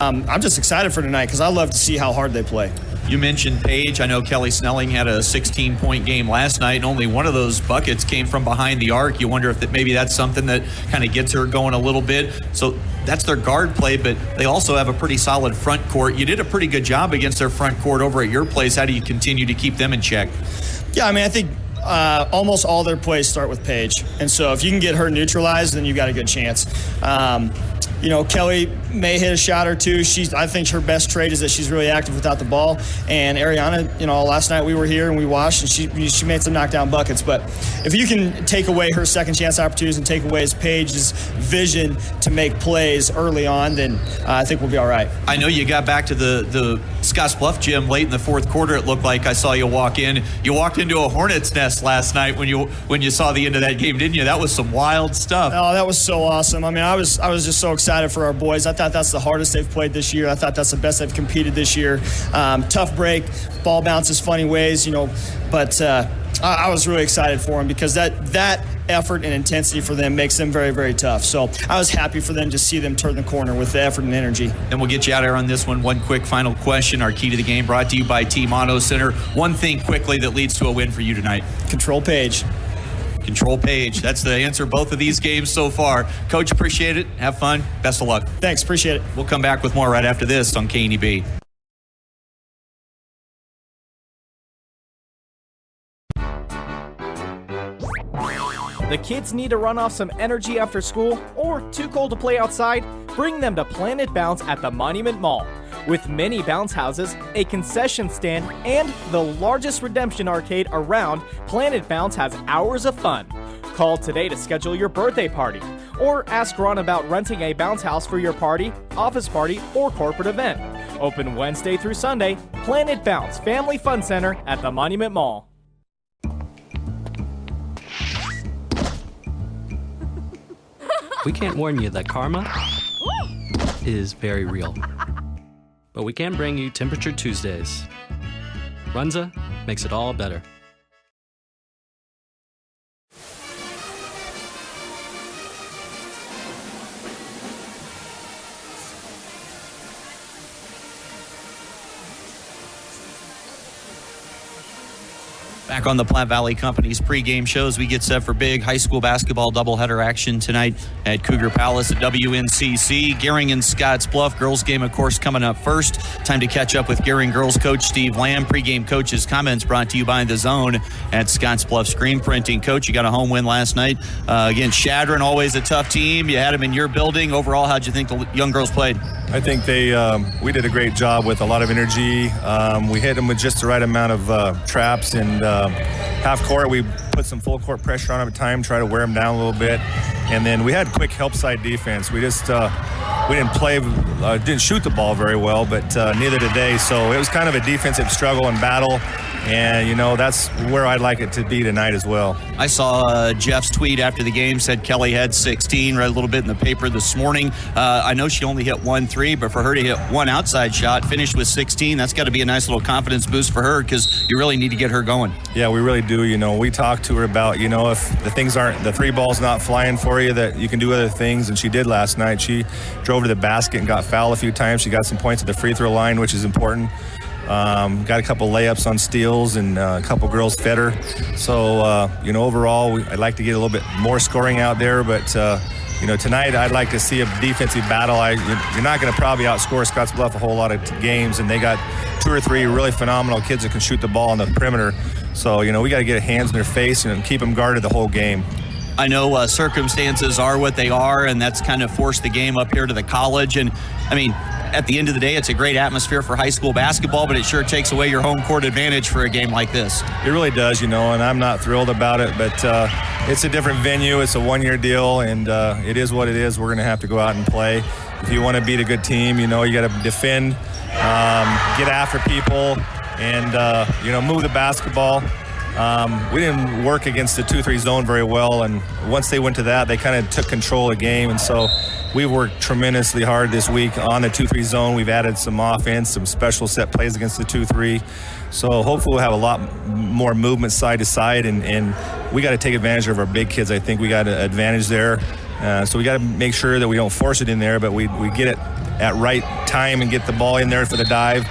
I'm just excited for tonight because I love to see how hard they play. You mentioned Paige. I know Kelly Snelling had a 16-point game last night, and only one of those buckets came from behind the arc. You wonder if maybe that's something that kind of gets her going a little bit. So that's their guard play, but they also have a pretty solid front court. You did a pretty good job against their front court over at your place. How do you continue to keep them in check? Yeah, I mean, I think almost all their plays start with Paige. And so if you can get her neutralized, then you've got a good chance. Kelly may hit a shot or two. I think her best trait is that she's really active without the ball. And Ariana, last night we were here and we watched, and she made some knockdown buckets. But if you can take away her second chance opportunities and take away Paige's vision to make plays early on, then I think we'll be all right. I know you got back to the Scottsbluff gym late in the fourth quarter. It looked like I saw you walk in. You walked into a hornet's nest last night when you saw the end of that game, didn't you? That was some wild stuff. Oh, that was so awesome. I mean, I was just so excited for our boys. I thought that's the hardest they've played this year. I thought that's the best they've competed this year. Tough break, ball bounces funny ways, but I was really excited for them because that effort and intensity for them makes them very, very tough. So I was happy for them to see them turn the corner with the effort and energy. And we'll get you out there on this one. One quick final question. Our key to the game brought to you by Team Auto Center. One thing quickly that leads to a win for you tonight. Control Paige. Control Paige. That's the answer both of these games so far. Coach, appreciate it. Have fun. Best of luck. Thanks. Appreciate it. We'll come back with more right after this on KNEB. The kids need to run off some energy after school or too cold to play outside? Bring them to Planet Bounce at the Monument Mall. With many bounce houses, a concession stand, and the largest redemption arcade around, Planet Bounce has hours of fun. Call today to schedule your birthday party, or ask Ron about renting a bounce house for your party, office party, or corporate event. Open Wednesday through Sunday, Planet Bounce Family Fun Center at the Monument Mall. We can't warn you that karma is very real. But we can bring you Temperature Tuesdays. Runza makes it all better. Back on the Platte Valley Company's pregame shows, we get set for big high school basketball doubleheader action tonight at Cougar Palace at WNCC. Gering and Scottsbluff. Girls game, of course, coming up first. Time to catch up with Gering girls coach Steve Lamb. Pregame coach's comments brought to you by The Zone at Scottsbluff Screen Printing. Coach, you got a home win last night against Shadron, always a tough team. You had them in your building. Overall, how'd you think the young girls played? I think we did a great job with a lot of energy. We hit them with just the right amount of traps, and half court we put some full court pressure on them at time, try to wear them down a little bit, and then we had quick help side defense. We just we didn't shoot the ball very well, but neither did they. So it was kind of a defensive struggle and battle. And, that's where I'd like it to be tonight as well. I saw Jeff's tweet after the game, said Kelly had 16, read a little bit in the paper this morning. I know she only hit 1 3, but for her to hit one outside shot, finish with 16, that's got to be a nice little confidence boost for her because you really need to get her going. Yeah, we really do. We talked to her about, if the three ball's not flying for you, that you can do other things, and she did last night. She drove to the basket and got fouled a few times. She got some points at the free throw line, which is important. Got a couple layups on steals, and a couple girls fed her. So, overall, I'd like to get a little bit more scoring out there. But, tonight I'd like to see a defensive battle. You're not going to probably outscore Scottsbluff a whole lot of games, and they got 2 or 3 really phenomenal kids that can shoot the ball on the perimeter. So, we got to get hands in their face and keep them guarded the whole game. I know circumstances are what they are, and that's kind of forced the game up here to the college. And, at the end of the day, it's a great atmosphere for high school basketball, but it sure takes away your home court advantage for a game like this. It really does, and I'm not thrilled about it, but it's a different venue. It's a 1-year deal, and it is what it is. We're going to have to go out and play. If you want to beat a good team, you got to defend, get after people, and, move the basketball. We didn't work against the 2-3 zone very well, and once they went to that, they kind of took control of the game, and so we've worked tremendously hard this week on the 2-3 zone. We've added some offense, some special set plays against the 2-3, so hopefully we'll have a lot more movement side to side, and we got to take advantage of our big kids. I think we got an advantage there, so we got to make sure that we don't force it in there, but we get it at right time and get the ball in there for the dive.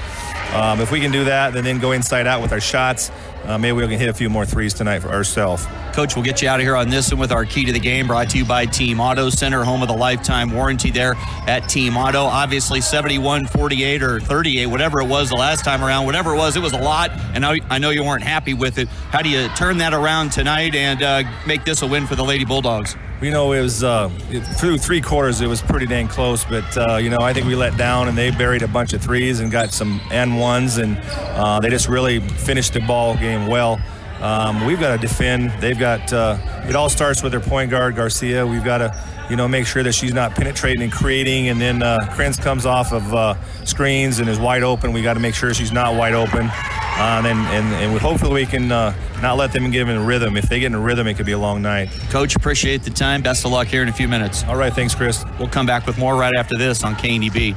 If we can do that, then go inside out with our shots, maybe we can hit a few more threes tonight for ourselves. Coach, we'll get you out of here on this one with our key to the game, brought to you by Team Auto Center, home of the lifetime warranty there at Team Auto. Obviously, 71, 48, or 38, whatever it was the last time around, whatever it was a lot, and I know you weren't happy with it. How do you turn that around tonight and make this a win for the Lady Bulldogs? You know, it was through 3 quarters, it was pretty dang close, but, I think we let down, and they buried a bunch of threes and got some and-ones, and they just really finished the ball game well. We've got to defend. They've got, it all starts with their point guard, Garcia. We've got to, make sure that she's not penetrating and creating, and then Krentz comes off of screens and is wide open. We got to make sure she's not wide open. And hopefully we can not let them get in a rhythm. If they get in a rhythm, it could be a long night. Coach, appreciate the time. Best of luck here in a few minutes. All right, thanks, Chris. We'll come back with more right after this on KNEB.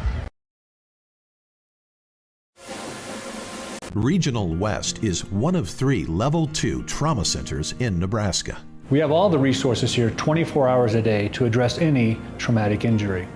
Regional West is one of 3 Level 2 trauma centers in Nebraska. We have all the resources here 24 hours a day to address any traumatic injury.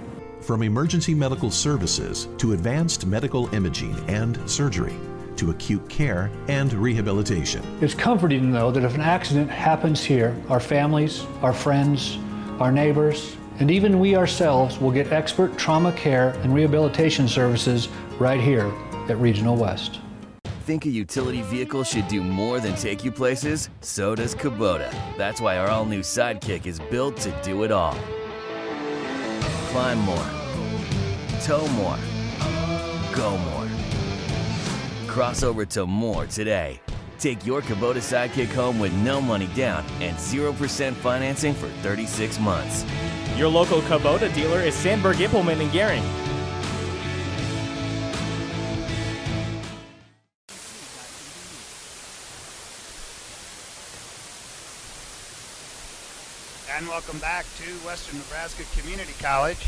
From emergency medical services to advanced medical imaging and surgery to acute care and rehabilitation. It's comforting, though, that if an accident happens here, our families, our friends, our neighbors, and even we ourselves will get expert trauma care and rehabilitation services right here at Regional West. Think a utility vehicle should do more than take you places? So does Kubota. That's why our all-new Sidekick is built to do it all. Climb more, tow more, go more. Cross over to more today. Take your Kubota Sidekick home with no money down and 0% financing for 36 months. Your local Kubota dealer is Sandberg Implement in Gering. And welcome back to Western Nebraska Community College.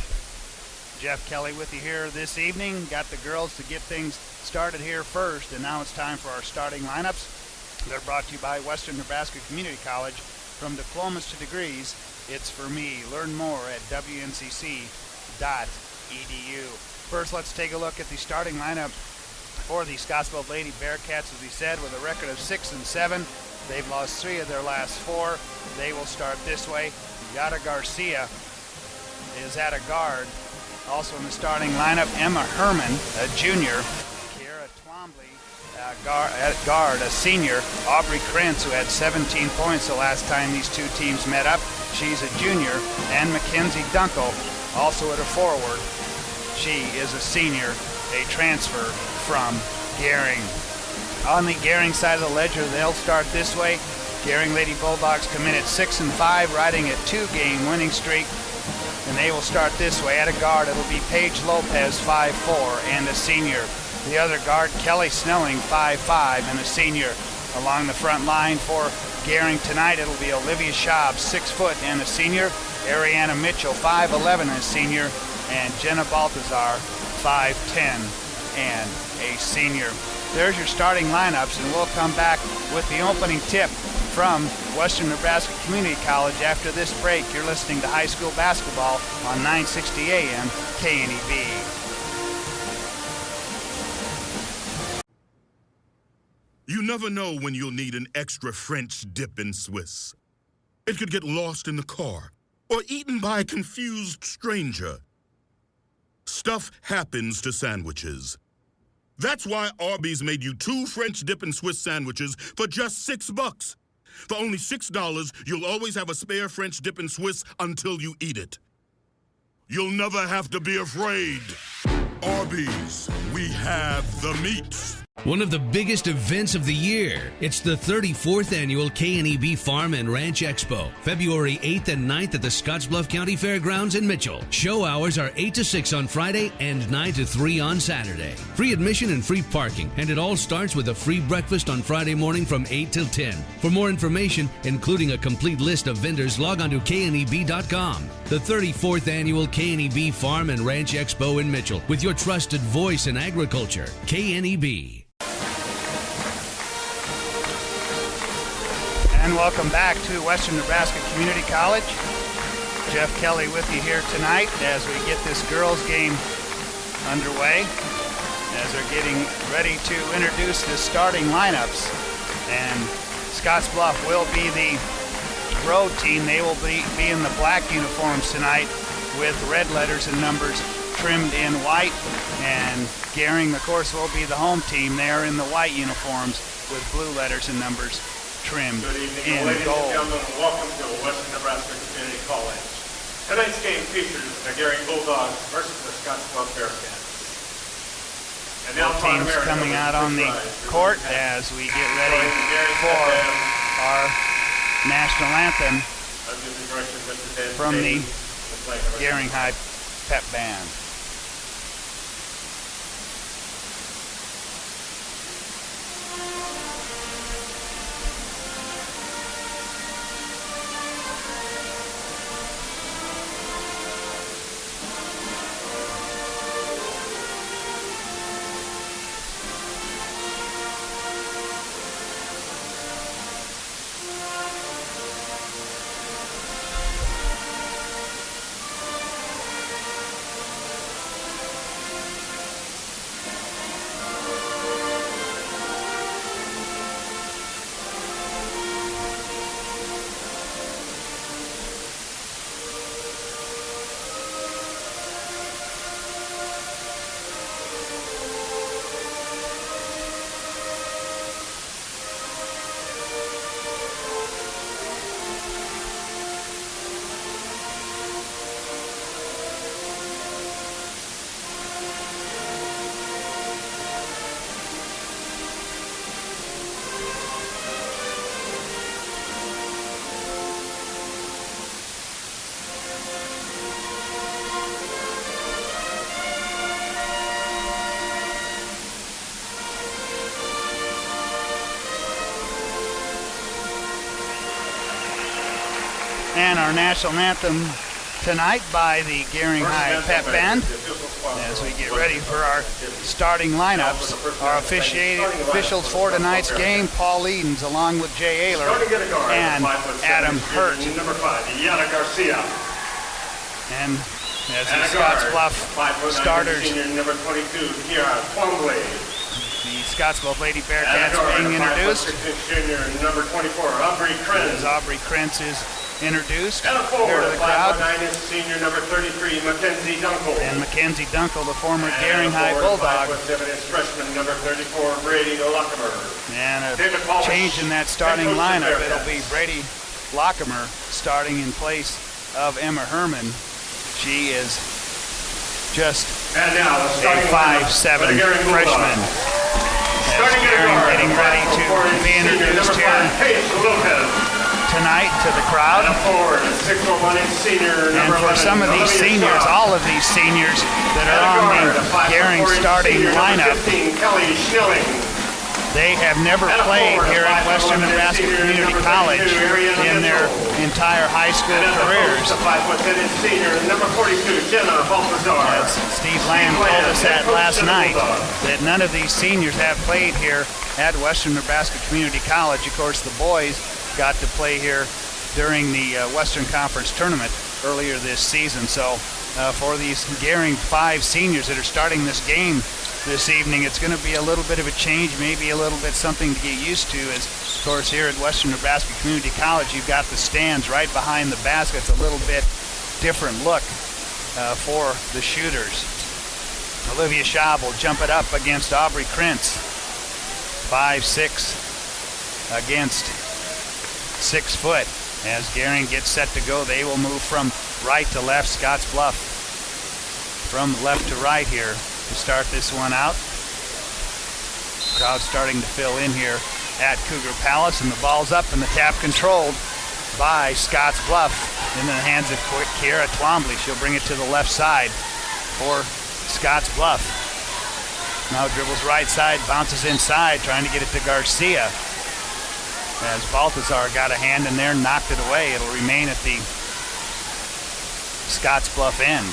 Jeff Kelly with you here this evening. Got the girls to get things started here first, and now it's time for our starting lineups. They're brought to you by Western Nebraska Community College. From diplomas to degrees, it's for me. Learn more at WNCC.edu. First, let's take a look at the starting lineup for the Scottsbluff Lady Bearcats, as we said, with a record of 6-7. They've lost 3 of their last 4. They will start this way. Yada Garcia is at a guard. Also in the starting lineup, Emma Herman, a junior. Kiera Twombly at guard, a senior. Aubrey Krentz, who had 17 points the last time these two teams met up. She's a junior. And Mackenzie Dunkel, also at a forward. She is a senior, a transfer from Gering. On the Gering side of the ledger, they'll start this way. Gering Lady Bulldogs come in at 6-5, riding a 2-game winning streak. And they will start this way. At a guard, it'll be Paige Lopez, 5'4", and a senior. The other guard, Kelly Snelling, 5'5", and a senior. Along the front line for Gering tonight, it'll be Olivia Schaub, 6 foot, and a senior. Ariana Mitchell, 5'11", and a senior. And Jenna Baltazar, 5'10", and a senior. There's your starting lineups, and we'll come back with the opening tip from Western Nebraska Community College after this break. You're listening to high school basketball on 960 AM KNEB. You never know when you'll need an extra French dip in Swiss. It could get lost in the car or eaten by a confused stranger. Stuff happens to sandwiches. That's why Arby's made you 2 French dip and Swiss sandwiches for just $6. For only $6, you'll always have a spare French dip and Swiss until you eat it. You'll never have to be afraid. Arby's, we have the meat. One of the biggest events of the year. It's the 34th annual KNEB Farm and Ranch Expo, February 8th and 9th at the Scottsbluff County Fairgrounds in Mitchell. Show hours are 8 to 6 on Friday and 9 to 3 on Saturday. Free admission and free parking, and it all starts with a free breakfast on Friday morning from 8 till 10. For more information, including a complete list of vendors, log on to kneb.com. The 34th annual KNEB Farm and Ranch Expo in Mitchell, with your trusted voice in agriculture, KNEB. And welcome back to Western Nebraska Community College. Jeff Kelly with you here tonight as we get this girls game underway as they're getting ready to introduce the starting lineups. And Scottsbluff will be the road team. They will be in the black uniforms tonight with red letters and numbers trimmed in white. And Gering, of course, will be the home team. They're in the white uniforms with blue letters and numbers trimmed in ladies gold. and gentlemen, welcome to Western Nebraska Community College. Tonight's game features the Gering Bulldogs versus the Scottsbluff Bearcats. Both teams coming out on the court as we get ready for our national anthem from the Gering High Pep Band. And our national anthem tonight by the Gering High Pep Band as we get ready for our starting lineups. Our officials for tonight's game, Paul Edens along with Jay Ayler and Adam Hurt. Number 5, Yana Garcia. And as the Scottsbluff starters, number 22, Kiara Twombly. the Scottsbluff Lady Bearcats being introduced. Junior, number 24, Aubrey Krenz. As Aubrey Krenz is introduced And a here forward, to the crowd. 5'9" is senior number 33, Mackenzie Dunkel. And Mackenzie Dunkel, the former And Gering High forward, Bulldog. 5'7" is freshman number 34, Brady Lockemer. And a David Paulus, change in that starting head coach of lineup. the It'll be Brady Lockemer starting in place of Emma Herman. She is just And now, the a starting 5'7" lineup for the Gering freshman. Bulldogs. As Starting at Gering guard, getting ready to 5'4" be senior introduced number here 5, Paige Lopez. tonight to the crowd. And a forward, 6'1" senior And number for 11, some of these Olivia seniors, Scott. all of these seniors that And are a on guard, the 5'4" Gering starting senior number lineup, 15, Kelly Schnelling. they have never And a played forward, here at 5'11" Western Nebraska senior Community number College 32, Ariana in their Mitchell. entire high school And at the careers. post, the 5'10" senior number 42, Jenna Balthazar. As Steve Lamb told us that last night, that none of these seniors have played here at Western Nebraska Community College. Of course, the boys got to play here during the Western Conference tournament earlier this season. So for these Gering 5 seniors that are starting this game this evening, it's going to be a little bit of a change, maybe a little bit something to get used to. As of course here at Western Nebraska Community College, you've got the stands right behind the baskets, a little bit different look for the shooters. Olivia Schaub will jump it up against Aubrey Krentz. 5'6" against 6 foot. As Gering gets set to go, they will move from right to left. Scottsbluff from left to right here to start this one out. Crowd starting to fill in here at Cougar Palace, and the ball's up and the tap controlled by Scottsbluff in the hands of Kiara Twombly. She'll bring it to the left side for Scottsbluff. Now dribbles right side, bounces inside, trying to get it to Garcia. As Balthazar got a hand in there, knocked it away. It'll remain at the Scottsbluff end.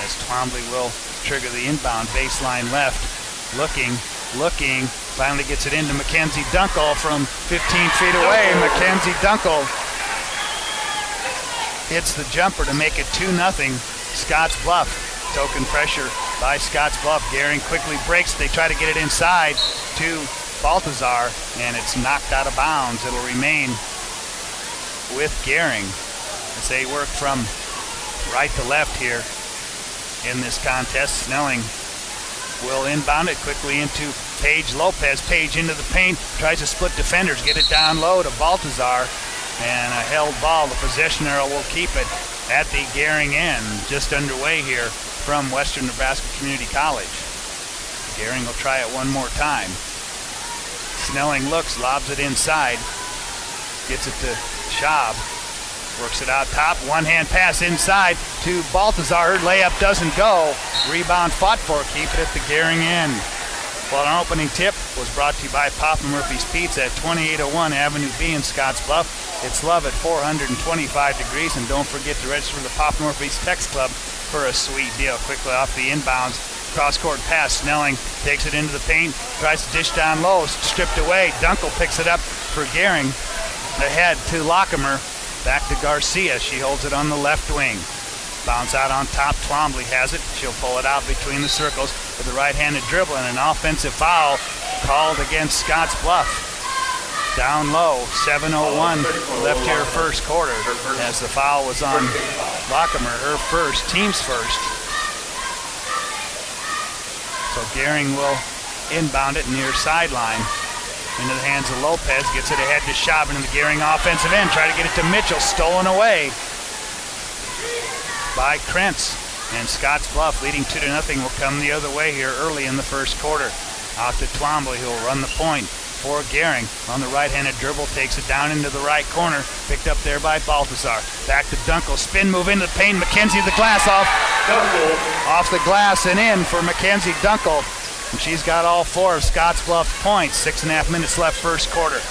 As Twombly will trigger the inbound baseline left. Looking, finally gets it into Mackenzie Dunkel from 15 feet away. Mackenzie Dunkel hits the jumper to make it 2-0 Scottsbluff. Token pressure by Scottsbluff. Gering quickly breaks. They try to get it inside to Baltazar, and it's knocked out of bounds. It'll remain with Gering as they work from right to left here in this contest. Snelling will inbound it quickly into Paige Lopez. Paige into the paint, tries to split defenders, get it down low to Baltazar, and a held ball. The possession arrow will keep it at the Gering end. Just underway here from Western Nebraska Community College. Gering will try it one more time. Snelling looks, lobs it inside, gets it to Schaub, works it out top, one-hand pass inside to Baltazar. Her layup doesn't go. Rebound fought for, keep it at the Gering end. Well, an opening tip was brought to you by Papa Murphy's Pizza at 2801 Avenue B in Scottsbluff. It's love at 425 degrees, and don't forget to register for the Papa Murphy's Text Club for a sweet deal. Quickly off the inbounds, cross-court pass. Snelling takes it into the paint, tries to dish down low, stripped away. Dunkel picks it up for Gering. Ahead to Lockemer, back to Garcia. She holds it on the left wing. Bounce out on top. Twombly has it. She'll pull it out between the circles with a right-handed dribble, and an offensive foul called against Scottsbluff. Down low, 7:01 left here first quarter, as the foul was on Lockemer, her first, team's first. So Gering will inbound it near sideline. Into the hands of Lopez, gets it ahead to Schaub into the Gering offensive end. Try to get it to Mitchell, stolen away by Krentz. And Scottsbluff leading 2-0 will come the other way here early in the first quarter. Out to Twombly, who will run the point for Gering. On the right-handed dribble, takes it down into the right corner. Picked up there by Baltazar. Back to Dunkel, spin move into the paint. Mackenzie the glass off the glass and in for Mackenzie Dunkel. And she's got all four of Scottsbluff's points. 6.5 minutes left first quarter.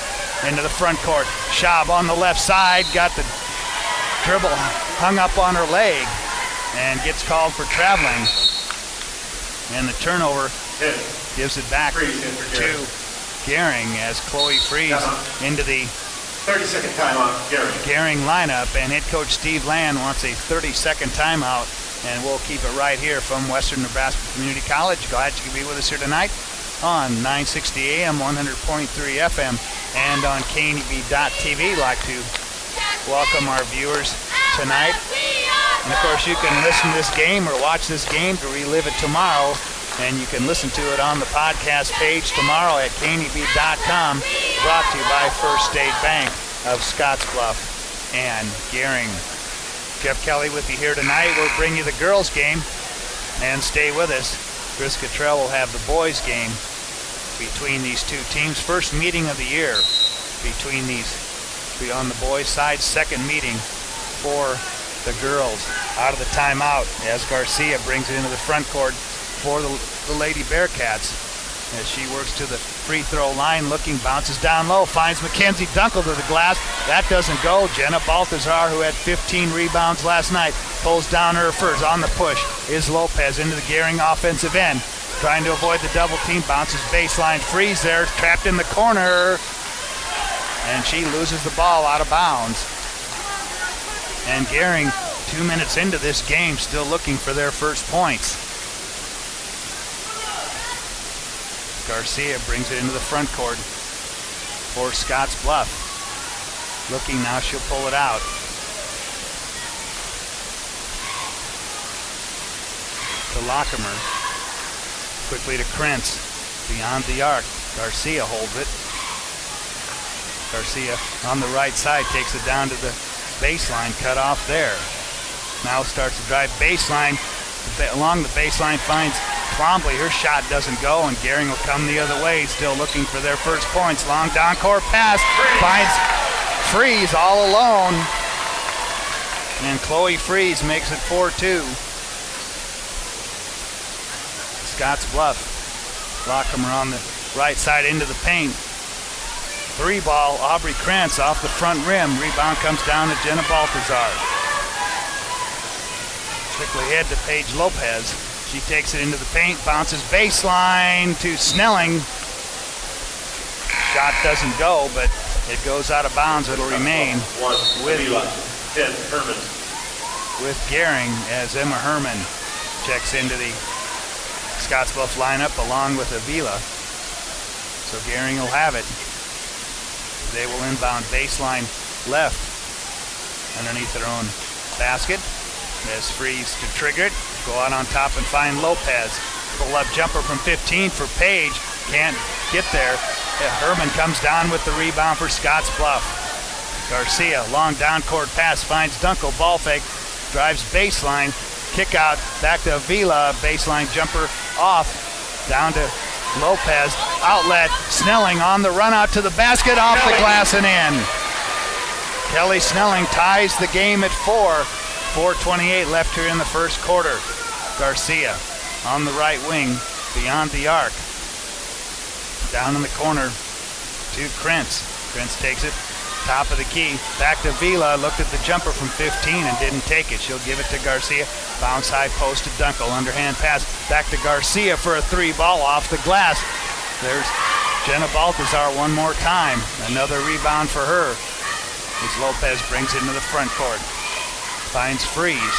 Into the front court. Schaub on the left side. Got the dribble hung up on her leg and gets called for traveling. And the turnover gives it back to Gering as Chloe Freeze into the 30-second timeout, Gering lineup. And head coach Steve Land wants a 30-second timeout. And we'll keep it right here from Western Nebraska Community College. Glad you could be with us here tonight on 960 AM, 100.3 FM, and on KNEB.TV. Like to welcome our viewers tonight. And of course, you can listen to this game or watch this game to relive it tomorrow. And you can listen to it on the podcast page tomorrow at KNEB.com. Brought to you by First State Bank of Scottsbluff and Gering. Jeff Kelly with you here tonight. We'll bring you the girls' game, and stay with us. Chris Cottrell will have the boys' game between these two teams. First meeting of the year between these, on the boys' side. Second meeting for the girls. Out of the timeout as Garcia brings it into the front court for the Lady Bearcats. As she works to the free throw line, looking, bounces down low, finds Mackenzie Dunkel to the glass. That doesn't go. Jenna Baltazar, who had 15 rebounds last night, pulls down her first. On the push is Lopez into the Gering offensive end. Trying to avoid the double team, bounces baseline, Freeze there, trapped in the corner. And she loses the ball out of bounds. And Gering, 2 minutes into this game, still looking for their first points. Garcia brings it into the front court for Scottsbluff. Looking now, she'll pull it out. To Lockemer. Quickly to Krentz. Beyond the arc. Garcia holds it. Garcia on the right side takes it down to the baseline. Cut off there. Now starts to drive baseline. Along the baseline finds Twombly. Her shot doesn't go, and Gering will come the other way, still looking for their first points. Long down court pass, finds Freeze all alone, and Chloe Freeze makes it 4-2. Scottsbluff. Lockemer on the right side into the paint. Three ball, Aubrey Krantz off the front rim. Rebound comes down to Jenna Baltazar. Quickly head to Paige Lopez. She takes it into the paint, bounces baseline to Snelling. Shot doesn't go, but it goes out of bounds. It'll remain with Gering as Emma Herman checks into the Scottsbluff lineup along with Avila. So Gering will have it. They will inbound baseline left underneath their own basket. As Freeze to trigger it, go out on top and find Lopez. Pull up jumper from 15 for Page. Can't get there. Herman comes down with the rebound for Scottsbluff. Garcia, long down court pass, finds Dunkel, ball fake, drives baseline, kick out, back to Avila, baseline jumper off, down to Lopez, outlet, Snelling on the run out to the basket, off the glass and in. Kelly Snelling ties the game at 4:28 left here in the first quarter. Garcia on the right wing, beyond the arc. Down in the corner to Krentz. Krentz takes it, top of the key, back to Vila, looked at the jumper from 15 and didn't take it. She'll give it to Garcia, bounce high post to Dunkel, underhand pass, back to Garcia for a 3 ball off the glass. There's Jenna Baltazar one more time, another rebound for her. As Lopez brings it into the front court, finds Freeze,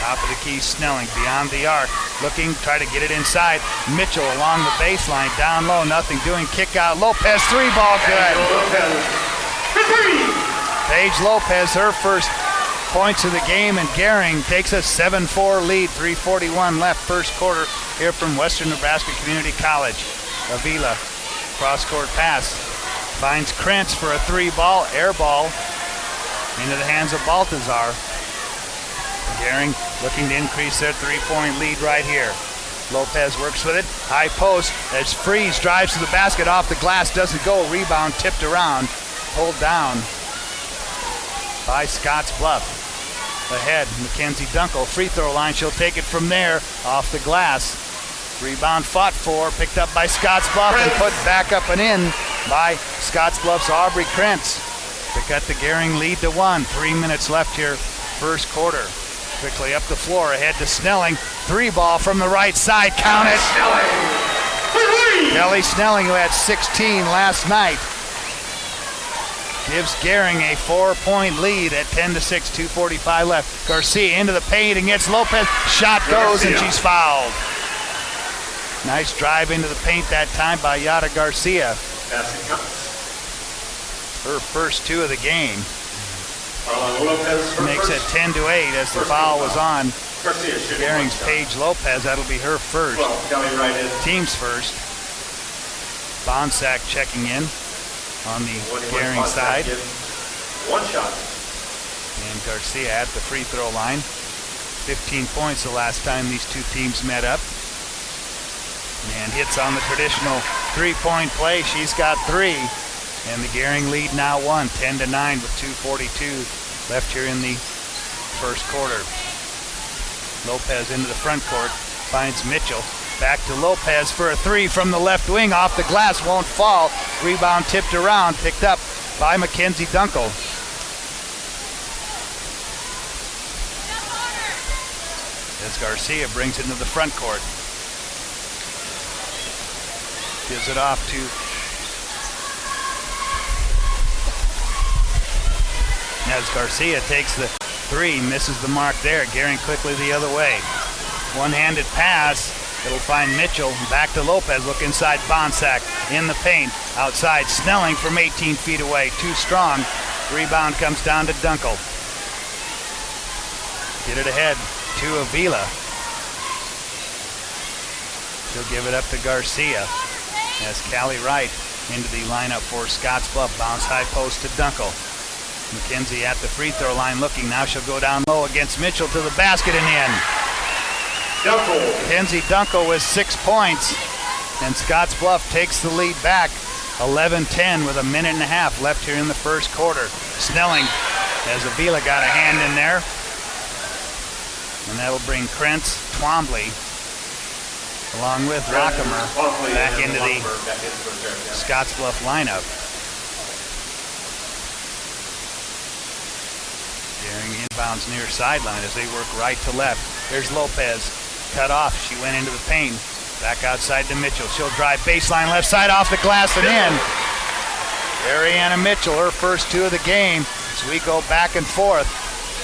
top of the key, Snelling, beyond the arc, looking, try to get it inside. Mitchell along the baseline, down low, nothing doing, kick out, Lopez, 3 ball, good. Paige Lopez, her first points of the game, and Gering takes a 7-4 lead, 3:41 left first quarter here from Western Nebraska Community College. Avila, cross-court pass, finds Krentz for a 3 ball, air ball, into the hands of Baltazar. Gering looking to increase their 3-point lead right here. Lopez works with it, high post, as Freeze drives to the basket, off the glass, doesn't go, rebound tipped around, pulled down by Scottsbluff. Ahead, Mackenzie Dunkel, free throw line, she'll take it from there, off the glass. Rebound fought for, picked up by Scottsbluff and put back up and in by Scottsbluff's Aubrey Krentz to cut the Gering lead to 1. 3 minutes left here, first quarter. Quickly up the floor, ahead to Snelling. 3 ball from the right side, count it. Kelly Snelling, who had 16 last night, gives Gering a 4-point lead at 10-6, 2:45 left. Garcia into the paint and gets Lopez. Shot goes and she's fouled. Nice drive into the paint that time by Yada Garcia. Her first 2 of the game. Makes it 10-8 as the foul was on Gering's Paige Lopez. That'll be her first. Team's first. Bonsack checking in on the Gering side. 1 shot. And Garcia at the free throw line. 15 points the last time these two teams met up. And hits on the traditional 3-point play. She's got 3. And the Gering lead now 1, 10-9 with 2:42 left here in the first quarter. Lopez into the front court, finds Mitchell. Back to Lopez for a 3 from the left wing, off the glass, won't fall. Rebound tipped around, picked up by Mackenzie Dunkel. As Garcia brings it into the front court. Gives it off to as Garcia takes the 3, misses the mark there. Gering quickly the other way. One-handed pass. It'll find Mitchell. Back to Lopez. Look inside Bonsack. In the paint. Outside Snelling from 18 feet away. Too strong. Rebound comes down to Dunkel. Get it ahead to Avila. She'll give it up to Garcia. As Callie Wright into the lineup for Scottsbluff. Bounce high post to Dunkel. Mackenzie at the free throw line looking. Now she'll go down low against Mitchell to the basket and in. Mackenzie Dunkel with 6 points. And Scottsbluff takes the lead back. 11-10 with 1.5 minutes left here in the first quarter. Snelling as Avila got a hand in there. And that'll bring Krentz, Twombly, along with Rockemer back into the Scottsbluff lineup. Gering inbounds near sideline as they work right to left. There's Lopez, cut off. She went into the paint. Back outside to Mitchell. She'll drive baseline left side off the glass and in. Ariana Mitchell, her first 2 of the game. So we go back and forth.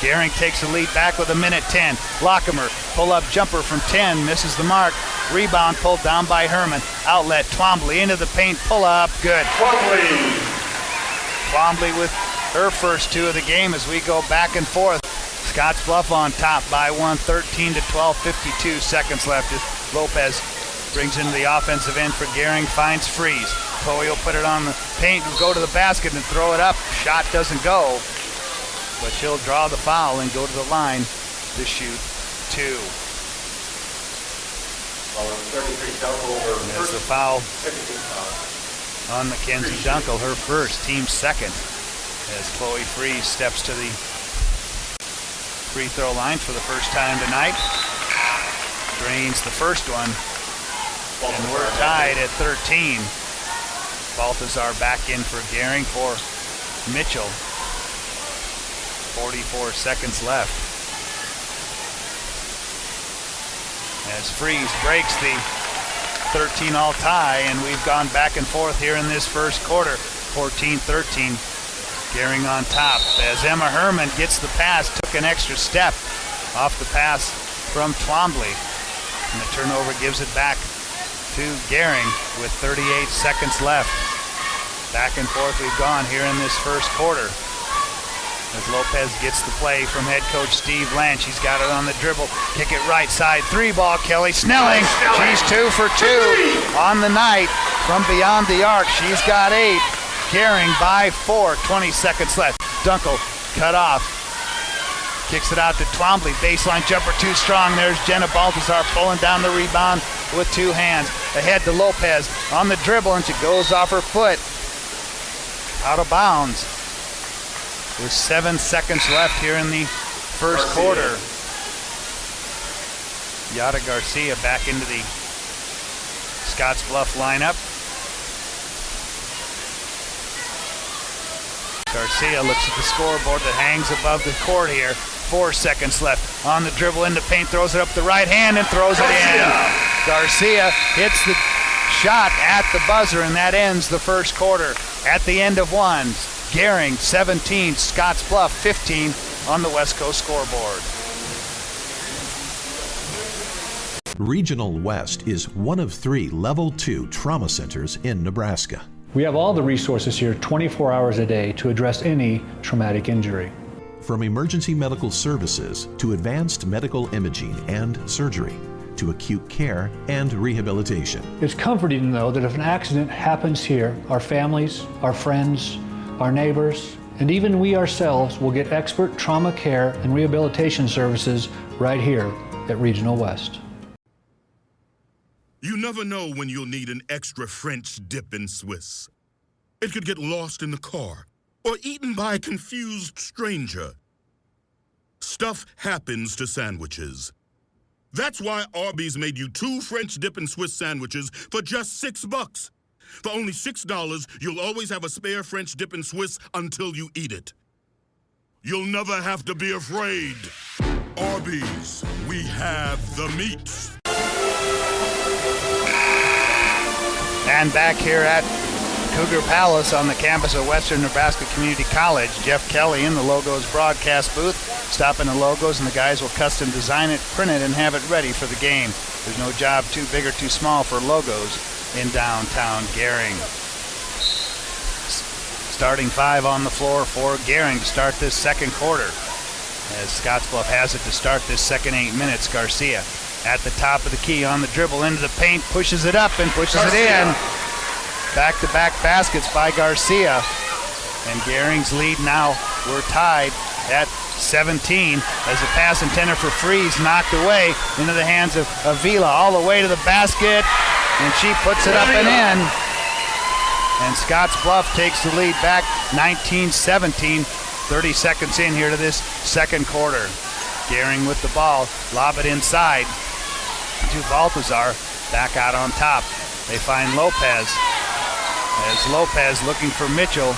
Gering takes the lead back with 1:10. Lockemer, pull-up jumper from 10, misses the mark. Rebound pulled down by Herman. Outlet, Twombly into the paint, pull-up, good. Twombly with her first 2 of the game as we go back and forth. Scottsbluff on top by 1, 13-12, 52 seconds left as Lopez brings into the offensive end for Gering, finds Freeze. Chloe will put it on the paint and go to the basket and throw it up. Shot doesn't go, but she'll draw the foul and go to the line to shoot 2. There's the foul on Mackenzie Dunkel, her first, team second, as Chloe Freeze steps to the free throw line for the first time tonight. Drains the first one, and we're tied at 13. Balthazar back in for Gering for Mitchell. 44 seconds left. As Freeze breaks the 13-all tie, and we've gone back and forth here in this first quarter. 14-13, Gering on top. As Emma Herman gets the pass, took an extra step off the pass from Twombly. And the turnover gives it back to Gering with 38 seconds left. Back and forth we've gone here in this first quarter. As Lopez gets the play from head coach Steve Lanch. He's got it on the dribble. Kick it right side. 3-ball, Kelly Snelling. She's 2 for 2 on the night from beyond the arc. She's got 8. Gering by 4. 20 seconds left. Dunkel cut off. Kicks it out to Twombly. Baseline jumper too strong. There's Jenna Balthazar pulling down the rebound with 2 hands. Ahead to Lopez on the dribble, and she goes off her foot. Out of bounds. With 7 seconds left here in the first quarter. Yada Garcia back into the Scottsbluff lineup. Garcia looks at the scoreboard that hangs above the court here. 4 seconds left. On the dribble into paint, throws it up the right hand and throws it in. Garcia hits the shot at the buzzer, and that ends the first quarter. At the end of 1, Gering 17, Scottsbluff 15 on the West Coast scoreboard. Regional West is one of 3 Level 2 trauma centers in Nebraska. We have all the resources here 24 hours a day to address any traumatic injury. From emergency medical services to advanced medical imaging and surgery to acute care and rehabilitation. It's comforting to know that if an accident happens here, our families, our friends, our neighbors, and even we ourselves will get expert trauma care and rehabilitation services right here at Regional West. You never know when you'll need an extra French dip in Swiss. It could get lost in the car or eaten by a confused stranger. Stuff happens to sandwiches. That's why Arby's made you 2 French dip and Swiss sandwiches for just $6. For only $6, you'll always have a spare French dip and Swiss until you eat it. You'll never have to be afraid. Arby's, we have the meats. And back here at Cougar Palace on the campus of Western Nebraska Community College, Jeff Kelly in the Logos broadcast booth, stopping the logos, and the guys will custom design it, print it, and have it ready for the game. There's no job too big or too small for Logos in downtown Gering. Starting 5 on the floor for Gering to start this second quarter. As Scottsbluff has it to start this second 8 minutes, Garcia at the top of the key on the dribble into the paint, pushes it up and pushes it in. Back-to-back baskets by Garcia. And Gering's lead now, we're tied at 17 as the pass intended for Freeze knocked away into the hands of Avila all the way to the basket, and she puts it up and in. And Scottsbluff takes the lead back 19-17, 30 seconds in here to this second quarter. Gering with the ball, lob it inside to Balthazar, back out on top. They find Lopez. As Lopez looking for Mitchell,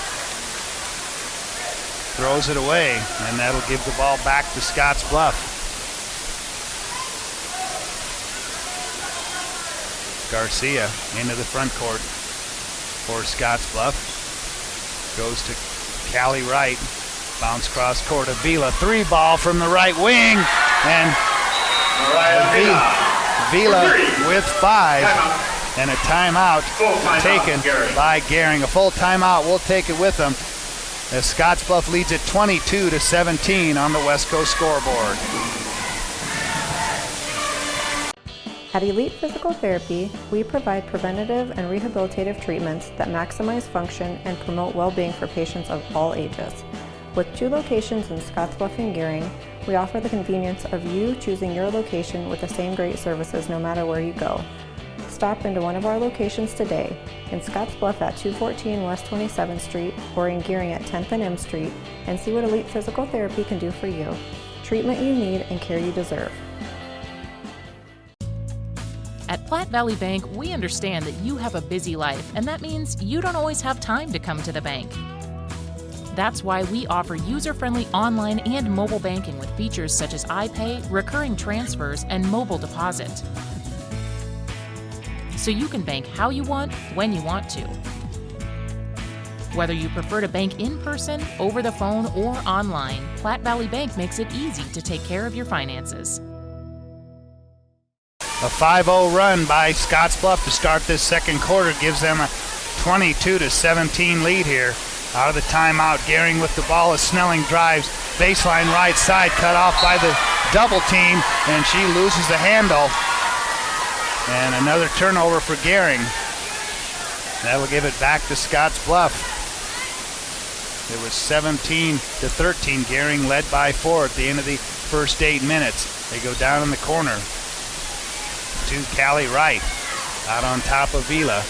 throws it away, and that'll give the ball back to Scottsbluff. Garcia into the front court for Scottsbluff. Goes to Callie Wright. Bounce cross court to Vila. 3 ball from the right wing. And Vila with 5. And a timeout taken by Gering. A full timeout, we'll take it with them as Scottsbluff leads it 22-17 on the West Coast scoreboard. At Elite Physical Therapy, we provide preventative and rehabilitative treatments that maximize function and promote well-being for patients of all ages. With 2 locations in Scottsbluff and Gering, we offer the convenience of you choosing your location with the same great services no matter where you go. Stop into one of our locations today, in Scottsbluff at 214 West 27th Street or in Gering at 10th and M Street, and see what Elite Physical Therapy can do for you. Treatment you need and care you deserve. At Platte Valley Bank, we understand that you have a busy life, and that means you don't always have time to come to the bank. That's why we offer user-friendly online and mobile banking with features such as iPay, recurring transfers, and mobile deposit. So you can bank how you want, when you want to. Whether you prefer to bank in person, over the phone, or online, Platte Valley Bank makes it easy to take care of your finances. A 5-0 run by Scottsbluff to start this second quarter gives them a 22-17 lead here. Out of the timeout, Gering with the ball as Snelling drives. Baseline right side, cut off by the double team, and she loses the handle. And another turnover for Gering. That will give it back to Scottsbluff. It was 17-13. Gering led by 4 at the end of the first 8 minutes. They go down in the corner to Callie Wright. Out on top of Vila.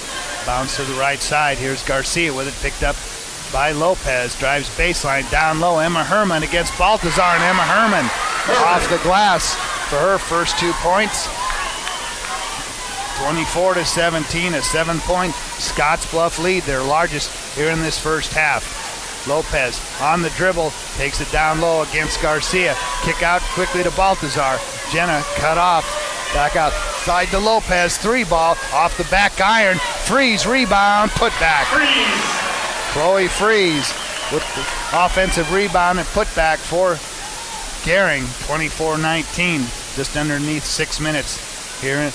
Bounce to the right side. Here's Garcia with it, picked up by Lopez. Drives baseline down low. Emma Herman against Baltazar, and Emma Herman off the glass for her first 2 points. 24-17, a 7-point Scottsbluff lead, their largest here in this first half. Lopez on the dribble, takes it down low against Garcia. Kick out quickly to Baltazar. Jenna cut off, back outside to Lopez. 3 ball off the back iron. Freeze rebound, put back. Chloe Freeze with the offensive rebound and put back for Gering. 24-19, just underneath 6 minutes here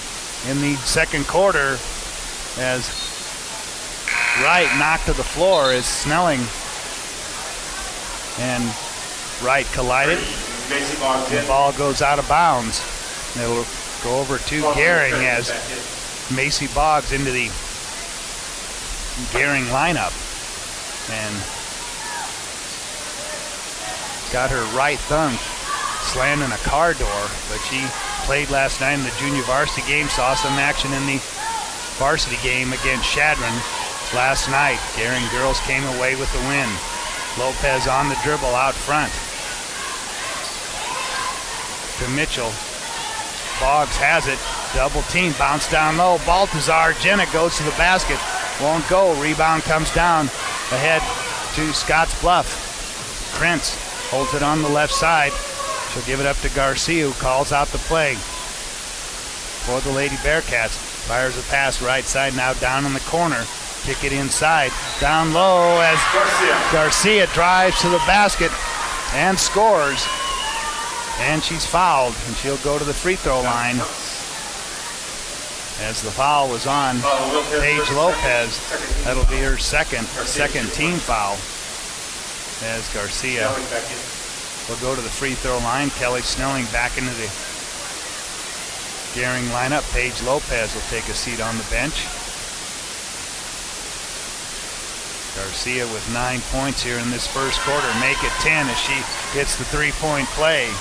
in the second quarter as Wright knocked to the floor as Snelling and Wright collided. The ball goes out of bounds. It'll go over to Gering as Macy Boggs into the Gering lineup and got her right thumb slammed in a car door, but she played last night in the junior varsity game, saw some action in the varsity game against Shadron last night. Gering girls came away with the win. Lopez on the dribble out front to Mitchell. Boggs has it, double team, bounce down low. Baltazar, Jenna goes to the basket, won't go. Rebound comes down ahead to Scottsbluff. Krentz holds it on the left side. She'll give it up to Garcia, who calls out the play for the Lady Bearcats. Fires a pass right side, now down in the corner. Kick it inside, down low as Garcia drives to the basket and scores. And she's fouled, and she'll go to the free throw line as the foul was on Paige Lopez. That'll be her second team foul as Garcia will go to the free throw line. Kelly Snelling back into the Gering lineup. Paige Lopez will take a seat on the bench. Garcia with 9 points here in this first quarter. Make it 10 as she hits the three-point play.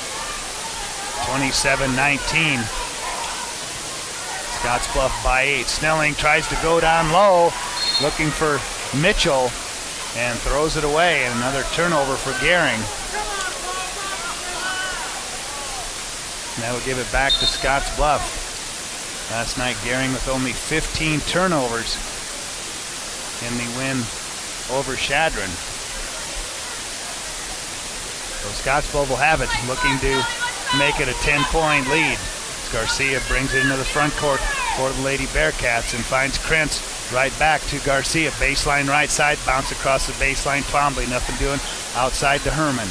27-19. Scottsbluff by 8. Snelling tries to go down low, looking for Mitchell, and throws it away. And another turnover for Gering. And that'll give it back to Scottsbluff. Last night, Gering with only 15 turnovers in the win over Shadron. So Scottsbluff will have it, looking to make it a 10-point lead. Garcia brings it into the front court for the Lady Bearcats and finds Krentz Right back to Garcia. Baseline right side. Bounce across the baseline. Twombly, nothing doing. Outside to Herman.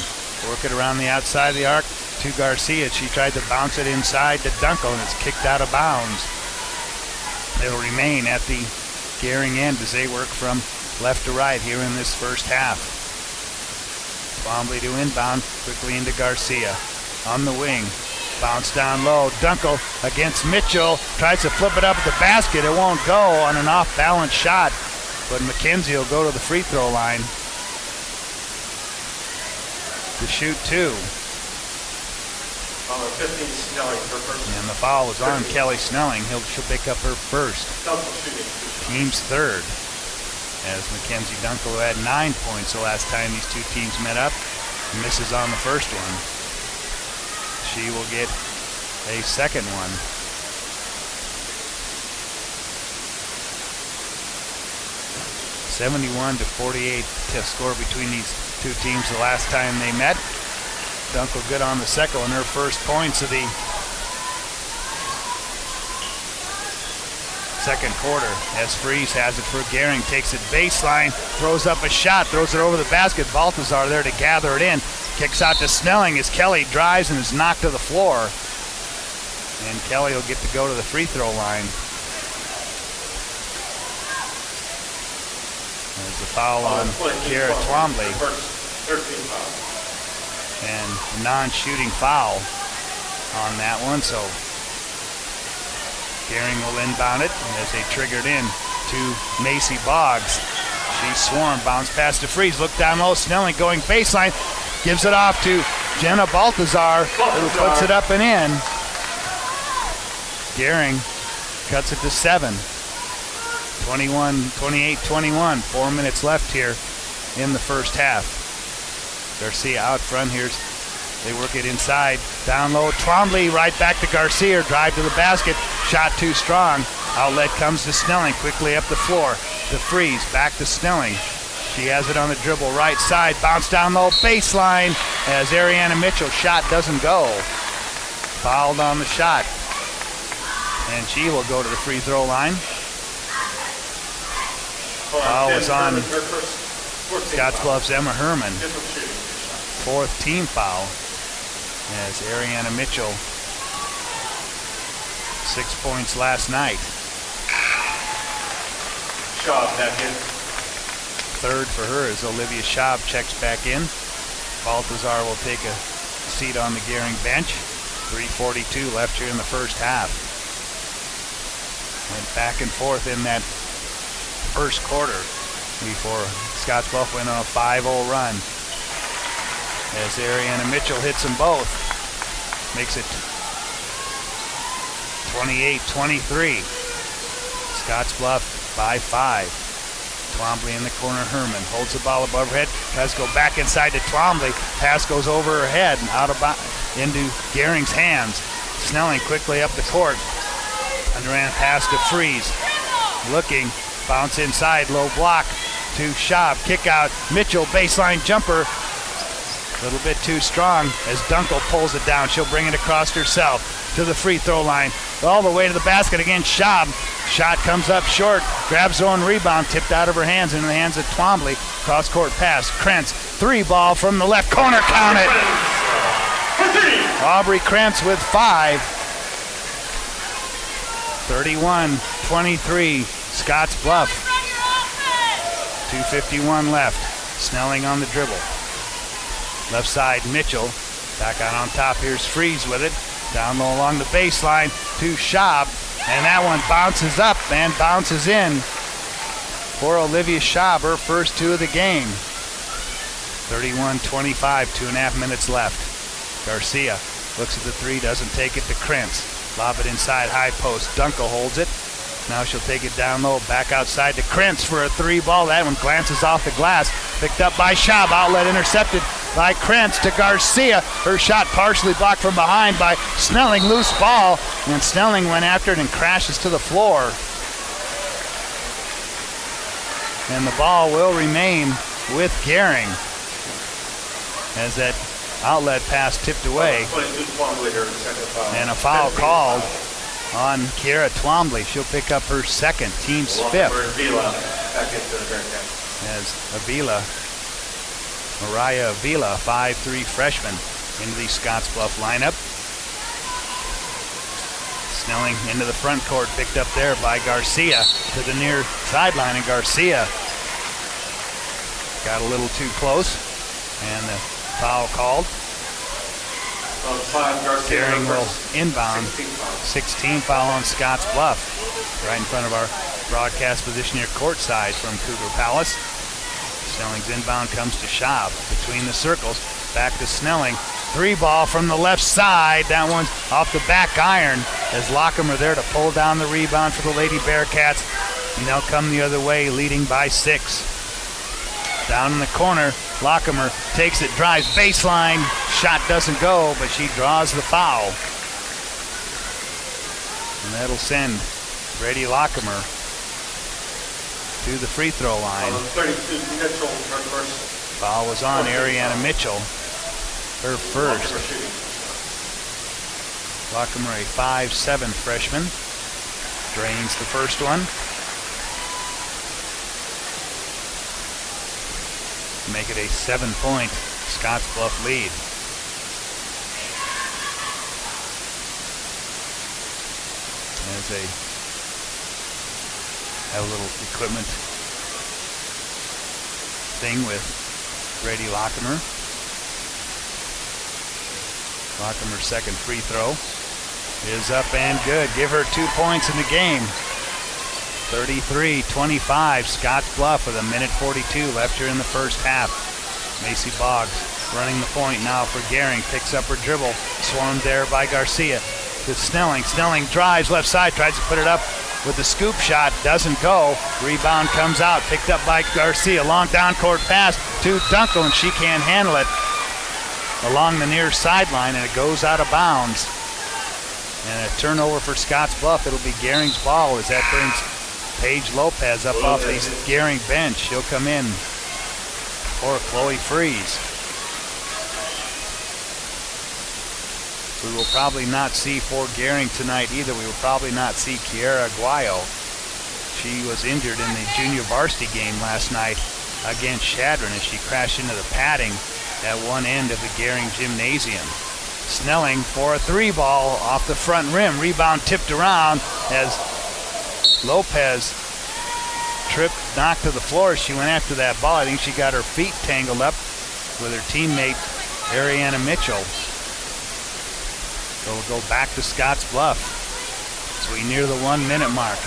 Work it around the outside of the arc to Garcia. She tried to bounce it inside to Dunkel, and it's kicked out of bounds. It'll remain at the Gering end as they work from left to right here in this first half. Twombly to inbound, quickly into Garcia. On the wing, bounce down low. Dunkel against Mitchell, tries to flip it up at the basket. It won't go on an off-balance shot, but McKenzie will go to the free throw line to shoot two. And the foul was on Kelly Snelling. She'll pick up her first. Team's third. As Mackenzie Dunkel, who had 9 points the last time these two teams met up, misses on the first one. She will get a second one. (71-48) score between these two teams the last time they met. Dunkel good on the second one, her first points of the second quarter. As Freeze has it for Gering, takes it baseline, throws up a shot, throws it over the basket. Baltazar there to gather it in. Kicks out to Snelling as Kelly drives and is knocked to the floor. And Kelly will get to go to the free throw line. There's the foul on Garrett Twombly. And a non-shooting foul on that one, so Gering will inbound it, and as they triggered in to Macy Boggs. She swarmed, bounce past to Freeze, look down low, Snelling going baseline, gives it off to Jenna Baltazar, who puts it up and in. Gering cuts it to 7. 28-21, 4 minutes left here in the first half. Garcia out front here. They work it inside. Down low, Twombly right back to Garcia. Drive to the basket. Shot too strong. Outlet comes to Snelling. Quickly up the floor to Freeze. Back to Snelling. She has it on the dribble right side. Bounce down low, baseline as Ariana Mitchell. Shot doesn't go. Fouled on the shot. And she will go to the free throw line. Foul was on Scottsbluff's Emma Herman. Fourth team foul as Ariana Mitchell, 6 points last night. Schaub back in. Third for her as Olivia Schaub checks back in. Baltazar will take a seat on the Gering bench. 3:42 left here in the first half. Went back and forth in that first quarter before Scottsbluff went on a 5-0 run. As Ariana Mitchell hits them both. Makes it 28-23. Scottsbluff by 5. Twombly in the corner, Herman holds the ball above her head, tries to go back inside to Twombly. Pass goes over her head and out of into Gering's hands. Snelling quickly up the court. Underhand pass to Freeze. Looking, bounce inside, low block to Schaub. Kick out, Mitchell, baseline jumper. A little bit too strong as Dunkel pulls it down. She'll bring it across herself to the free throw line. All the way to the basket against Schaub. Shot comes up short, grabs her own rebound, tipped out of her hands into the hands of Twombly. Cross-court pass, Krentz, 3 ball from the left corner, count it. Aubrey Krentz with 5. 31-23, Scottsbluff. 2:51 left. Snelling on the dribble. Left side, Mitchell. Back out on top, here's Freeze with it. Down low along the baseline to Schaub. And that one bounces up and bounces in for Olivia Schaub, her first 2 of the game. 31-25, 2.5 minutes left. Garcia looks at the 3, doesn't take it to Krentz. Lob it inside, high post. Dunkel holds it. Now she'll take it down low, back outside to Krentz for a 3 ball. That one glances off the glass. Picked up by Schaub, outlet intercepted by Krentz to Garcia. Her shot partially blocked from behind by Snelling, loose ball. And Snelling went after it and crashes to the floor. And the ball will remain with Gering as that outlet pass tipped away. And a foul called on Kiera Twombly. She'll pick up her second, team's fifth. As Mariah Avila, 5'3" freshman, into the Scottsbluff lineup. Snelling into the front court, picked up there by Garcia to the near sideline, and Garcia got a little too close, and the foul called. Gering will inbound. 16 foul on Scottsbluff, right in front of our broadcast position here courtside from Cougar Palace. Snelling's inbound comes to Schaub between the circles, back to Snelling. 3-ball from the left side. That one's off the back iron as Lockham there to pull down the rebound for the Lady Bearcats, and they'll come the other way, leading by 6. Down in the corner, Lockham takes it, drives baseline. Shot doesn't go, but she draws the foul. And that'll send Brady Lockham to the free throw line. 32, Mitchell, her first. Foul was on Ariana Mitchell, her first. Lockham, a 5'7" freshman, drains the first one. Make it a 7-point Scottsbluff lead. As they have a little equipment thing with Brady Lockham. Lockham, second free throw is up and good. Give her 2 points in the game. 33-25, Scottsbluff with 1:42 left here in the first half. Macy Boggs running the point now for Gering. Picks up her dribble. Swarmed there by Garcia. To Snelling. Snelling drives left side. Tries to put it up with the scoop shot. Doesn't go. Rebound comes out. Picked up by Garcia. Long down court pass to Dunkel, and she can't handle it along the near sideline, and it goes out of bounds. And a turnover for Scottsbluff. It'll be Gering's ball as that brings Paige Lopez up off the Gering bench. She'll come in for Chloe Freeze. We will probably not see for Gering tonight either. We will probably not see Kiera Aguayo. She was injured in the junior varsity game last night against Shadron as she crashed into the padding at one end of the Gering gymnasium. Snelling for a 3-ball off the front rim. Rebound tipped around as Lopez tripped, knocked to the floor. She went after that ball. I think she got her feet tangled up with her teammate Ariana Mitchell. So we'll go back to Scottsbluff as we near the 1-minute mark.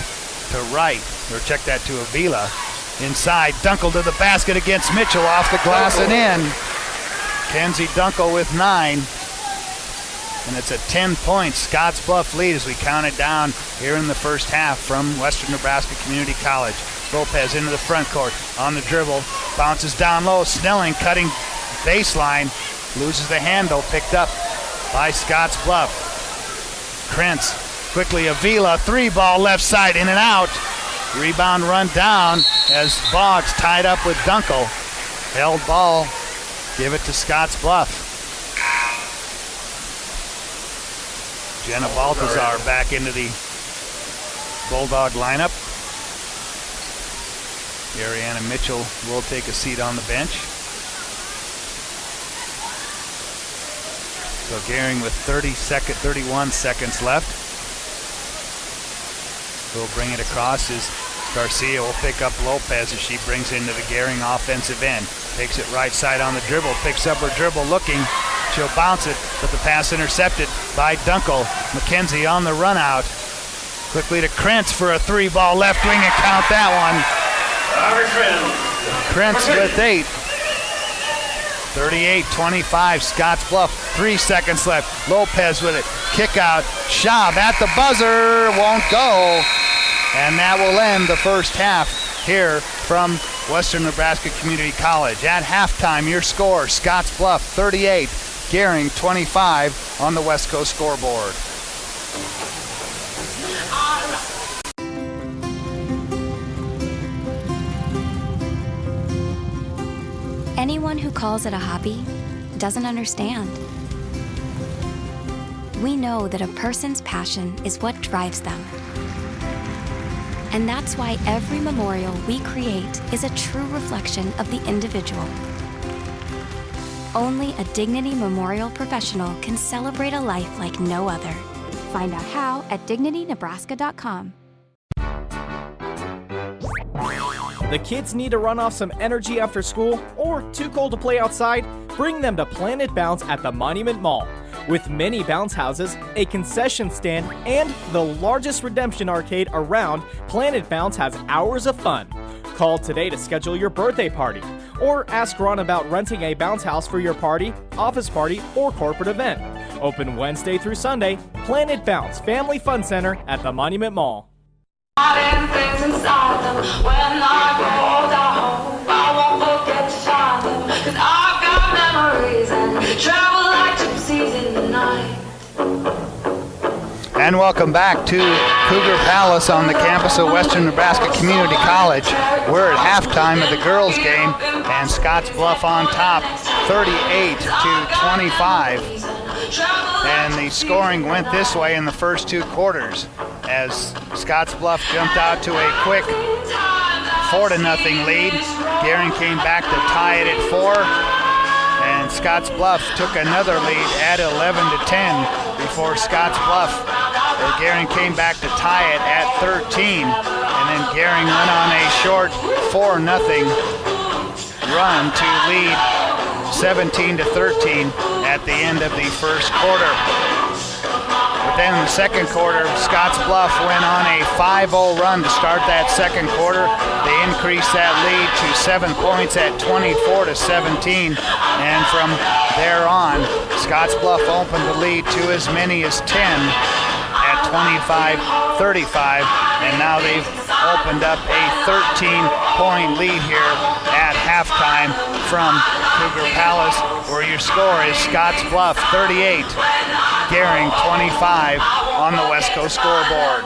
To right, or check that to Avila. Inside, Dunkel to the basket against Mitchell, off the glass and in. Kenzie Dunkel with 9. And it's a 10-point Scottsbluff lead as we count it down here in the first half from Western Nebraska Community College. Lopez into the front court on the dribble, bounces down low. Snelling cutting baseline, loses the handle, picked up by Scottsbluff. Krentz quickly, Avila, 3-ball left side, in and out. Rebound run down as Boggs tied up with Dunkel. Held ball, give it to Scottsbluff. Jenna Baltazar back into the Bulldog lineup. Ariana Mitchell will take a seat on the bench. So Gering with 31 seconds left. Will bring it across as Garcia will pick up Lopez as she brings into the Gering offensive end. Takes it right side on the dribble, picks up her dribble, looking. She'll bounce it, but the pass intercepted by Dunkel. McKenzie on the run out. Quickly to Krentz for a 3-ball left wing, and count that one. Krentz with 8. 38-25, Scottsbluff, 3 seconds left. Lopez with it, kick out. Schaub at the buzzer, won't go. And that will end the first half here from Western Nebraska Community College. At halftime, your score, Scottsbluff 38, Gering 25 on the West Coast scoreboard. Anyone who calls it a hobby doesn't understand. we know that a person's passion is what drives them. And that's why every memorial we create is a true reflection of the individual. Only a Dignity Memorial professional can celebrate a life like no other. Find out how at dignitynebraska.com. The kids need to run off some energy after school or too cold to play outside? Bring them to Planet Bounce at the Monument Mall. With many bounce houses, a concession stand, and the largest redemption arcade around, Planet Bounce has hours of fun. Call today to schedule your birthday party, or ask Ron about renting a bounce house for your party, office party, or corporate event. Open Wednesday through Sunday, Planet Bounce Family Fun Center at the Monument Mall. And welcome back to Cougar Palace on the campus of Western Nebraska Community College. We're at halftime of the girls' game, and Scottsbluff on top, 38-25. And the scoring went this way in the first two quarters as Scottsbluff jumped out to a quick 4-0 lead. Gering came back to tie it at 4, and Scottsbluff took another lead at 11-10 before Gering came back to tie it at 13, and then Gering went on a short 4-0 run to lead 17-13 at the end of the first quarter. But then in the second quarter, Scottsbluff went on a 5-0 run to start that second quarter. They increased that lead to 7 points at 24-17, and from there on, Scottsbluff opened the lead to as many as 10 at 25-35, and now they've opened up a 13-point lead here at halftime from Cougar Palace, where your score is Scottsbluff 38, Gering 25 on the West Coast scoreboard.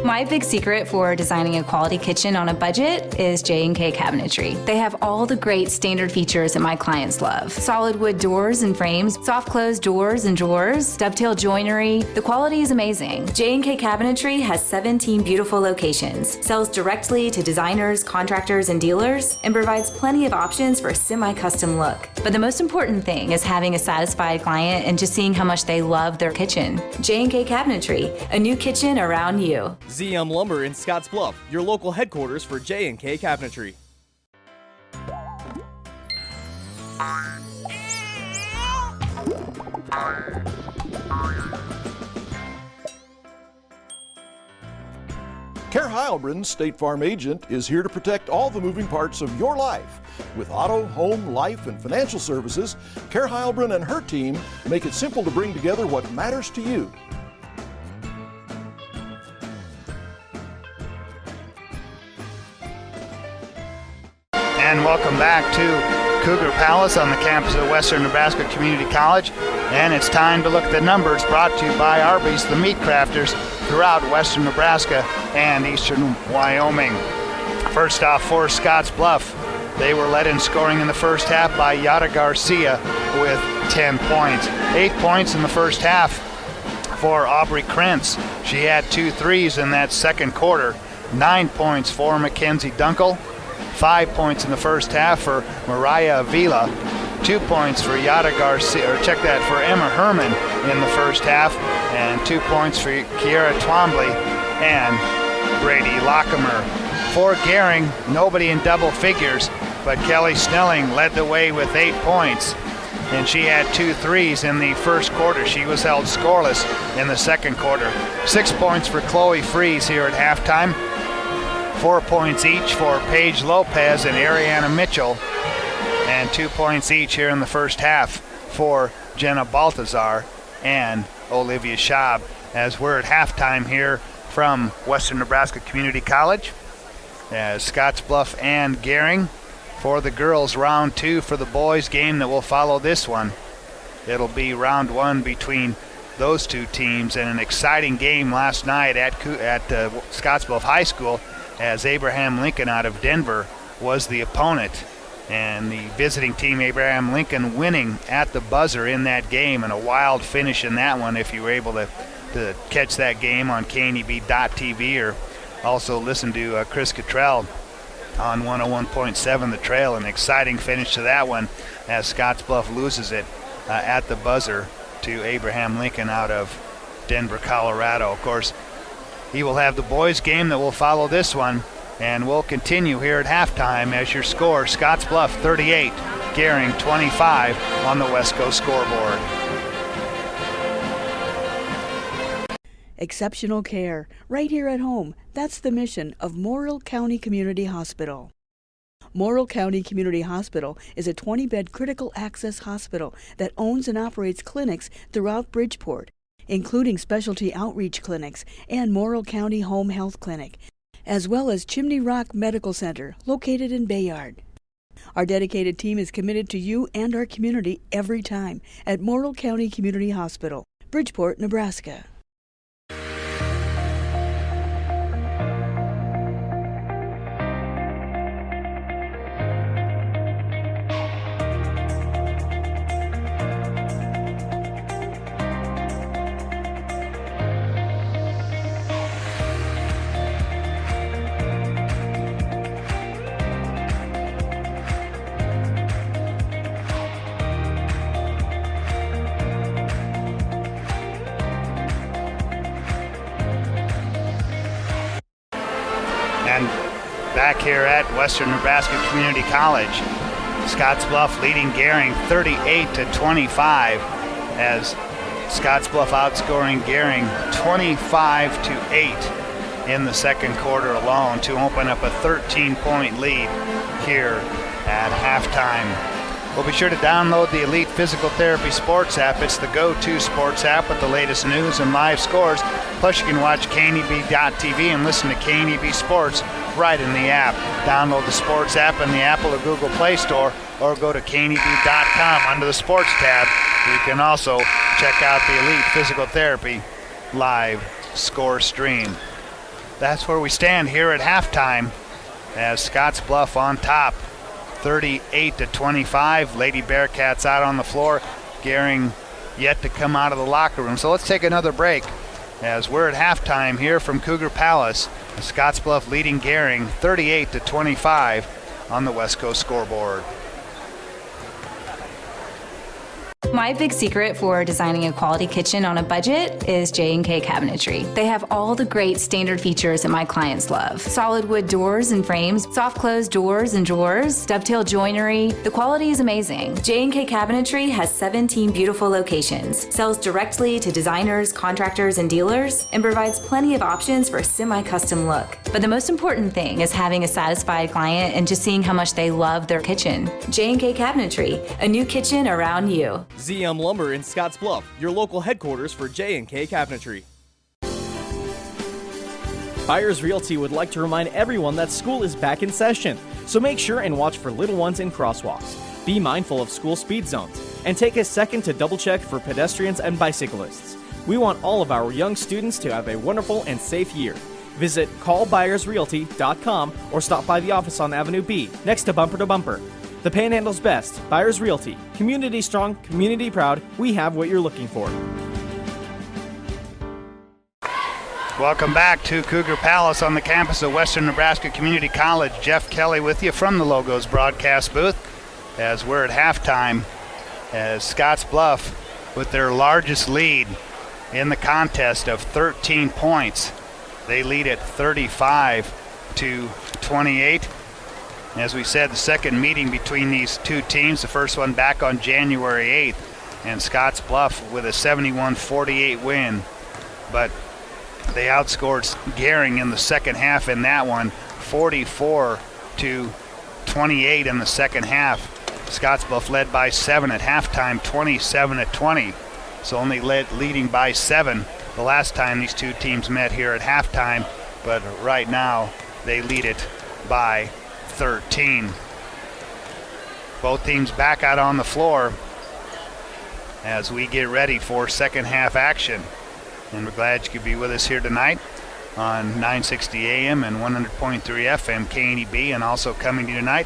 My big secret for designing a quality kitchen on a budget is J&K Cabinetry. They have all the great standard features that my clients love. Solid wood doors and frames, soft close doors and drawers, dovetail joinery. The quality is amazing. J&K Cabinetry has 17 beautiful locations, sells directly to designers, contractors, and dealers, and provides plenty of options for a semi-custom look. But the most important thing is having a satisfied client and just seeing how much they love their kitchen. J&K Cabinetry, a new kitchen around you. ZM Lumber in Scottsbluff, your local headquarters for J&K Cabinetry. Care Heilbronn, State Farm agent, is here to protect all the moving parts of your life. With auto, home, life, and financial services, Care Heilbronn and her team make it simple to bring together what matters to you. And welcome back to Cougar Palace on the campus of Western Nebraska Community College. And it's time to look at the numbers brought to you by Arby's, the meat crafters throughout Western Nebraska and Eastern Wyoming. First off, for Scottsbluff, they were led in scoring in the first half by Yara Garcia with 10 points. 8 points in the first half for Aubrey Krentz. She had 2 threes in that second quarter. 9 points for Mackenzie Dunkel. 5 points in the first half for Mariah Avila. 2 points for Yara Garcia, or check that, for Emma Herman in the first half, and 2 points for Kiera Twombly and Brady Lockemer. For Gering, nobody in double figures, but Kelly Snelling led the way with 8 points, and she had 2 threes in the first quarter. She was held scoreless in the second quarter. 6 points for Chloe Fries here at halftime. 4 points each for Paige Lopez and Ariana Mitchell, and 2 points each here in the first half for Jenna Baltazar and Olivia Schaub, as we're at halftime here from Western Nebraska Community College, as Scottsbluff and Gering. For the girls, round 2 for the boys game that will follow this one. It'll be round 1 between those two teams, and an exciting game last night at Scottsbluff High School, as Abraham Lincoln out of Denver was the opponent. and the visiting team, Abraham Lincoln, winning at the buzzer in that game, and a wild finish in that one if you were able to catch that game on KNEB.TV or also listen to Chris Cottrell on 101.7 The Trail. An exciting finish to that one as Scottsbluff loses it at the buzzer to Abraham Lincoln out of Denver, Colorado. Of course, he will have the boys game that will follow this one, and we'll continue here at halftime as your score, Scottsbluff 38, Gering 25 on the West Coast scoreboard. Exceptional care, right here at home. That's the mission of Morrill County Community Hospital. Morrill County Community Hospital is a 20-bed critical access hospital that owns and operates clinics throughout Bridgeport, including specialty outreach clinics and Morrill County Home Health Clinic, as well as Chimney Rock Medical Center, located in Bayard. Our dedicated team is committed to you and our community every time at Morrill County Community Hospital, Bridgeport, Nebraska. Back here at Western Nebraska Community College, Scottsbluff leading Gering 38-25 as Scottsbluff outscoring Gering 25-8 in the second quarter alone to open up a 13-point lead here at halftime. Well, be sure to download the Elite Physical Therapy Sports app. It's the go-to sports app with the latest news and live scores. Plus, you can watch KNEB.TV and listen to KNEB Sports right in the app. Download the sports app in the Apple or Google Play Store or go to KNEB.com under the sports tab. You can also check out the Elite Physical Therapy live score stream. That's where we stand here at halftime as Scottsbluff on top, 38-25. Lady Bearcats out on the floor. Gering yet to come out of the locker room. So let's take another break as we're at halftime here from Cougar Palace. Scottsbluff leading Gering 38-25 on the West Coast scoreboard. My big secret for designing a quality kitchen on a budget is J&K Cabinetry. They have all the great standard features that my clients love. Solid wood doors and frames, soft close doors and drawers, dovetail joinery. The quality is amazing. J&K Cabinetry has 17 beautiful locations, sells directly to designers, contractors, and dealers, and provides plenty of options for a semi-custom look. But the most important thing is having a satisfied client and just seeing how much they love their kitchen. J&K Cabinetry, a new kitchen around you. ZM Lumber in Scottsbluff, your local headquarters for J&K Cabinetry. Byers Realty would like to remind everyone that school is back in session, so make sure and watch for little ones in crosswalks. Be mindful of school speed zones, and take a second to double check for pedestrians and bicyclists. We want all of our young students to have a wonderful and safe year. Visit callbyersrealty.com or stop by the office on Avenue B, next to Bumper to Bumper. The Panhandle's best, Byers Realty. Community strong, community proud. We have what you're looking for. Welcome back to Cougar Palace on the campus of Western Nebraska Community College. Jeff Kelly with you from the Logos broadcast booth as we're at halftime as Scottsbluff with their largest lead in the contest of 13 points. They lead at 35-28. As we said, the second meeting between these two teams, the first one back on January 8th, and Scottsbluff with a 71-48 win. But they outscored Gering in the second half in that one, 44-28 in the second half. Scottsbluff led by 7 at halftime, 27-20. So only leading by 7 the last time these two teams met here at halftime. But right now, they lead it by 13. Both teams back out on the floor as we get ready for second half action. And we're glad you could be with us here tonight on 960 AM and 100.3 FM KNEB, and also coming to you tonight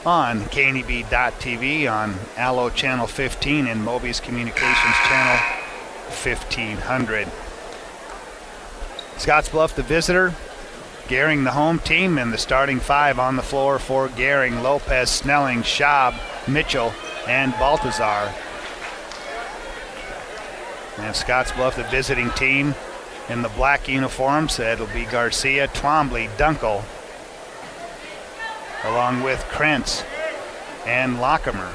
on KNEB.TV, on Allo Channel 15, and Moby's Communications Channel 1500. Scottsbluff, the visitor. Gering, the home team, and the starting five on the floor for Gering: Lopez, Snelling, Schaub, Mitchell, and Baltazar. And Scottsbluff, the visiting team, in the black uniforms. It'll be Garcia, Twombly, Dunkel, along with Krentz and Lockemer.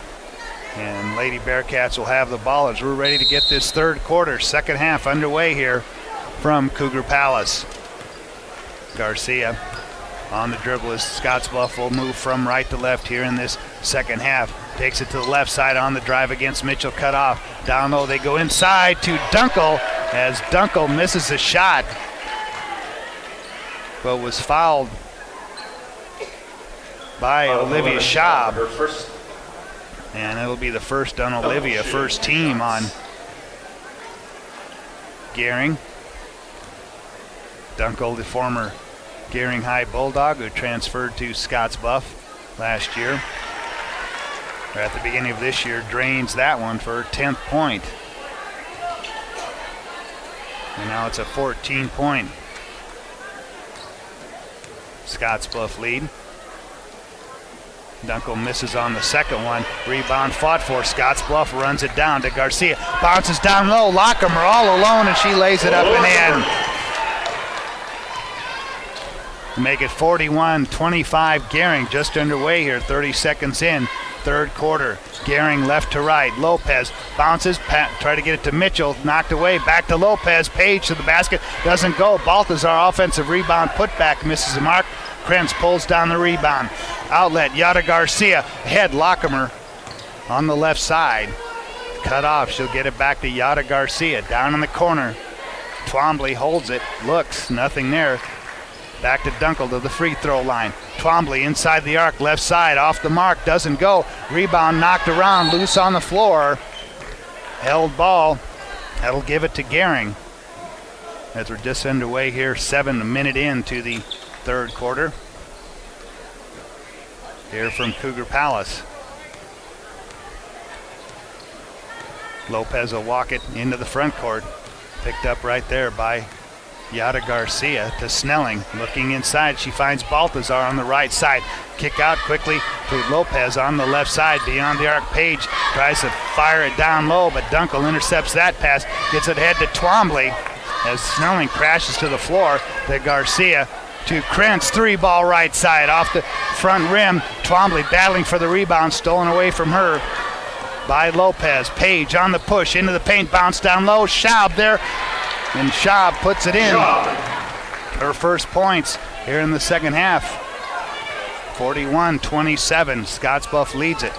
And Lady Bearcats will have the ball as we're ready to get this third quarter, second half underway here from Cougar Palace. Garcia on the dribble as Scottsbluff will move from right to left here in this second half. Takes it to the left side on the drive against Mitchell, cut off. Down low, they go inside to Dunkel as Dunkel misses a shot, but was fouled by Olivia Schaub. And it'll be the first on Olivia, first team on Gering. Dunkel, the former Gering High Bulldog who transferred to Scottsbluff last year, or at the beginning of this year, drains that one for her 10th point. And now it's a 14-point Scottsbluff lead. Dunkel misses on the second one. Rebound fought for. Scottsbluff runs it down to Garcia. Bounces down low. Lockemer all alone, and she lays it up and in. Make it 41-25 Gering, just underway here, 30 seconds in, third quarter. Gering left to right. Lopez bounces, try to get it to Mitchell, knocked away, back to Lopez. Page to the basket, doesn't go. Baltazar offensive rebound, putback, misses the mark. Krentz pulls down the rebound. Outlet, Yada Garcia, ahead, Lockemer on the left side. Cut off, she'll get it back to Yada Garcia, down in the corner. Twombly holds it, looks, nothing there. Back to Dunkel to the free throw line. Twombly inside the arc, left side, off the mark, doesn't go. Rebound knocked around, loose on the floor. Held ball, that'll give it to Gering. As we're just underway here, 7 minutes into the third quarter. Here from Cougar Palace. Lopez will walk it into the front court. Picked up right there by Yada Garcia to Snelling. Looking inside, she finds Baltazar on the right side. Kick out quickly to Lopez on the left side. Beyond the arc, Page tries to fire it down low, but Dunkel intercepts that pass. Gets it ahead to Twombly as Snelling crashes to the floor. To Garcia to Krentz, three ball right side off the front rim. Twombly battling for the rebound, stolen away from her by Lopez. Page on the push into the paint, bounce down low. Schaub there, and Schaub puts it in. Her first points here in the second half. 41-27, Scottsbluff leads it.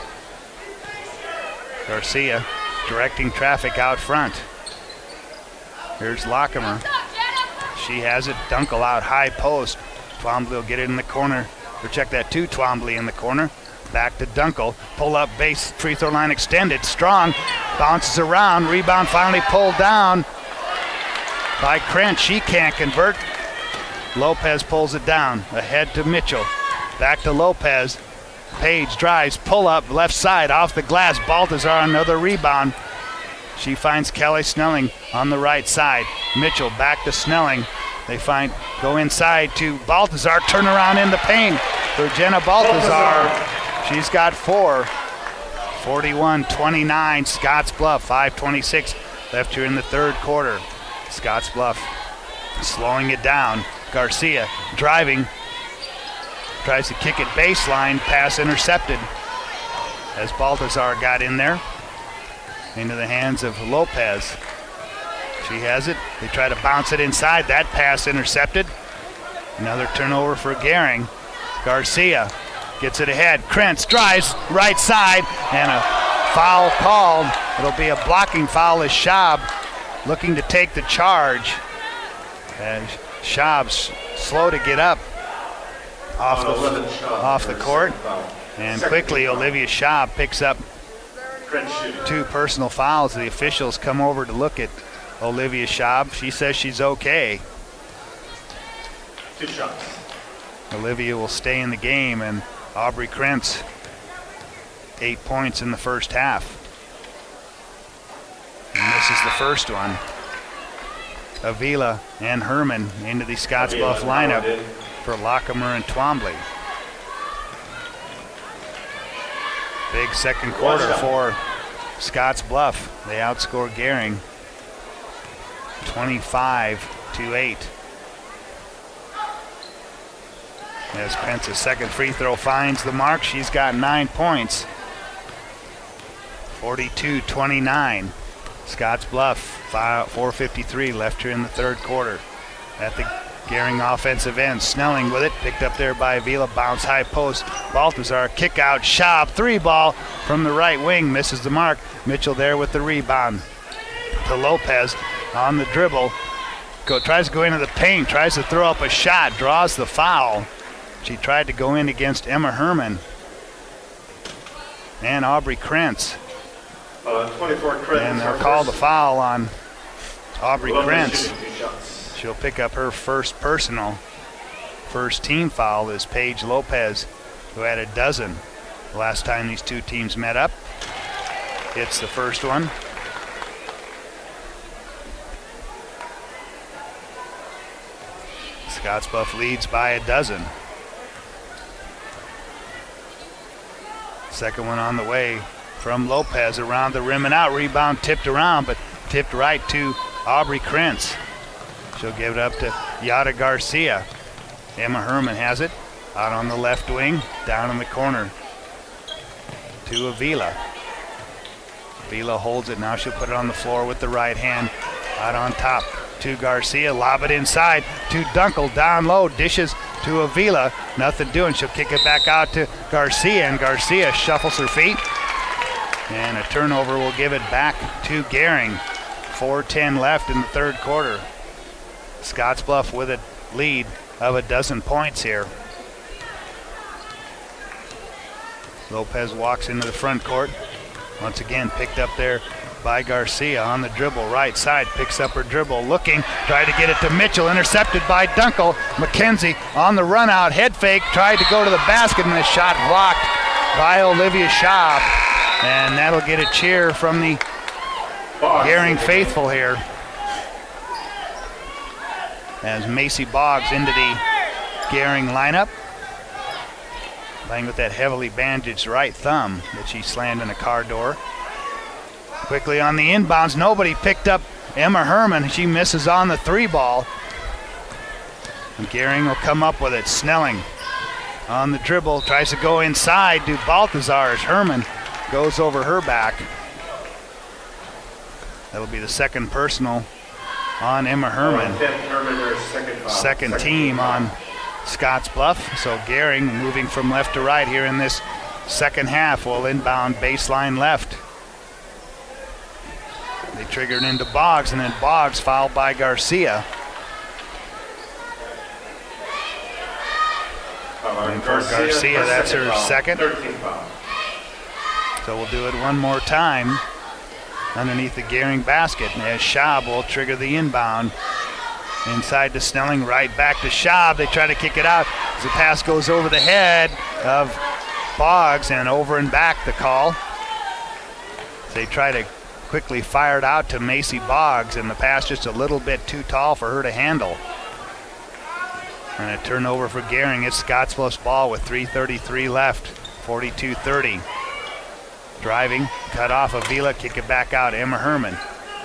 Garcia directing traffic out front. Here's Lockemer. She has it. Dunkel out high post. Twombly will get it in the corner. Or check that too. Twombly in the corner. Back to Dunkel. Pull up base. Free throw line extended. Strong. Bounces around. Rebound finally pulled down by Krentz. She can't convert. Lopez pulls it down. Ahead to Mitchell. Back to Lopez. Page drives. Pull up left side off the glass. Baltazar another rebound. She finds Kelly Snelling on the right side. Mitchell back to Snelling. They go inside to Baltazar. Turn around in the paint for Jenna Baltazar. She's got 4. 41-29 Scottsbluff. 5:26 left here in the third quarter. Scottsbluff slowing it down. Garcia driving. Tries to kick it baseline. Pass intercepted as Baltazar got in there. Into the hands of Lopez. She has it. They try to bounce it inside. That pass intercepted. Another turnover for Gering. Garcia gets it ahead. Krentz drives right side, and a foul called. It'll be a blocking foul as Schaub looking to take the charge. And Schaub's slow to get up off the court. And quickly Olivia Schaub picks up 2 personal fouls. The officials come over to look at Olivia Schaub. She says she's okay. 2 shots. Olivia will stay in the game, and Aubrey Krentz 8 points in the first half. And this is the first one. Avila and Herman into the Scottsbluff lineup for Lockemer and Twombly. Big second quarter for Scottsbluff. They outscore Gering 25-8. As Pence's second free throw finds the mark, she's got 9 points. 42-29. Scottsbluff, 4:53 left here in the third quarter. At the Gering offensive end, Snelling with it, picked up there by Avila, bounce high post. Balthazar, kick out, Schaub, 3-ball from the right wing, misses the mark. Mitchell there with the rebound. To Lopez on the dribble, tries to go into the paint, tries to throw up a shot, draws the foul. She tried to go in against Emma Herman and Aubrey Krentz. 24 Krentz. And they'll call the foul on Aubrey Krentz. She'll pick up her first team foul is Paige Lopez, who had a dozen the last time these two teams met up. Hits the first one. Scottsbluff leads by a dozen. Second one on the way from Lopez around the rim and out. Rebound tipped around, but tipped right to Aubrey Krentz. She'll give it up to Yada Garcia. Emma Herman has it out on the left wing, down in the corner to Avila. Avila holds it. Now she'll put it on the floor with the right hand out on top to Garcia. Lob it inside to Dunkel. Down low, dishes to Avila. Nothing doing. She'll kick it back out to Garcia, and Garcia shuffles her feet. And a turnover will give it back to Gering. 4:10 left in the third quarter. Scottsbluff with a lead of a dozen points here. Lopez walks into the front court. Once again picked up there by Garcia on the dribble, right side, picks up her dribble, looking, tried to get it to Mitchell, intercepted by Dunkel. McKenzie on the run out, head fake, tried to go to the basket, and the shot blocked by Olivia Schaub. And that'll get a cheer from the Gering faithful here. As Macy Boggs into the Gering lineup, playing with that heavily bandaged right thumb that she slammed in a car door. Quickly on the inbounds, nobody picked up Emma Herman. She misses on the 3-ball. And Gering will come up with it. Snelling on the dribble, tries to go inside to Balthazar as Herman goes over her back. That'll be the second personal on Emma Herman. Second team on Scottsbluff. So Gering moving from left to right here in this second half will inbound baseline left. They triggered into Boggs, and then Boggs fouled by Garcia. And for Garcia, that's her second. So we'll do it one more time underneath the Gering basket, as Schaub will trigger the inbound. Inside to Snelling, right back to Schaub. They try to kick it out as the pass goes over the head of Boggs, and over and back the call. They try to quickly fire it out to Macy Boggs, and the pass just a little bit too tall for her to handle. And a turnover for Gering. It's Scottsbluff's ball with 3:33 left, 42-30. Driving, cut off Avila, kick it back out, Emma Herman.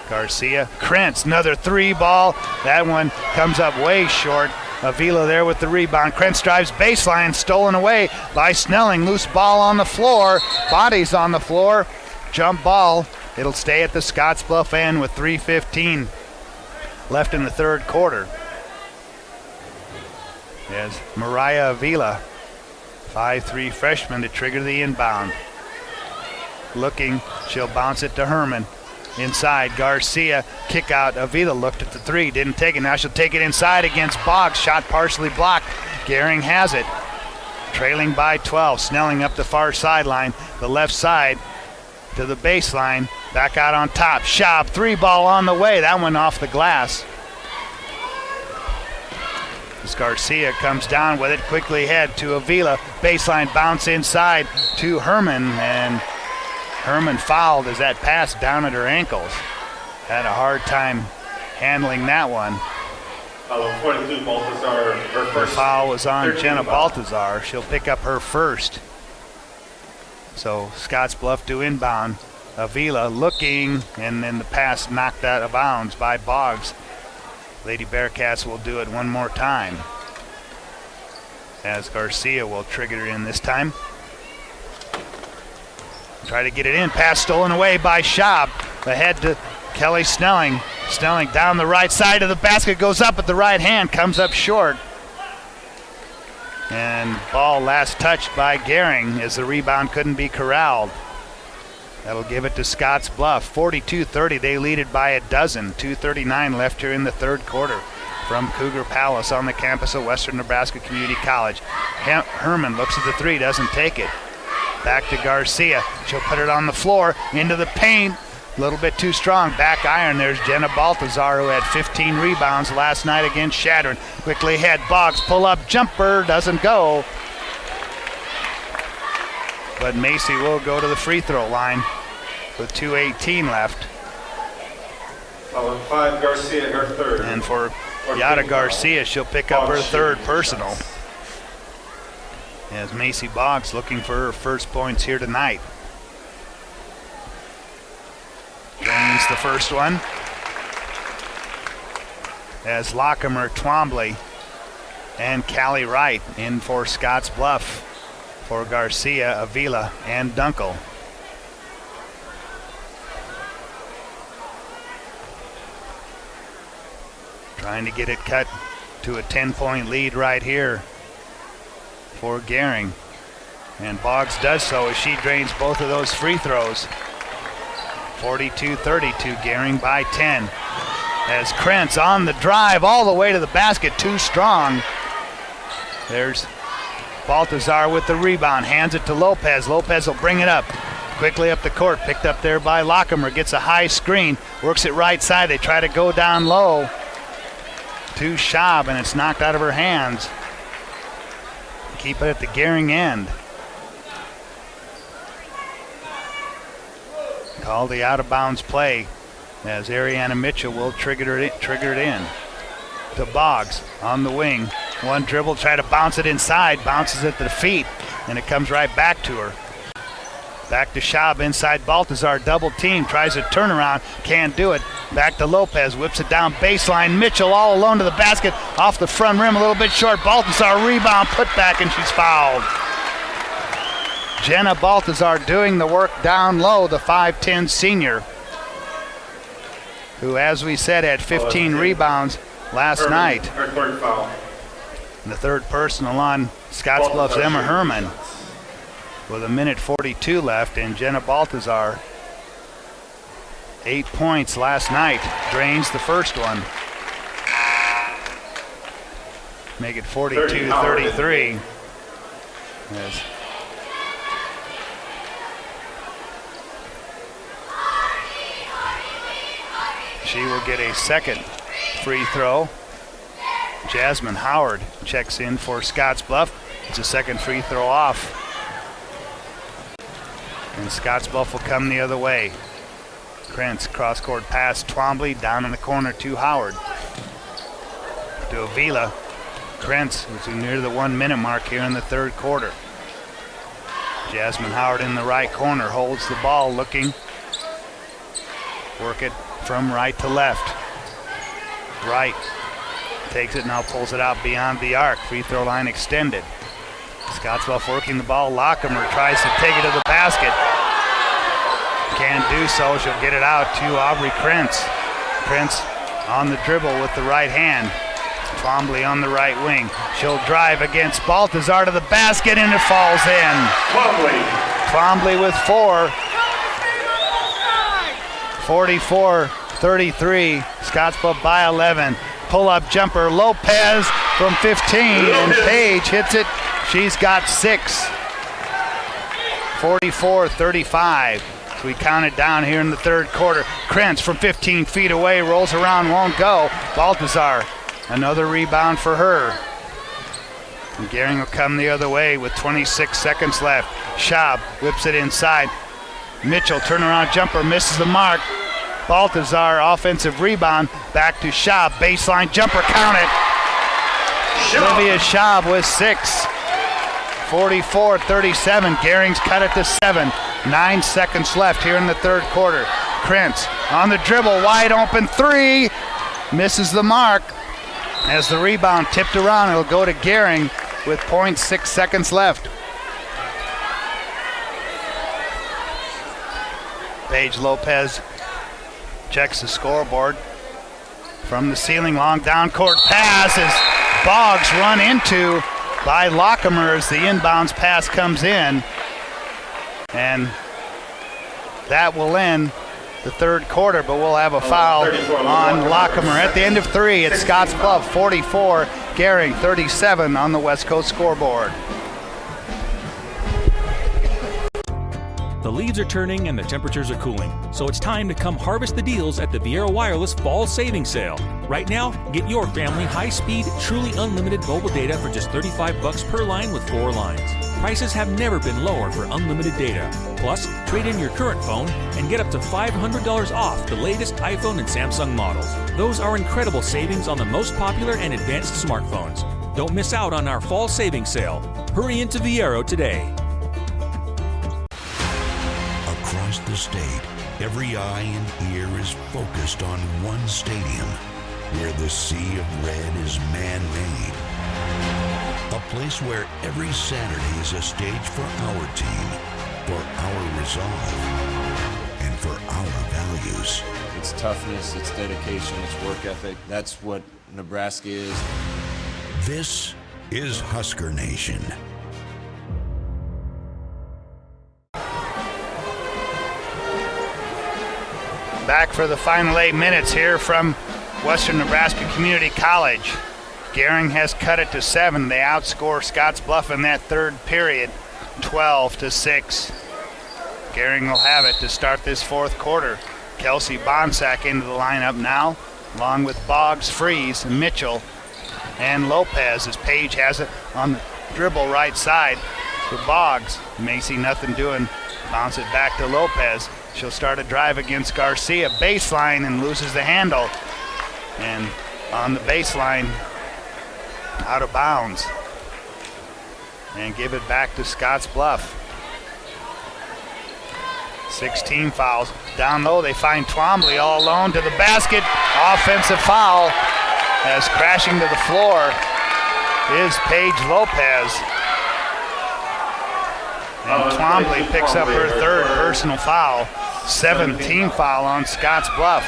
Garcia, Krentz, another 3-ball. That one comes up way short. Avila there with the rebound. Krentz drives baseline, stolen away by Snelling. Loose ball on the floor, bodies on the floor. Jump ball, it'll stay at the Scottsbluff end with 3:15 left in the third quarter. As Mariah Avila, 5'3" freshman, to trigger the inbound. Looking, she'll bounce it to Herman. Inside, Garcia, kick out. Avila looked at the 3, didn't take it. Now she'll take it inside against Boggs. Shot partially blocked. Gering has it. Trailing by 12. Snelling up the far sideline, the left side to the baseline. Back out on top. Schaub, 3-ball on the way. That one off the glass. As Garcia comes down with it, quickly ahead to Avila. Baseline bounce inside to Herman, and Herman fouled as that pass down at her ankles. Had a hard time handling that one. 42, Baltazar, her The first. foul was on 13 Jenna foul. Baltazar. She'll pick up her first. So Scottsbluff to inbound. Avila looking, and then the pass knocked out of bounds by Boggs. Lady Bearcats will do it one more time, as Garcia will trigger it in this time. Try to get it in. Pass stolen away by Schaub. Ahead to Kelly Snelling. Snelling down the right side of the basket, goes up at the right hand, comes up short. And ball last touched by Gering as the rebound couldn't be corralled. That'll give it to Scottsbluff. 42-30, they lead it by a dozen. 2:39 left here in the third quarter. From Cougar Palace on the campus of Western Nebraska Community College. Herman looks at the three, doesn't take it. Back to Garcia. She'll put it on the floor, into the paint. A little bit too strong. Back iron. There's Jenna Baltazar, who had 15 rebounds last night against Shadron. Quickly ahead. Boggs pull up jumper. Doesn't go. But Macy will go to the free throw line with 2:18 left. 5, Garcia, her third. And for Yada Garcia, she'll pick up her third personal. As Macy Boggs looking for her first points here tonight. Drains the first one. As Lockemer, Twombly, and Callie Wright in for Scottsbluff. For Garcia, Avila, and Dunkel. Trying to get it cut to a 10-point lead right here for Gering. And Boggs does so as she drains both of those free throws. 42-32, Gering by 10. As Krentz on the drive all the way to the basket, too strong. There's Baltazar with the rebound, hands it to Lopez. Lopez will bring it up. Quickly up the court, picked up there by Lockemer. Gets a high screen, works it right side. They try to go down low to Schaub, and it's knocked out of her hands. Keep it at the Gering end. Call the out-of-bounds play as Ariana Mitchell will trigger it in. To Boggs on the wing. One dribble, try to bounce it inside, bounces at the feet, and it comes right back to her. Back to Schaub inside Baltazar, double team, tries a turnaround, can't do it. Back to Lopez, whips it down baseline. Mitchell all alone to the basket, off the front rim, a little bit short. Baltazar rebound, put back, and she's fouled. Jenna Baltazar doing the work down low, the 5'10 senior, who, as we said, had 15 rebounds last night. Her third foul. And the third personal on Scottsbluff's Emma Herman with 1:42 left, and Jenna Baltazar, 8 points last night, drains the first one. Make it 42-33. Yes. She will get a second free throw. Jasmine Howard checks in for Scottsbluff. It's a second free throw off. And Scottsbluff will come the other way. Krentz cross-court pass, Twombly down in the corner to Howard. To Avila. Krentz, who's near the 1 minute mark here in the third quarter. Jasmine Howard in the right corner, holds the ball, looking. Work it from right to left. Right. Takes it, now pulls it out beyond the arc. Free throw line extended. Scottsbluff working the ball. Lockemer tries to take it to the basket. Can't do so. She'll get it out to Aubrey Krentz. Krentz on the dribble with the right hand. Twombly on the right wing. She'll drive against Baltazar to the basket, and it falls in. Twombly with 4. 44-33. Scottsbluff by 11. Pull-up jumper. Lopez from 15, and Page hits it. She's got 6. 44-35. So we counted down here in the third quarter. Krentz from 15 feet away, rolls around, won't go. Baltazar Another rebound for her. And Gering will come the other way with 26 seconds left. Schaub whips it inside. Mitchell, turnaround jumper, misses the mark. Baltazar, offensive rebound, back to Schaub, baseline jumper, count it. Olivia Schaub with 6. 44-37, Gering's cut it to 7. 9 seconds left here in the third quarter. Krentz on the dribble, wide open 3. Misses the mark. As the rebound tipped around, it'll go to Gering with 0.6 seconds left. Paige Lopez checks the scoreboard. From the ceiling, long down court pass as Boggs run into by Lockemer as the inbounds pass comes in. And that will end the third quarter, but we'll have a foul on Lockemer. At the end of 3, it's Scottsbluff 44, Gering 37 on the West Coast scoreboard. The leaves are turning and the temperatures are cooling, so it's time to come harvest the deals at the Viera Wireless Fall Savings Sale. Right now, get your family high-speed, truly unlimited mobile data for just $35 per line with 4 lines. Prices have never been lower for unlimited data. Plus, trade in your current phone and get up to $500 off the latest iPhone and Samsung models. Those are incredible savings on the most popular and advanced smartphones. Don't miss out on our Fall Savings Sale. Hurry into Viera today. Across the state, every eye and ear is focused on one stadium where the sea of red is man-made. A place where every Saturday is a stage for our team, for our resolve, and for our values. It's toughness, it's dedication, it's work ethic. That's what Nebraska is. This is Husker Nation. Back for the final 8 minutes here from Western Nebraska Community College. Gering has cut it to 7. They outscore Scottsbluff in that third period, 12-6. Gering will have it to start this fourth quarter. Kelsey Bonsack into the lineup now, along with Boggs, Freeze, Mitchell, and Lopez as Page has it on the dribble right side for Boggs. Macy nothing doing. Bounce it back to Lopez. She'll start a drive against Garcia. Baseline and loses the handle. And on the baseline, out of bounds. And give it back to Scottsbluff. 16 fouls. Down low, they find Twombly all alone to the basket. Offensive foul as crashing to the floor is Paige Lopez. And Twombly picks up her third personal foul. 7th foul on Scottsbluff.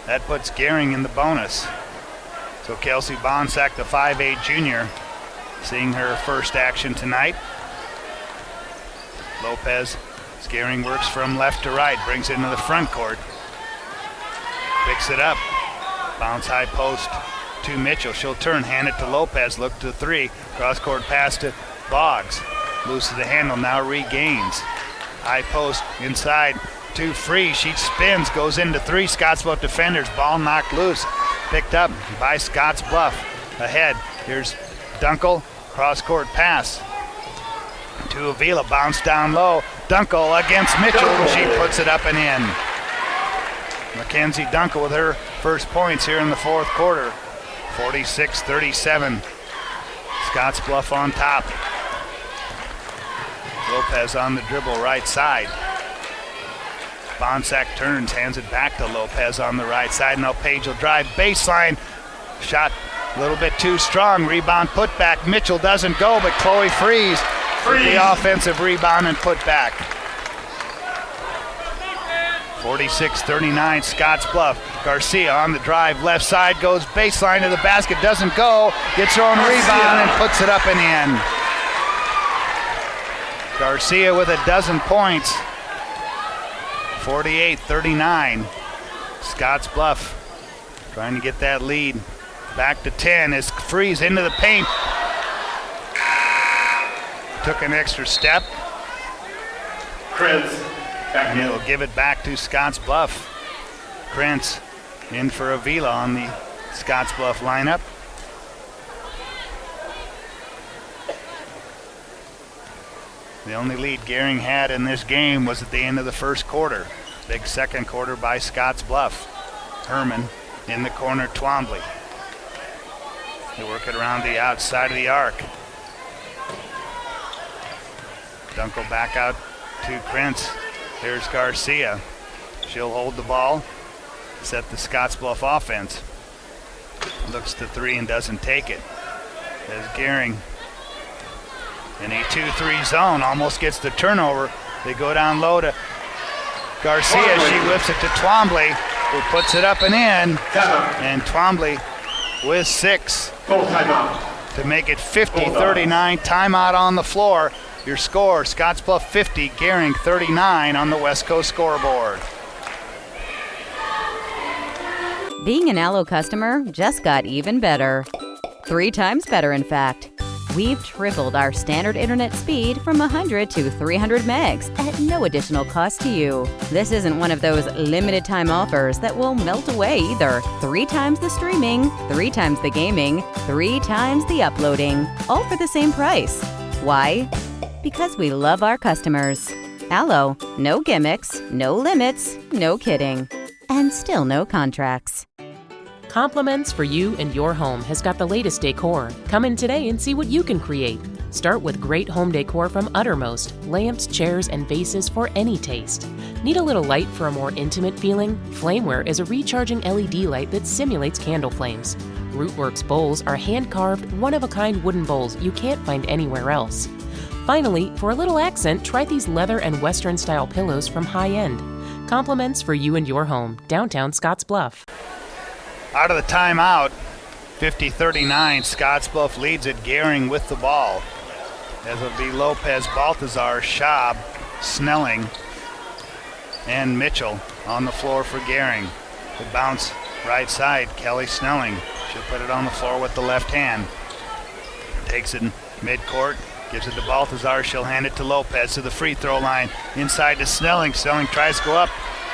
That puts Gering in the bonus. So Kelsey Bonsack, the 5'8 junior, seeing her first action tonight. Lopez, as Gering works from left to right, brings it into the front court. Picks it up. Bounce high post to Mitchell. She'll turn, hand it to Lopez, look to 3. Cross court pass to Boggs. Loses the handle, now regains. High post inside to Free. She spins, goes into 3. Scottsbluff defenders. Ball knocked loose. Picked up by Scottsbluff. Ahead. Here's Dunkel. Cross court pass to Avila. Bounce down low. Dunkel against Mitchell. She puts it up and in. Mackenzie Dunkel with her first points here in the fourth quarter. 46-37. Scottsbluff on top. Lopez on the dribble right side. Bonsack turns, hands it back to Lopez on the right side. Now Page will drive baseline. Shot a little bit too strong. Rebound put back. Mitchell doesn't go, but Chloe Freeze with the offensive rebound and put back. 46-39 Scottsbluff. Garcia on the drive, left side, goes baseline to the basket, doesn't go, gets her own rebound and puts it up and in. Garcia with a dozen points. 48-39. Scottsbluff trying to get that lead back to 10 as Freeze into the paint. Took an extra step. Krentz. And he'll give it back to Scottsbluff. Krentz in for Avila on the Scottsbluff lineup. The only lead Gering had in this game was at the end of the first quarter. Big second quarter by Scottsbluff. Herman in the corner, Twombly. They work it around the outside of the arc. Dunkel back out to Krentz. Here's Garcia. She'll hold the ball, set the Scottsbluff offense. Looks to three and doesn't take it. As Gering in a 2-3 zone, almost gets the turnover. They go down low to Garcia. She whips it to Twombly, who puts it up and in. And Twombly with 6 to make it 50-39. Timeout on the floor. Your score, Scottsbluff 50, Gering 39 on the West Coast scoreboard. Being an Allo customer just got even better. 3 times better, in fact. We've tripled our standard internet speed from 100 to 300 megs at no additional cost to you. This isn't one of those limited time offers that will melt away either. 3 times the streaming, 3 times the gaming, 3 times the uploading, all for the same price. Why? Because we love our customers. Allo, no gimmicks, no limits, no kidding, and still no contracts. Compliments for you and your home has got the latest decor. Come in today and see what you can create. Start with great home decor from Uttermost. Lamps, chairs, and vases for any taste. Need a little light for a more intimate feeling? Flameware is a recharging LED light that simulates candle flames. Rootworks bowls are hand-carved, one-of-a-kind wooden bowls you can't find anywhere else. Finally, for a little accent, try these leather and Western-style pillows from High End. Compliments for you and your home, downtown Scottsbluff. Out of the timeout, 50-39, Scottsbluff leads it. Gering with the ball. As it'll be Lopez, Baltazar, Schaub, Snelling, and Mitchell on the floor for Gering. The bounce right side, Kelly Snelling. She'll put it on the floor with the left hand. Takes it in midcourt. Gives it to Baltazar. She'll hand it to Lopez to the free throw line. Inside to Snelling. Snelling tries to go up.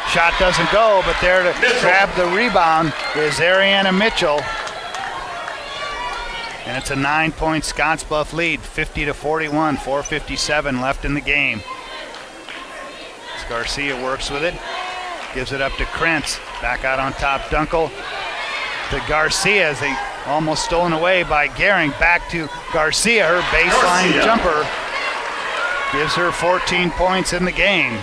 Shot doesn't go, but there to grab the rebound is Ariana Mitchell. And it's a 9-point Scottsbluff lead, 50-41, 4:57 left in the game. As Garcia works with it. Gives it up to Krentz. Back out on top, Dunkel. To Garcia as they almost stolen away by Gering. Back to Garcia, her baseline jumper gives her 14 points in the game.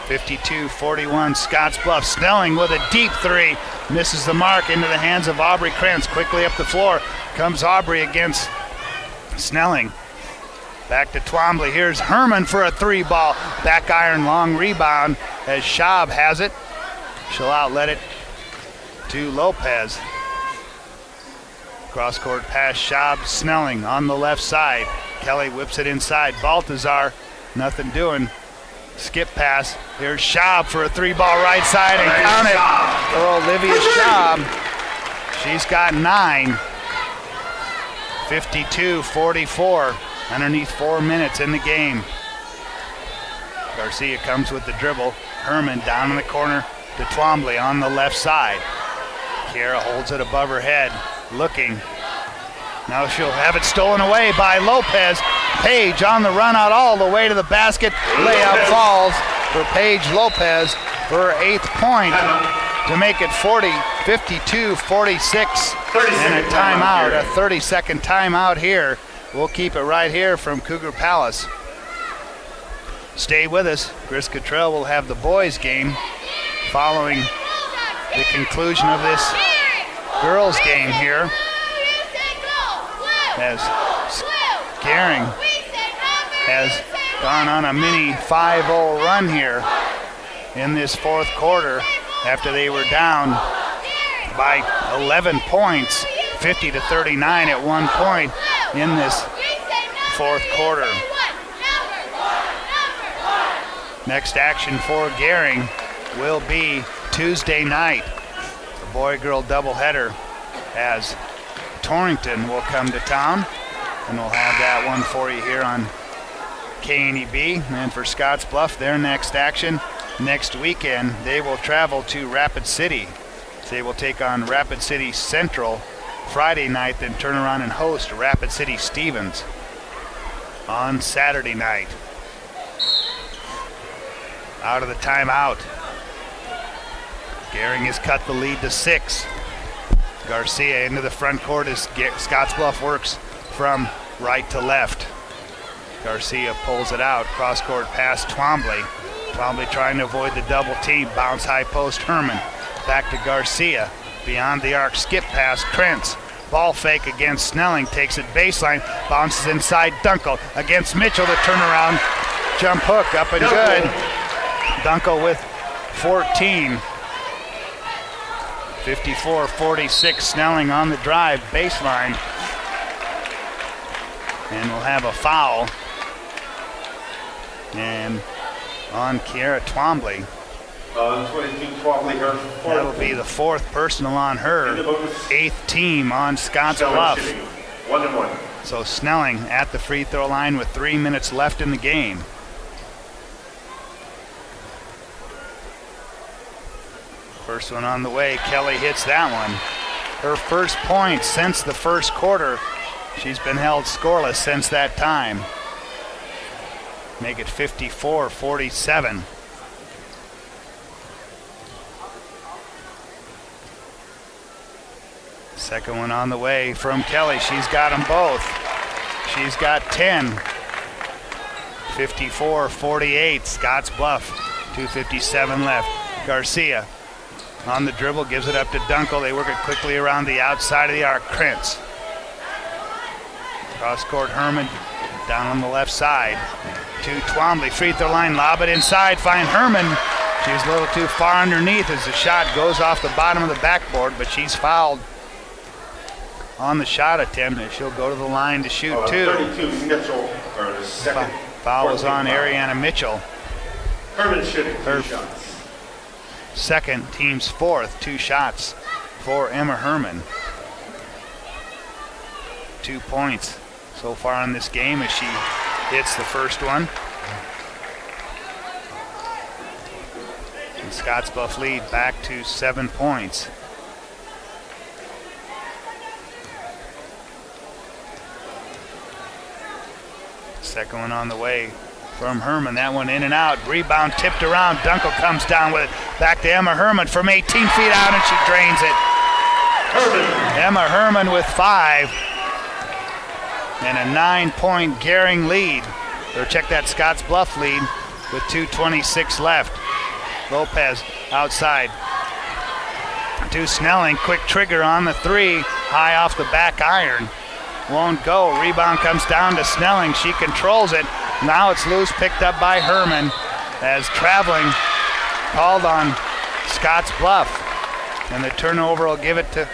52-41 Scottsbluff. Snelling with a deep 3. Misses the mark into the hands of Aubrey Krentz. Quickly up the floor comes Aubrey against Snelling. Back to Twombly. Here's Herman for a 3 ball. Back iron, long rebound as Schaub has it. She'll outlet it to Lopez. Cross-court pass, Schaub, Snelling on the left side. Kelly whips it inside. Baltazar, nothing doing. Skip pass. Here's Schaub for a 3-ball right side and count it for Olivia Schaub. She's got 9. 52-44. Underneath 4 minutes in the game. Garcia comes with the dribble. Herman down in the corner to Twombly on the left side. Kiera holds it above her head, looking. Now she'll have it stolen away by Lopez. Page on the run out all the way to the basket. Layup falls for Paige Lopez for her 8th point to make it 52-46. And a timeout, a 30-second timeout here. We'll keep it right here from Cougar Palace. Stay with us. Chris Cottrell will have the boys game following the conclusion of this girls game here. As Gering has gone on a mini 5-0 run here in this 4th quarter after they were down by 11 points, 50-39 at one point in this 4th quarter. Next action for Gering will be Tuesday night. The boy-girl doubleheader as Torrington will come to town, and we'll have that one for you here on KNEB. And for Scottsbluff, their next action next weekend, they will travel to Rapid City. They will take on Rapid City Central Friday night, then turn around and host Rapid City Stevens on Saturday night. Out of the timeout. Gering has cut the lead to 6. Garcia into the front court as Scottsbluff works from right to left. Garcia pulls it out. Cross court pass Twombly. Twombly trying to avoid the double team. Bounce high post Herman. Back to Garcia. Beyond the arc. Skip pass Krentz. Ball fake against Snelling. Takes it baseline. Bounces inside Dunkel. Against Mitchell. The turnaround jump hook up and good. Dunkel with 14. 54-46. Snelling on the drive. Baseline. And we'll have a foul. And on Kiara Twombly. 22 Twombly, her fourth. That'll be the 4th personal on her. 8th team on Scottsbluff. 1-1. So Snelling at the free throw line with 3 minutes left in the game. First one on the way. Kelly hits that one. Her first point since the first quarter. She's been held scoreless since that time. Make it 54-47. Second one on the way from Kelly. She's got them both. She's got 10. 54-48. Scottsbluff. 2:57 left. Garcia on the dribble, gives it up to Dunkel. They work it quickly around the outside of the arc. Krentz. Cross court Herman down on the left side. To Twombly, free throw line, lob it inside, find Herman. She's a little too far underneath as the shot goes off the bottom of the backboard, but she's fouled on the shot attempt, and she'll go to the line to shoot 2. 32 Mitchell, or the second. Foul was on Ariana Mitchell. Herman shooting 2 shots. Second, team's 4th, 2 shots for Emma Herman. 2 points so far in this game as she hits the first one. And Scottsbluff lead back to 7 points. Second one on the way from Herman. That one in and out. Rebound tipped around. Dunkel comes down with it. Back to Emma Herman from 18 feet out, and she drains it. Emma Herman with 5. And a 9-point Gering lead. Or check that Scottsbluff lead with 2:26 left. Lopez outside to Snelling. Quick trigger on the 3. High off the back iron. Won't go. Rebound comes down to Snelling. She controls it. Now it's loose, picked up by Herman as traveling called on Scottsbluff. And the turnover will give it to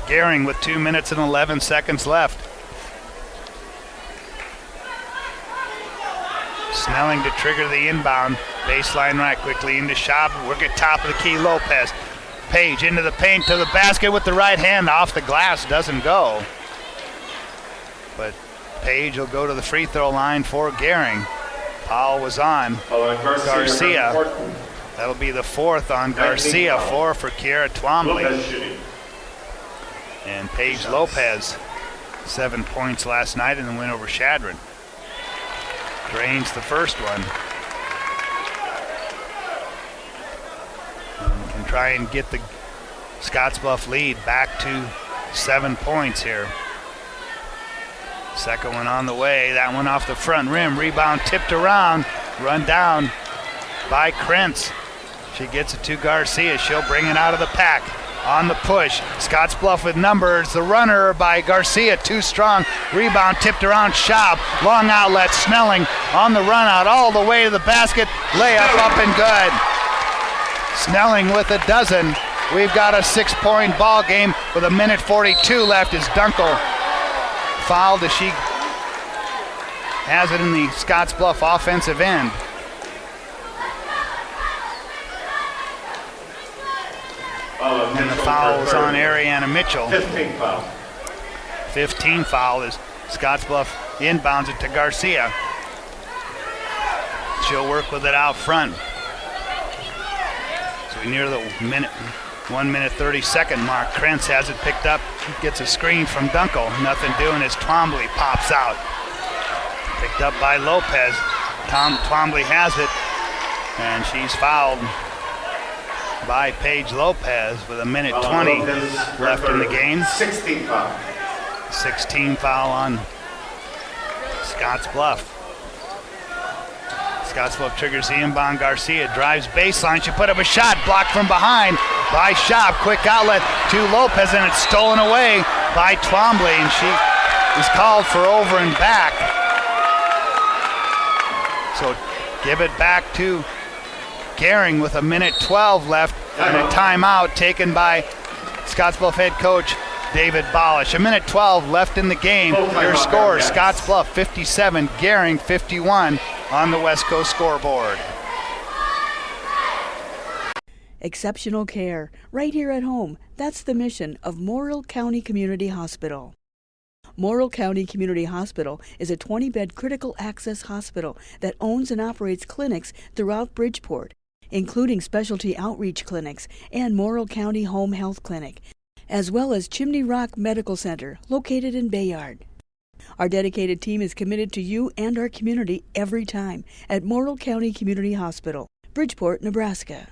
Gering with 2 minutes and 11 seconds left. Snelling to trigger the inbound. Baseline right, quickly into Schaub. Work at top of the key, Lopez. Page into the paint to the basket with the right hand. Off the glass, doesn't go. But Page will go to the free throw line for Gering. Foul was on Garcia. That'll be the 4th on Garcia. 4 for Kiara Twombly. And Paige Lopez, 7 points last night in the win over Shadron. Drains the first one. And can try and get the Scottsbluff lead back to 7 points here. Second one on the way. That one off the front rim. Rebound tipped around. Run down by Krentz. She gets it to Garcia. She'll bring it out of the pack. On the push. Scottsbluff with numbers. The runner by Garcia. Too strong. Rebound tipped around. Schaub. Long outlet. Snelling on the run out all the way to the basket. Layup up and good. Snelling with a dozen. We've got a 6-point ball game with 1:42 left as Dunkel fouled as she has it in the Scottsbluff offensive end. And the foul is on Ariana Mitchell. 15 foul. 15 foul as Scottsbluff inbounds it to Garcia. she'll work with it out front. So we near the 1 minute 30-second mark. Krentz has it picked up, gets a screen from Dunkel. Nothing doing as Twombly pops out. Picked up by Lopez. Twombly has it, and she's fouled by Paige Lopez with 1:20 left in the game. 16 foul. 16 foul on Scottsbluff. Scottsbluff triggers the inbound. Garcia drives baseline. She put up a shot, blocked from behind by Schaub. Quick outlet to Lopez, and it's stolen away by Twombly, and she is called for over and back. So give it back to Gering with 1:12 left and a timeout taken by Scottsbluff head coach David Bolish. 1:12 left in the game. Your score, Scottsbluff 57, Gering 51 on the West Coast scoreboard. Exceptional care, right here at home. That's the mission of Morrill County Community Hospital. Morrill County Community Hospital is a 20-bed critical access hospital that owns and operates clinics throughout Bridgeport, including specialty outreach clinics and Morrill County Home Health Clinic, as well as Chimney Rock Medical Center, located in Bayard. Our dedicated team is committed to you and our community every time at Morrill County Community Hospital, Bridgeport, Nebraska.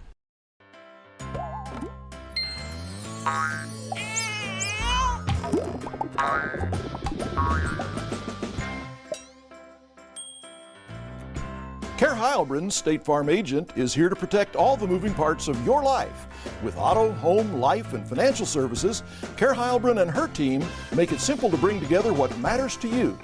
Care Heilbronn, State Farm agent, is here to protect all the moving parts of your life. With auto, home, life, and financial services, Care Heilbronn and her team make it simple to bring together what matters to you.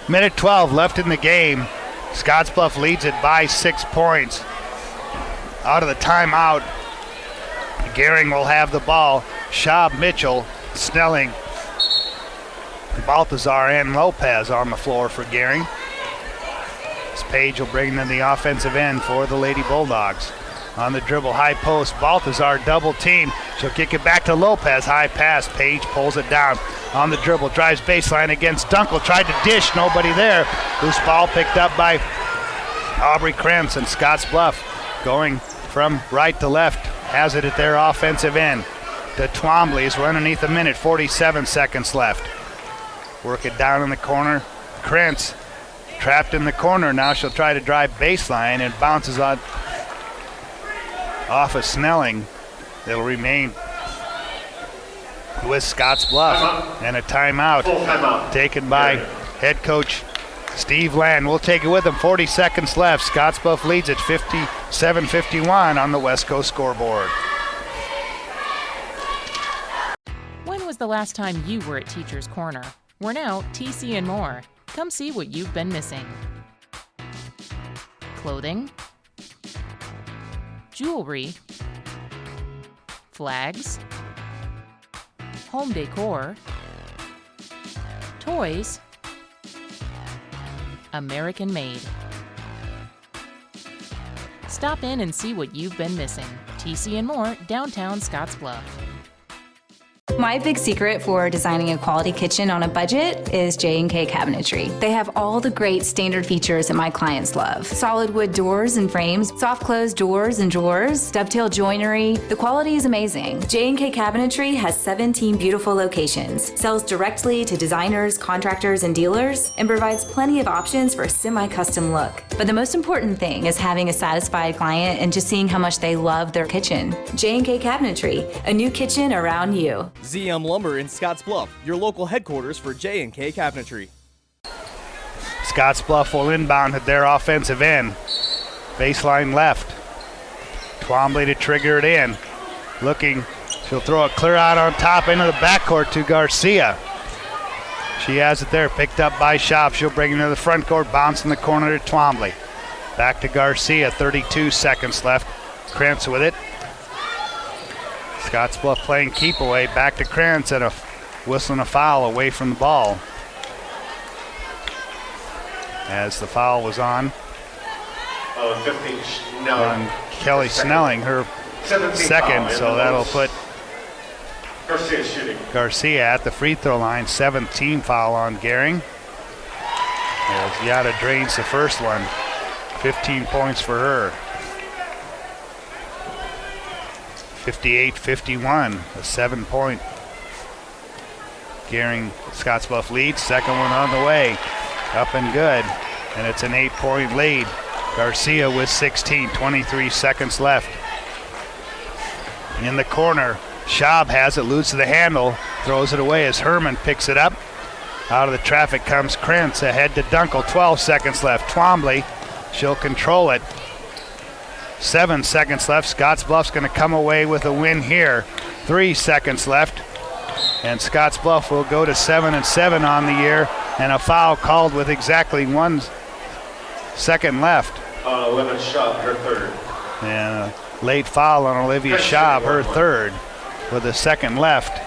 Minute 12 left in the game. Scottsbluff leads it by 6 points. Out of the timeout, Gering will have the ball. Schaub, Mitchell, Snelling, Balthazar, and Lopez on the floor for Gering. This Page will bring them the offensive end for the Lady Bulldogs. On the dribble, high post, Balthazar double team. She'll kick it back to Lopez. High pass, Page pulls it down. On the dribble, drives baseline against Dunkel. Tried to dish, nobody there. Loose ball picked up by Aubrey Krentz, and Scottsbluff going from right to left. Has it at their offensive end. The Twombly's run underneath a minute, 47 seconds left. Work it down in the corner. Krentz trapped in the corner. Now she'll try to drive baseline and bounces on off of Snelling. It'll remain with Scottsbluff. And a timeout taken by head coach Steve Land. We'll take it with him. 40 seconds left. Scottsbluff leads at 57-51 on the West Coast scoreboard. When was the last time you were at Teacher's Corner? We're now TC and more. Come see what you've been missing. Clothing, jewelry, flags, home decor, toys, American made. Stop in and see what you've been missing. TC and more, downtown Scottsbluff. My big secret for designing a quality kitchen on a budget is J&K Cabinetry. They have all the great standard features that my clients love. Solid wood doors and frames, soft close doors and drawers, dovetail joinery. The quality is amazing. J&K Cabinetry has 17 beautiful locations, sells directly to designers, contractors, and dealers, and provides plenty of options for a semi-custom look. But the most important thing is having a satisfied client and just seeing how much they love their kitchen. J&K Cabinetry, a new kitchen around you. ZM Lumber in Scottsbluff, your local headquarters for J&K Cabinetry. Scottsbluff will inbound at their offensive end. Baseline left. Twombly to trigger it in. Looking, she'll throw it clear out on top into the backcourt to Garcia. She has it there, picked up by Schaub. She'll bring it to the front court, bounce in the corner to Twombly. Back to Garcia, 32 seconds left. Krentz with it. Scottsbluff playing keep away, back to Krentz and whistling a foul away from the ball. As the foul was on. 15, on Kelly Snelling, her second, so that'll put Garcia at the free throw line. 7th team foul on Gering. As Yada drains the first one. 15 points for her. 58-51, a 7-point Gering Scottsbluff lead. Second one on the way, up and good, and it's an 8-point lead. Garcia with 16, 23 seconds left. In the corner, Schaub has it, loses the handle, throws it away as Herman picks it up. Out of the traffic comes Krentz, ahead to Dunkel, 12 seconds left. Twombly, she'll control it. 7 seconds left. Scottsbluff's going to come away with a win here. 3 seconds left. And Scottsbluff will go to 7-7 on the year. And a foul called with exactly 1 second left. Olivia Schaub, her third. And a late foul on Olivia Schaub, her third, with a second left.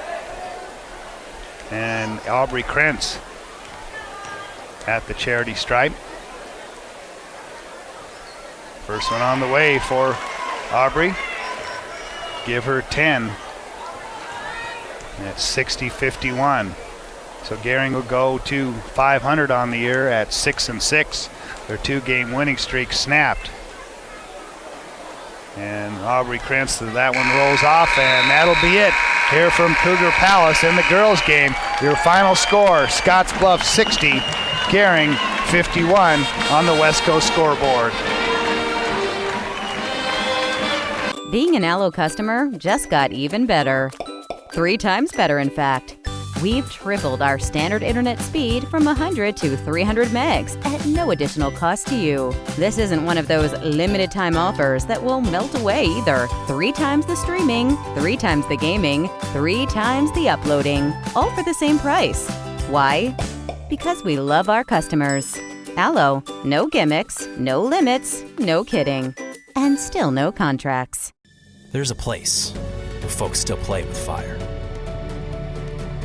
And Aubrey Krentz at the charity stripe. First one on the way for Aubrey. Give her 10. At 60-51. So Gering will go to 500 on the year at 6-6. Their 2-game winning streak snapped. And Aubrey Krentz, that one rolls off, and that'll be it here from Cougar Palace in the girls' game. Your final score, Scottsbluff 60, Gering 51 on the West Coast scoreboard. Being an Allo customer just got even better. 3 times better, in fact. We've tripled our standard internet speed from 100 to 300 megs at no additional cost to you. This isn't one of those limited time offers that will melt away either. 3 times the streaming, 3 times the gaming, 3 times the uploading, all for the same price. Why? Because we love our customers. Allo, no gimmicks, no limits, no kidding, and still no contracts. There's a place where folks still play with fire.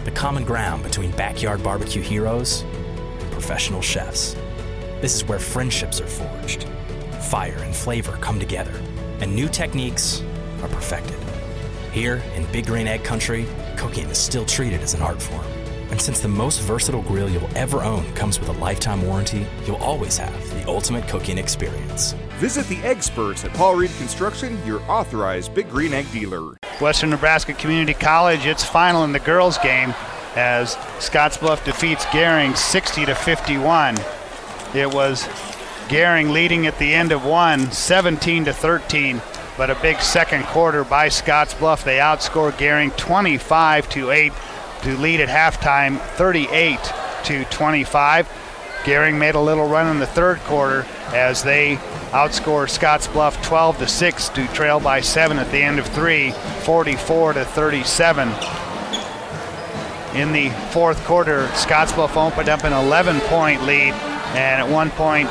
The common ground between backyard barbecue heroes and professional chefs. This is where friendships are forged, fire and flavor come together, and new techniques are perfected. Here in Big Green Egg Country, cooking is still treated as an art form. And since the most versatile grill you'll ever own comes with a lifetime warranty, you'll always have the ultimate cooking experience. Visit the experts at Paul Reed Construction, your authorized Big Green Egg dealer. Western Nebraska Community College, its final in the girls' game as Scottsbluff defeats Gering 60-51. It was Gering leading at the end of one, 17-13, but a big second quarter by Scottsbluff. They outscore Gering 25-8 to lead at halftime 38-25. Gering made a little run in the third quarter as they outscored Scottsbluff 12-6 to trail by 7 at the end of 3, 44-37. In the fourth quarter, Scottsbluff opened up an 11-point lead, and at one point,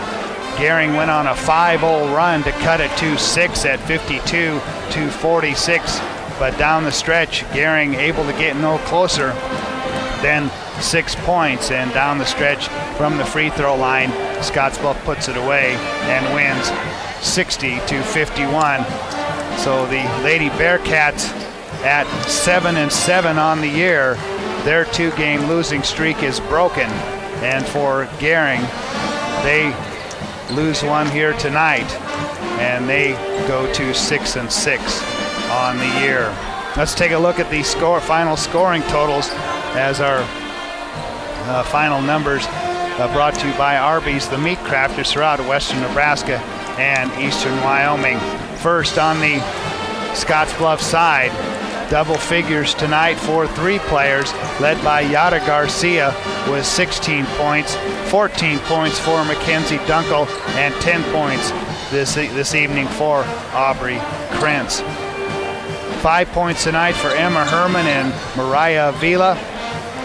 Gering went on a 5-0 run to cut it to 6 at 52-46. But down the stretch, Gering able to get no closer than 6 points, and down the stretch from the free throw line, Scottsbluff puts it away and wins 60-51. So the Lady Bearcats at 7-7 on the year. Their 2-game losing streak is broken, and for Gering, they lose one here tonight, and they go to 6-6 on the year. Let's take a look at the final scoring totals as our final numbers brought to you by Arby's, the meat crafters throughout Western Nebraska and Eastern Wyoming. First on the Scottsbluff side, double figures tonight for 3 players, led by Yada Garcia with 16 points, 14 points for Mackenzie Dunkel, and 10 points this evening for Aubrey Krentz. 5 points tonight for Emma Herman and Mariah Avila.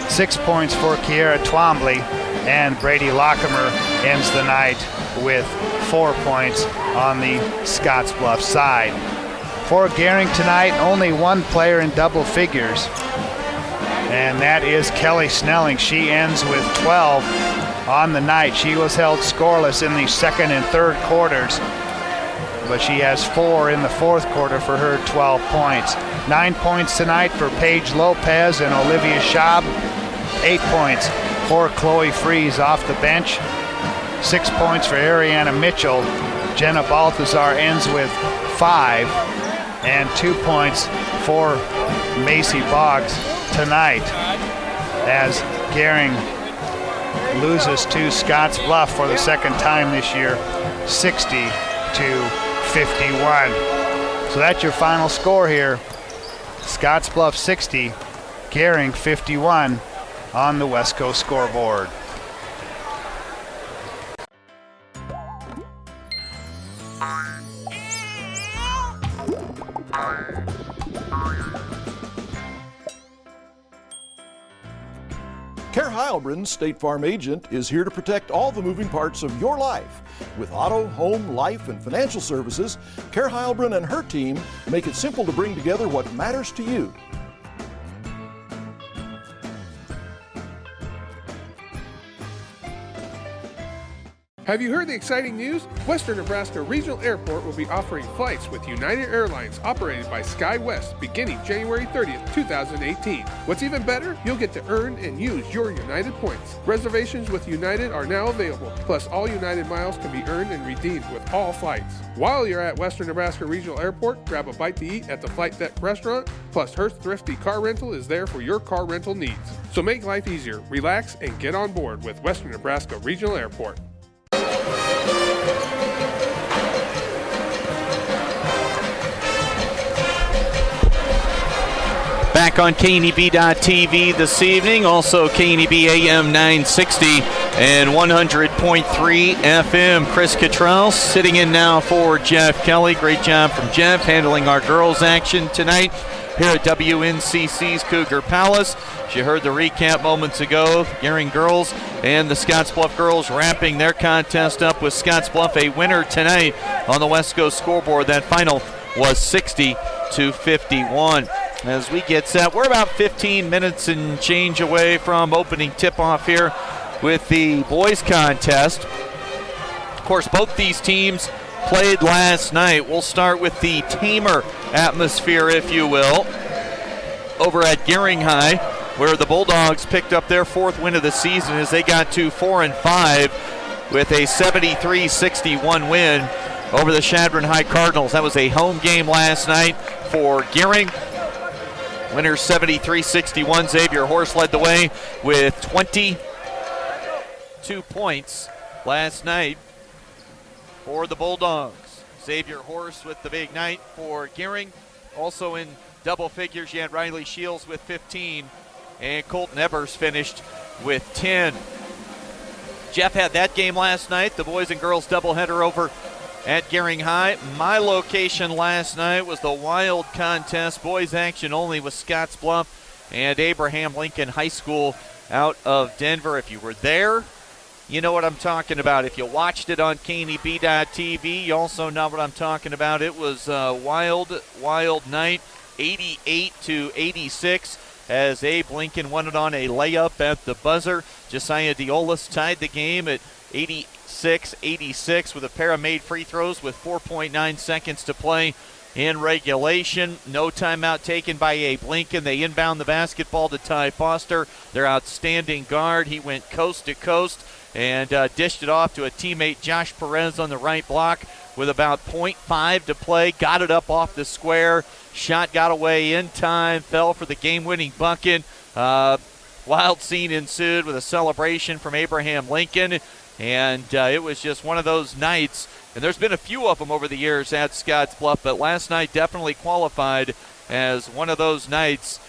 6 points for Kiera Twombly, and Brady Lockemer ends the night with 4 points on the Scottsbluff side. For Gering tonight, only 1 player in double figures, and that is Kelly Snelling. She ends with 12 on the night. She was held scoreless in the second and third quarters. but she has 4 in the fourth quarter for her 12 points. 9 points tonight for Paige Lopez and Olivia Schaub. 8 points for Chloe Fries off the bench. 6 points for Ariana Mitchell. Jenna Balthazar ends with 5. And 2 points for Macy Boggs tonight as Gering loses to Scottsbluff for the second time this year, 60-51. So that's your final score here. Scottsbluff 60, Gering 51 on the West Coast scoreboard. Care Heilbronn, State Farm agent, is here to protect all the moving parts of your life. With auto, home, life, and financial services, Care Heilbronn and her team make it simple to bring together what matters to you. Have you heard the exciting news? Western Nebraska Regional Airport will be offering flights with United Airlines operated by SkyWest beginning January 30th, 2018. What's even better? You'll get to earn and use your United points. Reservations with United are now available, plus all United miles can be earned and redeemed with all flights. While you're at Western Nebraska Regional Airport, grab a bite to eat at the Flight Deck restaurant, plus Hearst Thrifty Car Rental is there for your car rental needs. So make life easier, relax, and get on board with Western Nebraska Regional Airport. Back on KNEB.TV this evening, also KNEB AM 960 and 100.3 FM. Chris Cottrell sitting in now for Jeff Kelly. Great job from Jeff handling our girls' action tonight here at WNCC's Cougar Palace. You heard the recap moments ago. Gering girls and the Scottsbluff girls wrapping their contest up with Scottsbluff a winner tonight on the West Coast scoreboard. That final was 60-51. As we get set, we're about 15 minutes and change away from opening tip-off here with the boys contest. Of course, both these teams played last night. We'll start with the tamer atmosphere, if you will, over at Gering High, where the Bulldogs picked up their 4th win of the season as they got to 4-5 with a 73-61 win over the Chadron High Cardinals. That was a home game last night for Gering. Winner 73-61. Xavier Horse led the way with 22 points last night for the Bulldogs. Xavier Horse with the big night for Gering. Also in double figures, you had Riley Shields with 15, and Colton Ebers finished with 10. Jeff had that game last night, the boys and girls doubleheader over at Gering High. My location last night was the Wild contest, boys action only with Scottsbluff and Abraham Lincoln High School out of Denver. If you were there, you know what I'm talking about. If you watched it on KNEB.TV, you also know what I'm talking about. It was a wild night, 88-86, as Abe Lincoln won it on a layup at the buzzer. Josiah Diolas tied the game at 86-86 with a pair of made free throws with 4.9 seconds to play in regulation. No timeout taken by Abe Lincoln. They inbound the basketball to Ty Foster, their outstanding guard. He went coast to coast and dished it off to a teammate, Josh Perez, on the right block with about 0.5 to play. Got it up off the square. Shot got away in time, fell for the game-winning bucket. Wild scene ensued with a celebration from Abraham Lincoln. And it was just one of those nights, and there's been a few of them over the years at Scottsbluff, but last night definitely qualified as one of those nights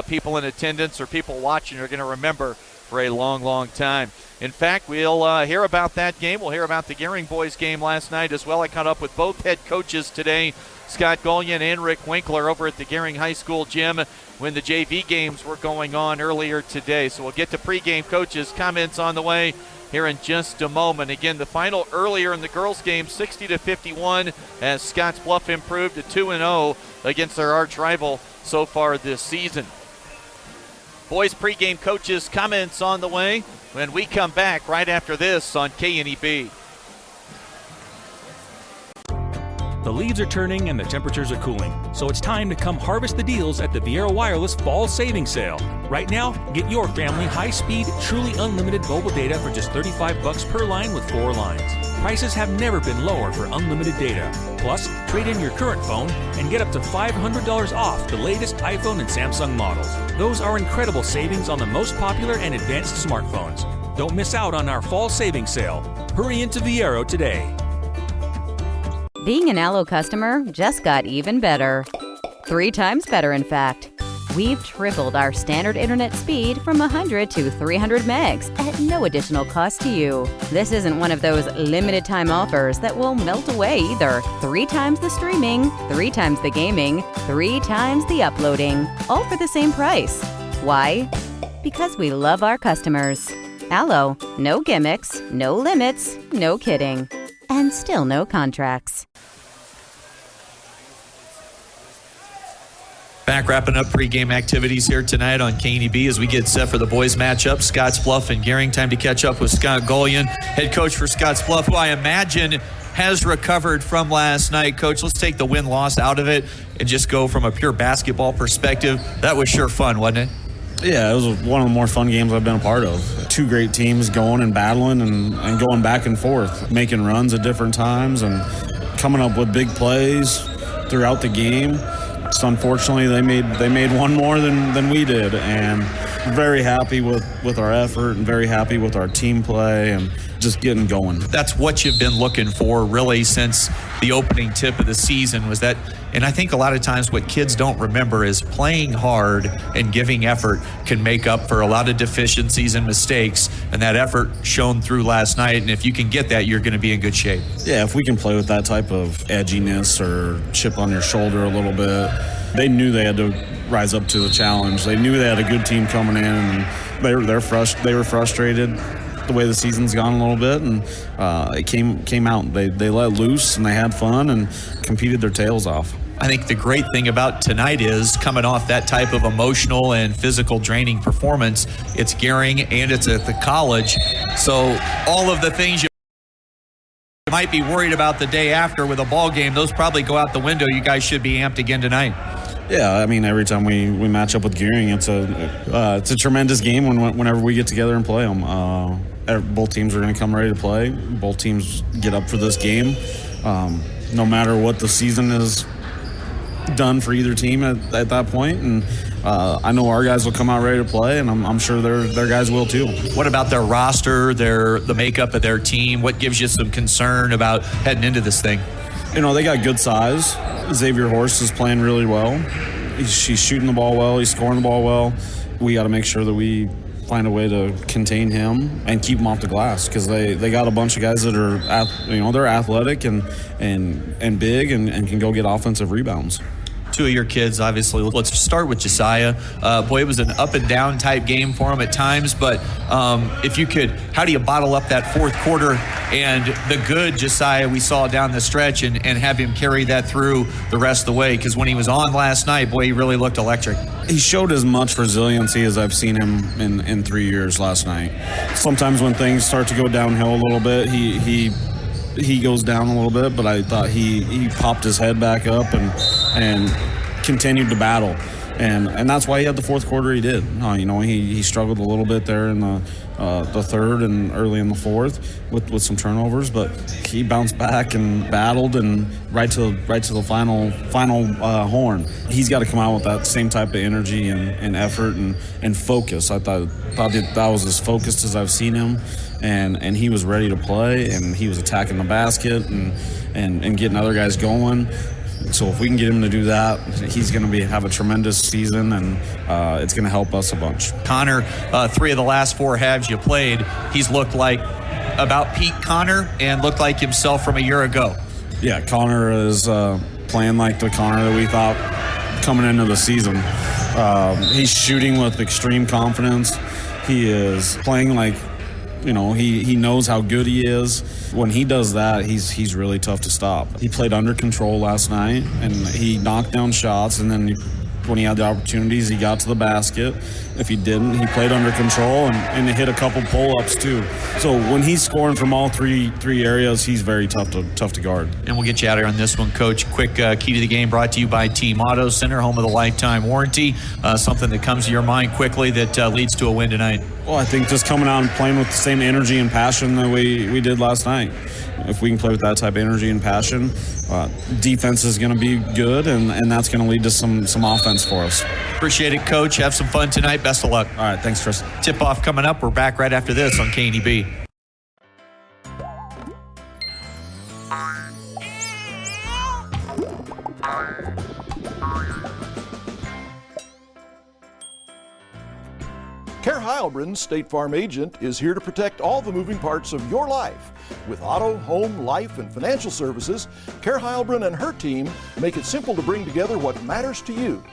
people in attendance or people watching are going to remember for a long, long time. In fact, we'll hear about that game. We'll hear about the Gering boys game last night as well. I caught up with both head coaches today, Scott Golian and Rick Winkler, over at the Gering High School gym when the JV games were going on earlier today. So we'll get to pregame coaches' comments on the way here in just a moment. Again, the final earlier in the girls' game, 60-51, as Scottsbluff improved to 2-0 against their arch rival so far this season. Boys pregame coaches' comments on the way when we come back right after this on KNEB. The leaves are turning and the temperatures are cooling, so it's time to come harvest the deals at the Viera Wireless Fall Savings Sale. Right now, get your family high-speed, truly unlimited mobile data for just $35 per line with 4 lines. Prices have never been lower for unlimited data. Plus, trade in your current phone and get up to $500 off the latest iPhone and Samsung models. Those are incredible savings on the most popular and advanced smartphones. Don't miss out on our Fall Savings Sale. Hurry into Viero today. Being an Allo customer just got even better. 3 times better, in fact. We've tripled our standard internet speed from 100 to 300 megs at no additional cost to you. This isn't one of those limited time offers that will melt away either. 3 times the streaming, 3 times the gaming, 3 times the uploading, all for the same price. Why? Because we love our customers. Allo, no gimmicks, no limits, no kidding, and still no contracts. Back wrapping up pregame activities here tonight on KNEB as we get set for the boys matchup. Scottsbluff and Gering. Time to catch up with Scott Gullion, head coach for Scottsbluff, who I imagine has recovered from last night. Coach, let's take the win-loss out of it and just go from a pure basketball perspective. That was sure fun, wasn't it? Yeah, it was one of the more fun games I've been a part of. 2 great teams going and battling and going back and forth, making runs at different times and coming up with big plays throughout the game. Just unfortunately, they made one more than we did, and very happy with our effort and very happy with our team play and just getting going. That's what you've been looking for really since the opening tip of the season was that, and I think a lot of times what kids don't remember is playing hard and giving effort can make up for a lot of deficiencies and mistakes, and that effort shone through last night, and if you can get that, you're going to be in good shape. Yeah, if we can play with that type of edginess or chip on your shoulder a little bit, they knew they had to rise up to the challenge. They knew they had a good team coming in, and they were frustrated the way the season's gone a little bit, and it came out. They let loose and they had fun and competed their tails off. I think the great thing about tonight is coming off that type of emotional and physical draining performance, it's Gering and it's at the college. So all of the things you might be worried about the day after with a ball game, those probably go out the window. You guys should be amped again tonight. Yeah, I mean, every time we match up with Gering, it's a tremendous game whenever we get together and play them. Both teams are going to come ready to play. Both teams get up for this game. No matter what the season is done for either team at that point, and I know our guys will come out ready to play, and I'm sure their guys will too. What about their roster, the makeup of their team? What gives you some concern about heading into this thing? You know, they got good size. Xavier Horst is playing really well. He's shooting the ball well. He's scoring the ball well. We got to make sure that we find a way to contain him and keep him off the glass, because they got a bunch of guys that are, they're athletic and big and can go get offensive rebounds. 2 of your kids, obviously. Let's start with Josiah. Boy, it was an up and down type game for him at times, but if you could, how do you bottle up that fourth quarter and the good Josiah we saw down the stretch and have him carry that through the rest of the way? Because when he was on last night, boy, he really looked electric. He showed as much resiliency as I've seen him in 3 years last night. Sometimes when things start to go downhill a little bit, he goes down a little bit, but I thought he popped his head back up and continued to battle, and that's why he had the fourth quarter he did. He struggled a little bit there in the third and early in the fourth with some turnovers, but he bounced back and battled and right to the final horn. He's got to come out with that same type of energy and effort and focus. I thought that was as focused as I've seen him. And he was ready to play, and he was attacking the basket and getting other guys going. So if we can get him to do that, he's going to have a tremendous season, and it's going to help us a bunch. Connor, 3 of the last 4 halves you played, he's looked like about peak Connor and looked like himself from a year ago. Yeah, Connor is playing like the Connor that we thought coming into the season. He's shooting with extreme confidence. He is playing like, he knows how good he is. When he does that, he's really tough to stop. He played under control last night, and he knocked down shots, and then he When he had the opportunities, he got to the basket. If he didn't, he played under control and hit a couple pull-ups too. So when he's scoring from all three areas, he's very tough to guard. And we'll get you out of here on this one, Coach. Quick key to the game brought to you by Team Auto Center, home of the lifetime warranty. Something that comes to your mind quickly that leads to a win tonight. Well, I think just coming out and playing with the same energy and passion that we did last night. If we can play with that type of energy and passion, defense is going to be good, and that's going to lead to some offense for us. Appreciate it, Coach. Have some fun tonight. Best of luck. All right, thanks, Tristan. Tip-off coming up. We're back right after this on KNEB. Care Heilbronn, State Farm agent, is here to protect all the moving parts of your life. With auto, home, life, and financial services, Care Heilbronn and her team make it simple to bring together what matters to you.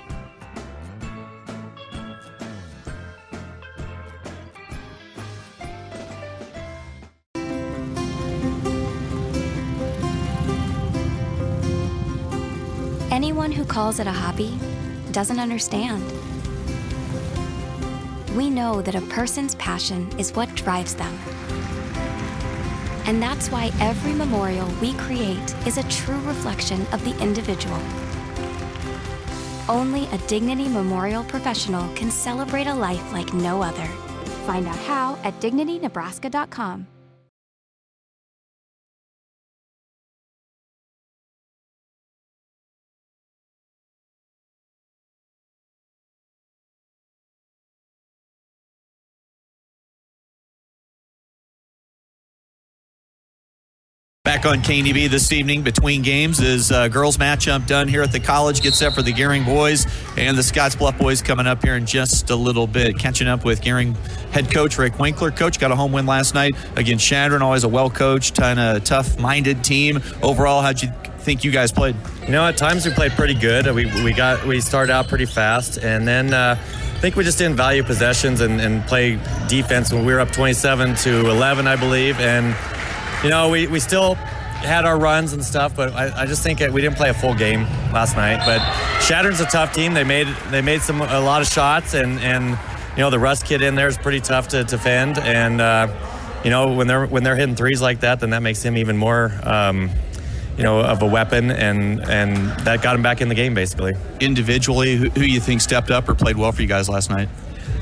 Anyone who calls it a hobby doesn't understand. We know that a person's passion is what drives them. And that's why every memorial we create is a true reflection of the individual. Only a Dignity Memorial professional can celebrate a life like no other. Find out how at dignitynebraska.com. Back on KNEB this evening between games is girls matchup done here at the college. Get set for the Gering boys and the Scottsbluff boys coming up here in just a little bit. Catching up with Gering head coach Rick Winkler. Coach got a home win last night against Shadron. Always a well-coached, kind of tough-minded team. Overall, how'd you think you guys played? You know, at times we played pretty good. We started out pretty fast, and then I think we just didn't value possessions and play defense when we were up 27-11, I believe, and you know, we still had our runs and stuff, but I just think we didn't play a full game last night. But Shadron's a tough team. They made a lot of shots, and you know, the Russ kid in there is pretty tough to defend. And you know, when they're hitting threes like that, then that makes him even more you know, of a weapon, and that got him back in the game basically. Individually, who you think stepped up or played well for you guys last night?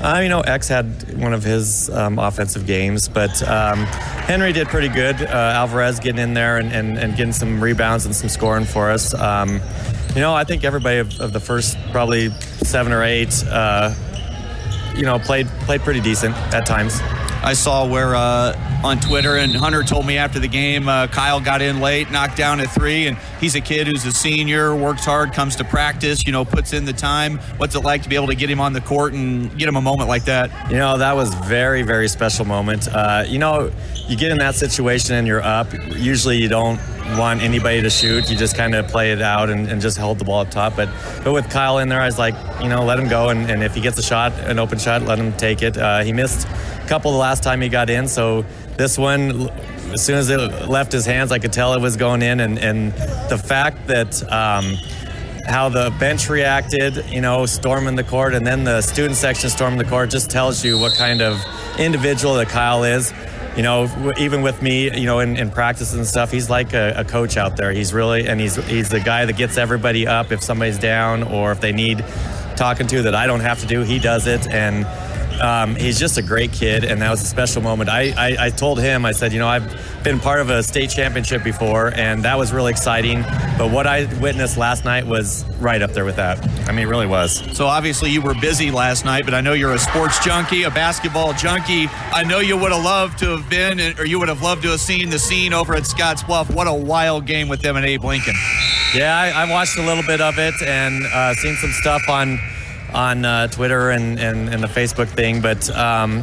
You know, X had one of his offensive games, but Henry did pretty good. Alvarez getting in there and getting some rebounds and some scoring for us. You know, I think everybody of the first probably 7 or 8, you know, played pretty decent at times. I saw where on Twitter, and Hunter told me after the game, Kyle got in late, knocked down a 3, and he's a kid who's a senior, works hard, comes to practice, you know, puts in the time. What's it like to be able to get him on the court and get him a moment like that? You know, that was very, very special moment. You know, you get in that situation and you're up. Usually you don't want anybody to shoot. You just kind of play it out and just hold the ball up top. But with Kyle in there, I was like, you know, let him go. And if he gets a shot, an open shot, let him take it. He missed a couple the last time he got in. So this one, as soon as it left his hands, I could tell it was going in. And the fact that how the bench reacted, you know, storming the court, and then the student section storming the court just tells you what kind of individual that Kyle is. You know, even with me, you know, in practice and stuff, he's like a coach out there. He's really, and he's the guy that gets everybody up if somebody's down or if they need talking to that I don't have to do, he does it. And he's just a great kid, and that was a special moment. I told him, I said, you know, I've been part of a state championship before, and that was really exciting. But what I witnessed last night was right up there with that. I mean, it really was. So obviously you were busy last night, but I know you're a sports junkie, a basketball junkie. I know you would have loved to have been, or you would have loved to have seen the scene over at Scottsbluff. What a wild game with them and Abe Lincoln. Yeah, I watched a little bit of it and seen some stuff on Twitter and the Facebook thing, but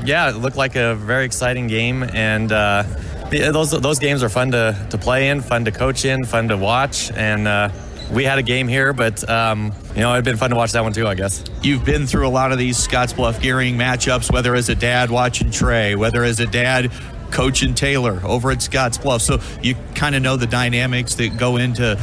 yeah, it looked like a very exciting game, and those games are fun to play in, fun to coach in, fun to watch, and we had a game here, but you know, it'd been fun to watch that one too, I guess. You've been through a lot of these Scottsbluff Gering matchups, whether as a dad watching Trey, whether as a dad Coach and Taylor over at Scottsbluff. So you kind of know the dynamics that go into,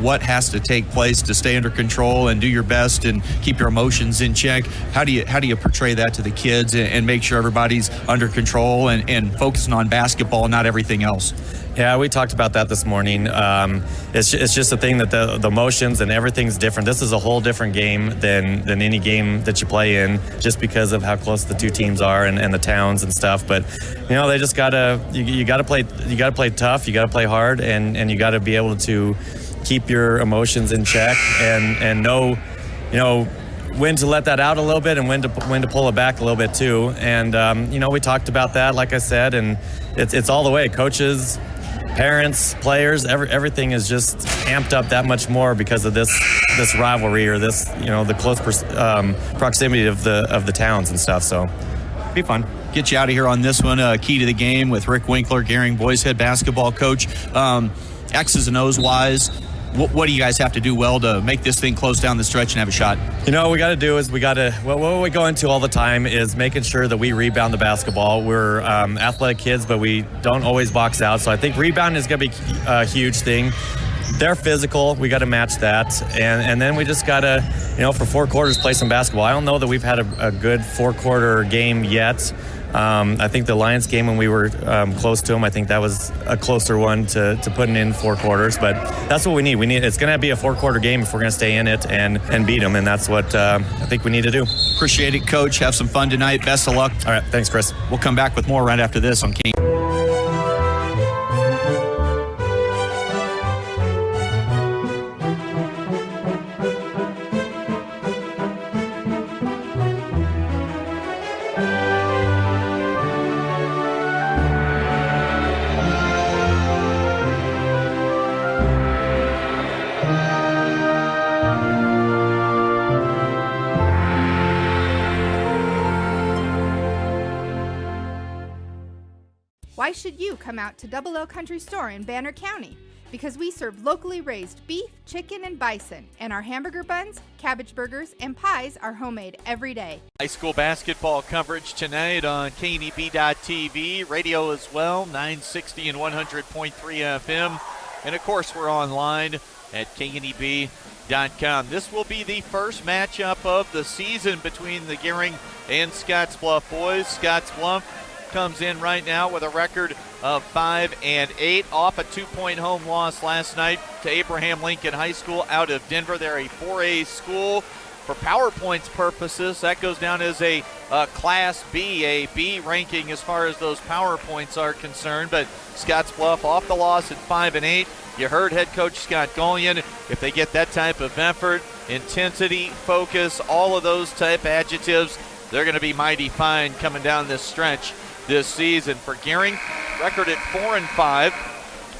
what has to take place to stay under control and do your best and keep your emotions in check. How do you portray that to the kids and make sure everybody's under control and focusing on basketball and not everything else? Yeah, we talked about that this morning. It's just a thing that the emotions and everything's different. This is a whole different game than any game that you play in, just because of how close the two teams are and the towns and stuff. But they just you gotta play tough, you gotta play hard, and you gotta be able to keep your emotions in check and know when to let that out a little bit and when to pull it back a little bit too. And we talked about that, like I said, and it's all the way. Coaches, parents, players, everything is just amped up that much more because of this rivalry or this the close proximity of the towns and stuff. So be fun. Get you out of here on this one. Key to the game with Rick Winkler, Gering boys head basketball coach. X's and O's wise, what do you guys have to do well to make this thing close down the stretch and have a shot? What we got to do is what we go into all the time is making sure that we rebound the basketball. We're athletic kids, but we don't always box out. So I think rebound is going to be a huge thing. They're physical. We got to match that. And then we just got to, for 4 quarters, play some basketball. I don't know that we've had a good 4-quarter game yet. I think the Lions game, when we were close to them, I think that was a closer one to putting in 4 quarters. But that's what we need. It's going to be a 4-quarter game if we're going to stay in it and beat them, and that's what I think we need to do. Appreciate it, Coach. Have some fun tonight. Best of luck. All right. Thanks, Chris. We'll come back with more right after this on King. Why should you come out to Double O Country Store in Banner County? Because we serve locally raised beef, chicken, and bison, and our hamburger buns, cabbage burgers, and pies are homemade every day. High school basketball coverage tonight on KNEB.TV, radio as well, 960 and 100.3 FM, and of course we're online at KNEB.com. This will be the first matchup of the season between the Gering and Scottsbluff boys. Scottsbluff comes in right now with a record of 5-8 off a 2-point home loss last night to Abraham Lincoln High School out of Denver. They're a 4A school. For PowerPoints purposes, that goes down as a Class B, a B ranking as far as those PowerPoints are concerned. But Scottsbluff off the loss at 5-8. You heard head coach Scott Golian. If they get that type of effort, intensity, focus, all of those type adjectives, they're going to be mighty fine coming down this stretch this season. For Gering, record at 4-5.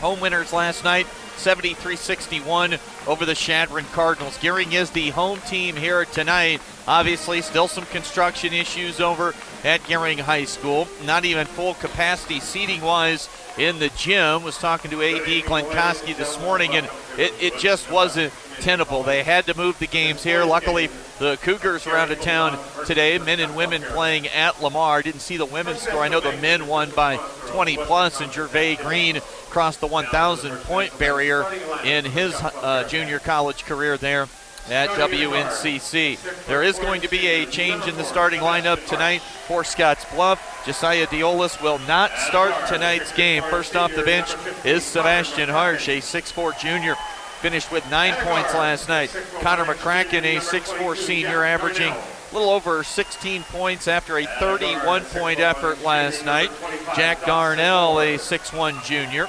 Home winners last night, 73-61 over the Shadron Cardinals. Gering is the home team here tonight. Obviously, still some construction issues over at Gering High School. Not even full capacity seating-wise in the gym. Was talking to A.D. Glenn Koski this morning, and it just wasn't tenable. They had to move the games here. Luckily, the Cougars were out of town today, men and women playing at Lamar. Didn't see the women's score. I know the men won by 20+, and Gervais Green crossed the 1,000-point barrier in his junior college career there at WNCC. There is going to be a change in the starting lineup tonight for Scottsbluff. Josiah Diolis will not start tonight's game. First off the bench is Sebastian Harsh, a 6'4 junior. Finished with 9 points last night. Connor McCracken, a 6'4 senior, averaging a little over 16 points after a 31-point effort last night. Jack Darnell, a 6'1 junior.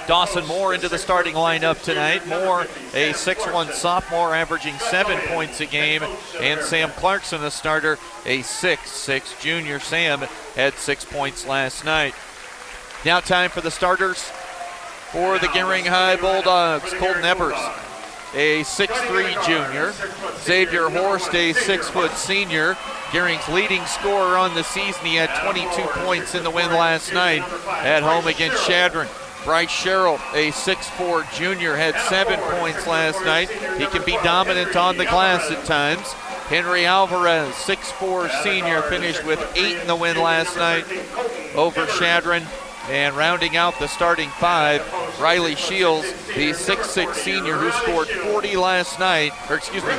Dawson Moore into the starting lineup tonight. Moore, a 6'1 sophomore, averaging 7 points a game. And Sam Clarkson, the starter, a 6'6 junior. Sam had 6 points last night. Now time for the starters for the Gering High Bulldogs. Colton Evers, a 6'3 junior. Xavier Horst, a 6' senior. Gering's leading scorer on the season. He had 22 points in the win last night at home against Shadron. Bryce Sherrill, a 6'4 junior, had 7 points last night. He can be dominant on the glass at times. Henry Alvarez, 6'4" senior, finished with 8 in the win last night over Shadron. And rounding out the starting 5, Riley Shields, the 6'6" senior who scored 40 last night, or excuse me,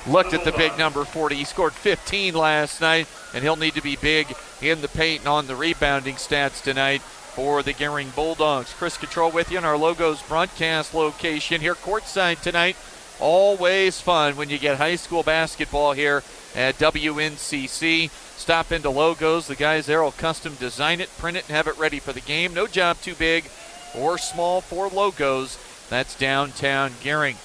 looked at the big number 40. He scored 15 last night, and he'll need to be big in the paint and on the rebounding stats tonight for the Gering Bulldogs. Chris Control with you in our Logos broadcast location here courtside tonight. Always fun when you get high school basketball here at WNCC. Stop into Logos. The guys there will custom design it, print it, and have it ready for the game. No job too big or small for Logos. That's downtown Gering.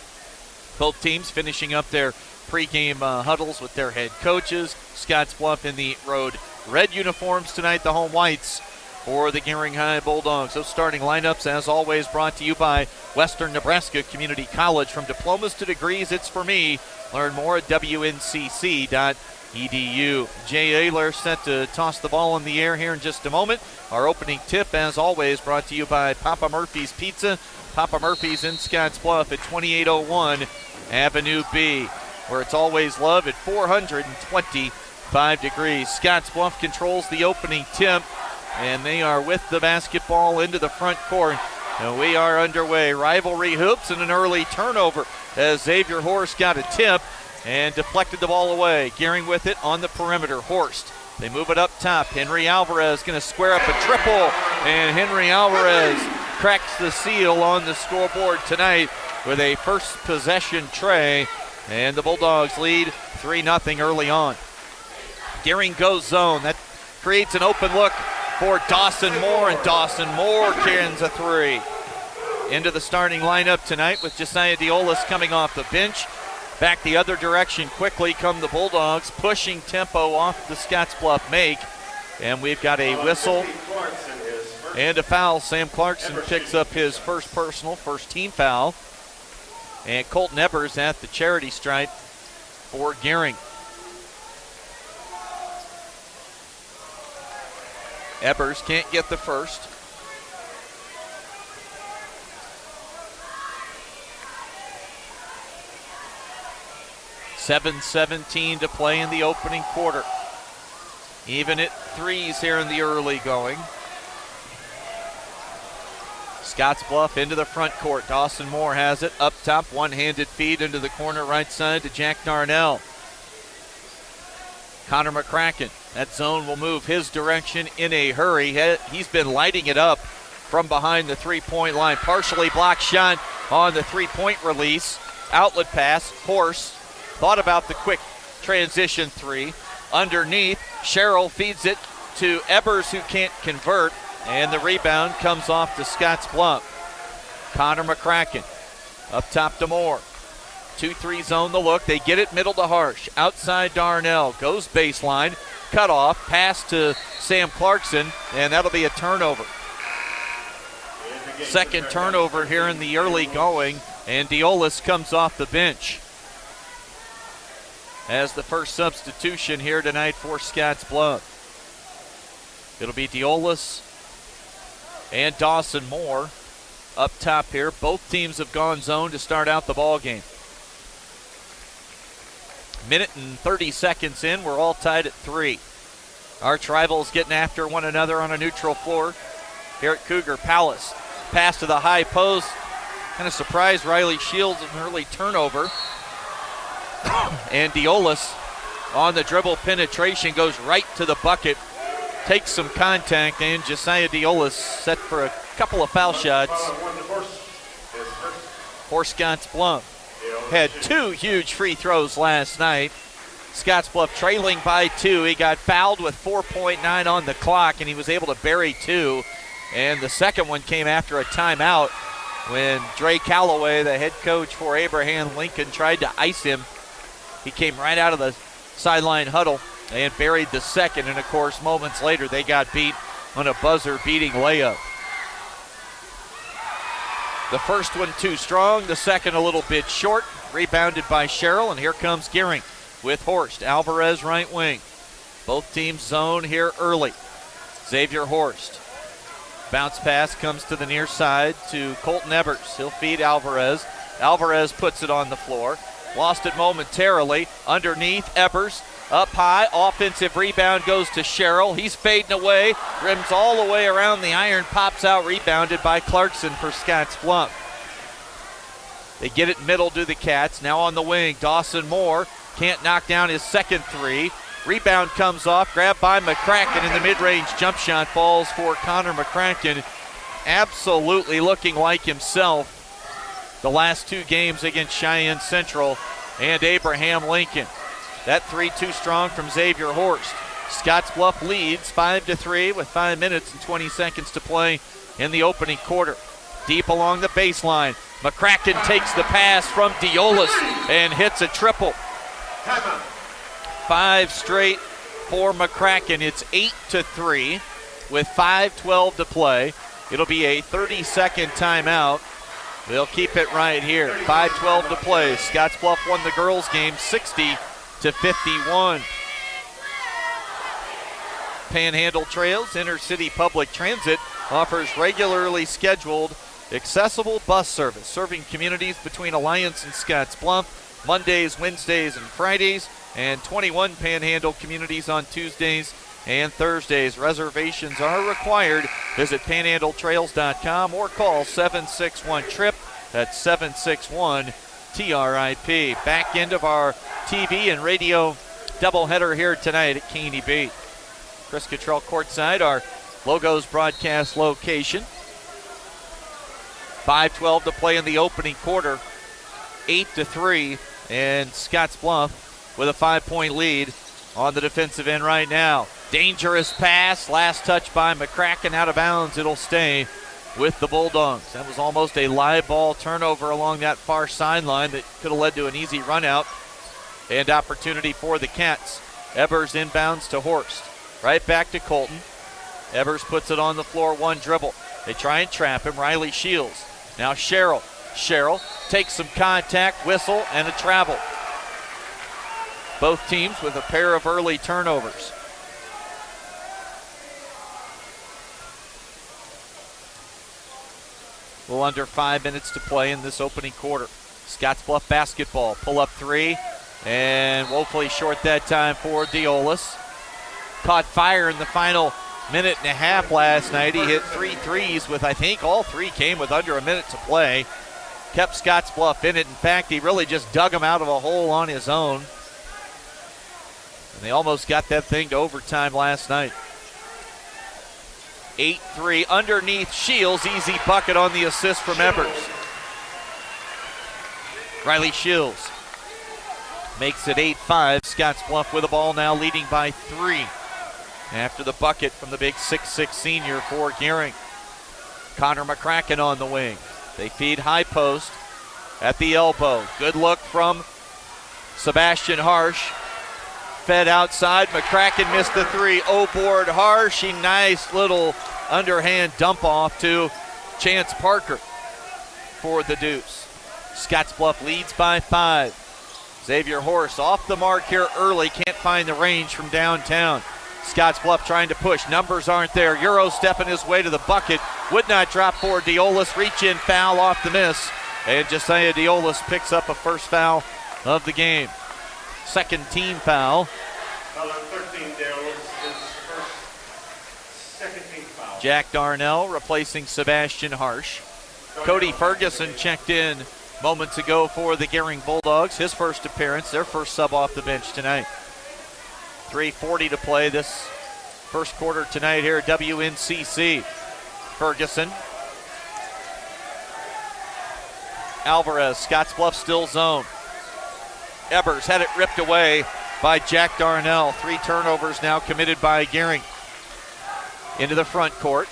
Both teams finishing up their pregame huddles with their head coaches. Scottsbluff in the road red uniforms tonight, the home whites for the Gering High Bulldogs. Those starting lineups, as always, brought to you by Western Nebraska Community College. From diplomas to degrees, it's for me. Learn more at WNCC.edu. Jay Ayler set to toss the ball in the air here in just a moment. Our opening tip, as always, brought to you by Papa Murphy's Pizza. Papa Murphy's in Scottsbluff at 2801 Avenue B, where it's always love at 425 degrees. Scottsbluff controls the opening tip, and they are with the basketball into the front court. And we are underway. Rivalry hoops and an early turnover as Xavier Horst got a tip and deflected the ball away. Gering with it on the perimeter. Horst, they move it up top. Henry Alvarez going to square up a triple, and Henry Alvarez cracks the seal on the scoreboard tonight with a first possession tray, and the Bulldogs lead 3-0 early on. Gering goes zone. That creates an open look for Dawson Moore, and Dawson Moore cans a 3. Into the starting lineup tonight with Josiah Diolis coming off the bench. Back the other direction quickly come the Bulldogs, pushing tempo off the Scottsbluff make. And we've got a whistle and a foul. Sam Clarkson picks up his first personal, first team foul. And Colton Ebers at the charity stripe for Gering. Ebers can't get the first. .7:17 to play in the opening quarter. Even at threes here in the early going. Scottsbluff into the front court. Dawson Moore has it up top. One-handed feed into the corner right side to Jack Darnell. Connor McCracken. That zone will move his direction in a hurry. He's been lighting it up from behind the three-point line. Partially blocked shot on the three-point release. Outlet pass. Horst thought about the quick transition 3. Underneath, Sherrill feeds it to Ebers, who can't convert, and the rebound comes off to Scottsbluff. Connor McCracken up top to Moore. 2-3 zone the look. They get it middle to Harsh. Outside Darnell. Goes baseline. Cut off. Pass to Sam Clarkson, and that'll be a turnover. Second turnover here in the early going, and Diolis comes off the bench as the first substitution here tonight for Scottsbluff. It'll be Diolis and Dawson Moore up top here. Both teams have gone zone to start out the ball game. Minute and 30 seconds in, we're all tied at 3. Arch rivals getting after one another on a neutral floor here at Cougar Palace. Pass to the high post. Kind of surprised Riley Shields, an early turnover. And Diolis on the dribble penetration goes right to the bucket. Takes some contact, and Josiah Diolis set for a couple of foul shots for Scottsbluff. Had 2 huge free throws last night. Scottsbluff trailing by 2. He got fouled with 4.9 on the clock, and he was able to bury 2. And the second one came after a timeout when Dre Calloway, the head coach for Abraham Lincoln, tried to ice him. He came right out of the sideline huddle and buried the second. And, of course, moments later, they got beat on a buzzer-beating layup. The first one too strong, the second a little bit short. Rebounded by Sherrill, and here comes Gering with Horst. Alvarez right wing. Both teams zone here early. Xavier Horst. Bounce pass comes to the near side to Colton Ebers. He'll feed Alvarez. Alvarez puts it on the floor. Lost it momentarily. Underneath, Ebers. Up high, offensive rebound goes to Sherrill. He's fading away, rims all the way around the iron, pops out, rebounded by Clarkson for Scottsbluff. They get it middle to the Cats. Now on the wing, Dawson Moore can't knock down his second three. Rebound comes off, grabbed by McCracken, and the mid-range jump shot falls for Connor McCracken. Absolutely looking like himself the last two games against Cheyenne Central and Abraham Lincoln. That three too strong from Xavier Horst. Scottsbluff leads 5-3 with 5 minutes and 20 seconds to play in the opening quarter. Deep along the baseline, McCracken takes the pass from Diolis and hits a triple. 5 straight for McCracken. It's 8-3 with 5:12 to play. It'll be a 30-second timeout. They'll keep it right here. 5:12 to play. Scottsbluff won the girls' game 60-51. Panhandle Trails Intercity Public Transit offers regularly scheduled accessible bus service serving communities between Alliance and Scottsbluff Mondays, Wednesdays, and Fridays, and 21 Panhandle communities on Tuesdays and Thursdays. Reservations are required. Visit panhandletrails.com or call 761-TRIP. That's 761-TRIP. Back end of our TV and radio doubleheader here tonight at Caney Beach. Chris Cottrell courtside, our Logos broadcast location. 5:12 to play in the opening quarter. 8-3, and Scottsbluff with a 5-point lead on the defensive end right now. Dangerous pass, last touch by McCracken, out of bounds. It'll stay with the Bulldogs. That was almost a live ball turnover along that far sideline that could have led to an easy run out and opportunity for the Cats. Ebers inbounds to Horst. Right back to Colton. Ebers puts it on the floor, one dribble. They try and trap him. Riley Shields. Now Sherrill. Sherrill takes some contact, whistle, and a travel. Both teams with a pair of early turnovers. A little under 5 minutes to play in this opening quarter. Scottsbluff basketball. Pull up three, and woefully short that time for Diolis. Caught fire in the final minute and a half last night. He hit 3 threes with, I think, all three came with under a minute to play. Kept Scottsbluff in it. In fact, he really just dug him out of a hole on his own. And they almost got that thing to overtime last night. 8-3 underneath Shields. Easy bucket on the assist from Ebers. Riley Shields makes it 8-5. Scottsbluff with the ball now, leading by 3 after the bucket from the big 6'6 senior for Gering. Connor McCracken on the wing. They feed high post at the elbow. Good look from Sebastian Harsh. Fed outside. McCracken missed the three. O-board Harsh. A nice little underhand dump off to Chance Parker for the deuce. Scottsbluff leads by 5. Xavier Horst off the mark here early. Can't find the range from downtown. Scottsbluff trying to push. Numbers aren't there. Euro stepping his way to the bucket. Would not drop for Diolis. Reach in foul off the miss. And Josiah Diolis picks up a first foul of the game. Second team foul. Foul on 13, Diolis, his first second team foul. Jack Darnell replacing Sebastian Harsh. Cody Ferguson checked in moments ago for the Gering Bulldogs. His first appearance, their first sub off the bench tonight. 3:40 to play this first quarter tonight here at WNCC. Ferguson. Alvarez, Scottsbluff still zone. Ebers had it ripped away by Jack Darnell. 3 turnovers now committed by Gering. Into the front court.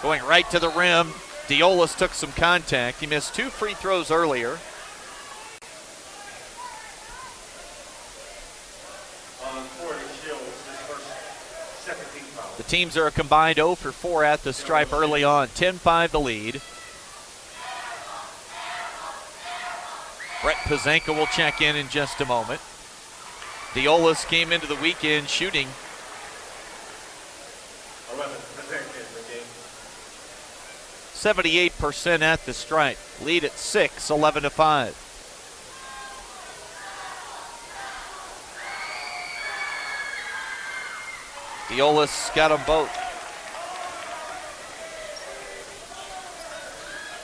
Going right to the rim. Diolis took some contact. He missed 2 free throws earlier. The teams are a combined 0 for 4 at the stripe early on. 10-5 the lead. Brett Pazanka will check in just a moment. Diolis came into the weekend shooting 78% at the stripe. Lead at 6, 11-5. Diolis got them both.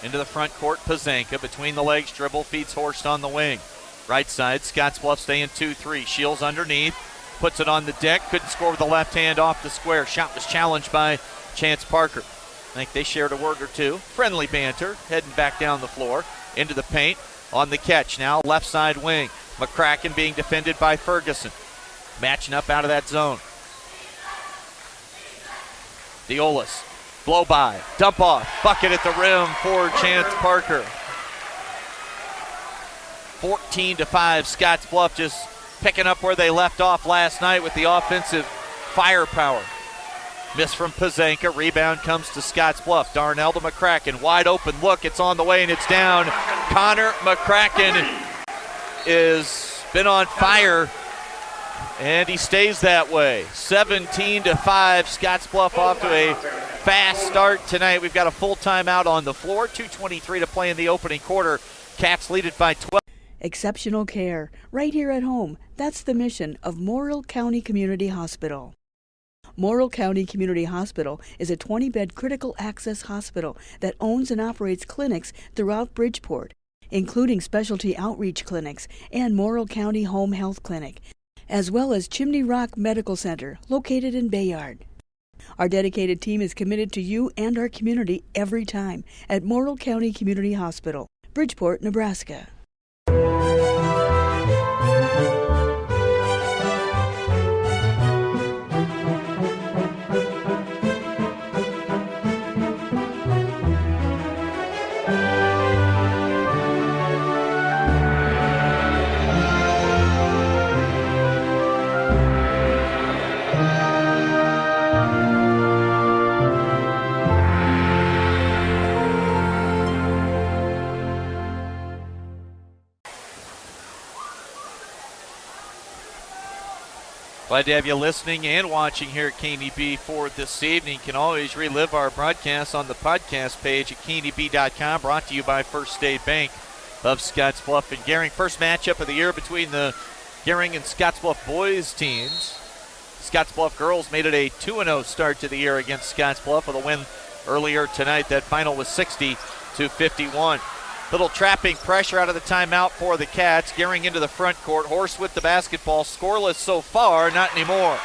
Into the front court, Pazanka. Between the legs, dribble, feeds Horst on the wing. Right side, Scottsbluff staying 2-3. Shields underneath, puts it on the deck. Couldn't score with the left hand off the square. Shot was challenged by Chance Parker. I think they shared a word or two. Friendly banter, heading back down the floor. Into the paint, on the catch now, left side wing. McCracken being defended by Ferguson. Matching up out of that zone. Diolis, blow by, dump off, bucket at the rim for Chance Parker. 14-5, Scottsbluff just picking up where they left off last night with the offensive firepower. Miss from Pazanka, rebound comes to Scottsbluff. Darnell to McCracken, wide open look, it's on the way and it's down. Connor McCracken is been on fire and he stays that way. 17-5, Scottsbluff off to a fast start tonight. We've got a full timeout on the floor, 2:23 to play in the opening quarter. Cats lead it by 12. Exceptional care, right here at home. That's the mission of Morrill County Community Hospital. Morrill County Community Hospital is a 20-bed critical access hospital that owns and operates clinics throughout Bridgeport, including specialty outreach clinics and Morrill County Home Health Clinic, as well as Chimney Rock Medical Center, located in Bayard. Our dedicated team is committed to you and our community every time at Morrill County Community Hospital, Bridgeport, Nebraska. Glad to have you listening and watching here at KNEB for this evening. You can always relive our broadcast on the podcast page at KNEB.com, brought to you by First State Bank of Scottsbluff and Gering. First matchup of the year between the Gering and Scottsbluff boys teams. Scottsbluff girls made it a 2-0 start to the year against Scottsbluff with a win earlier tonight. That final was 60-51. Little trapping pressure out of the timeout for the Cats. Gering into the front court. Horst with the basketball. Scoreless so far, not anymore.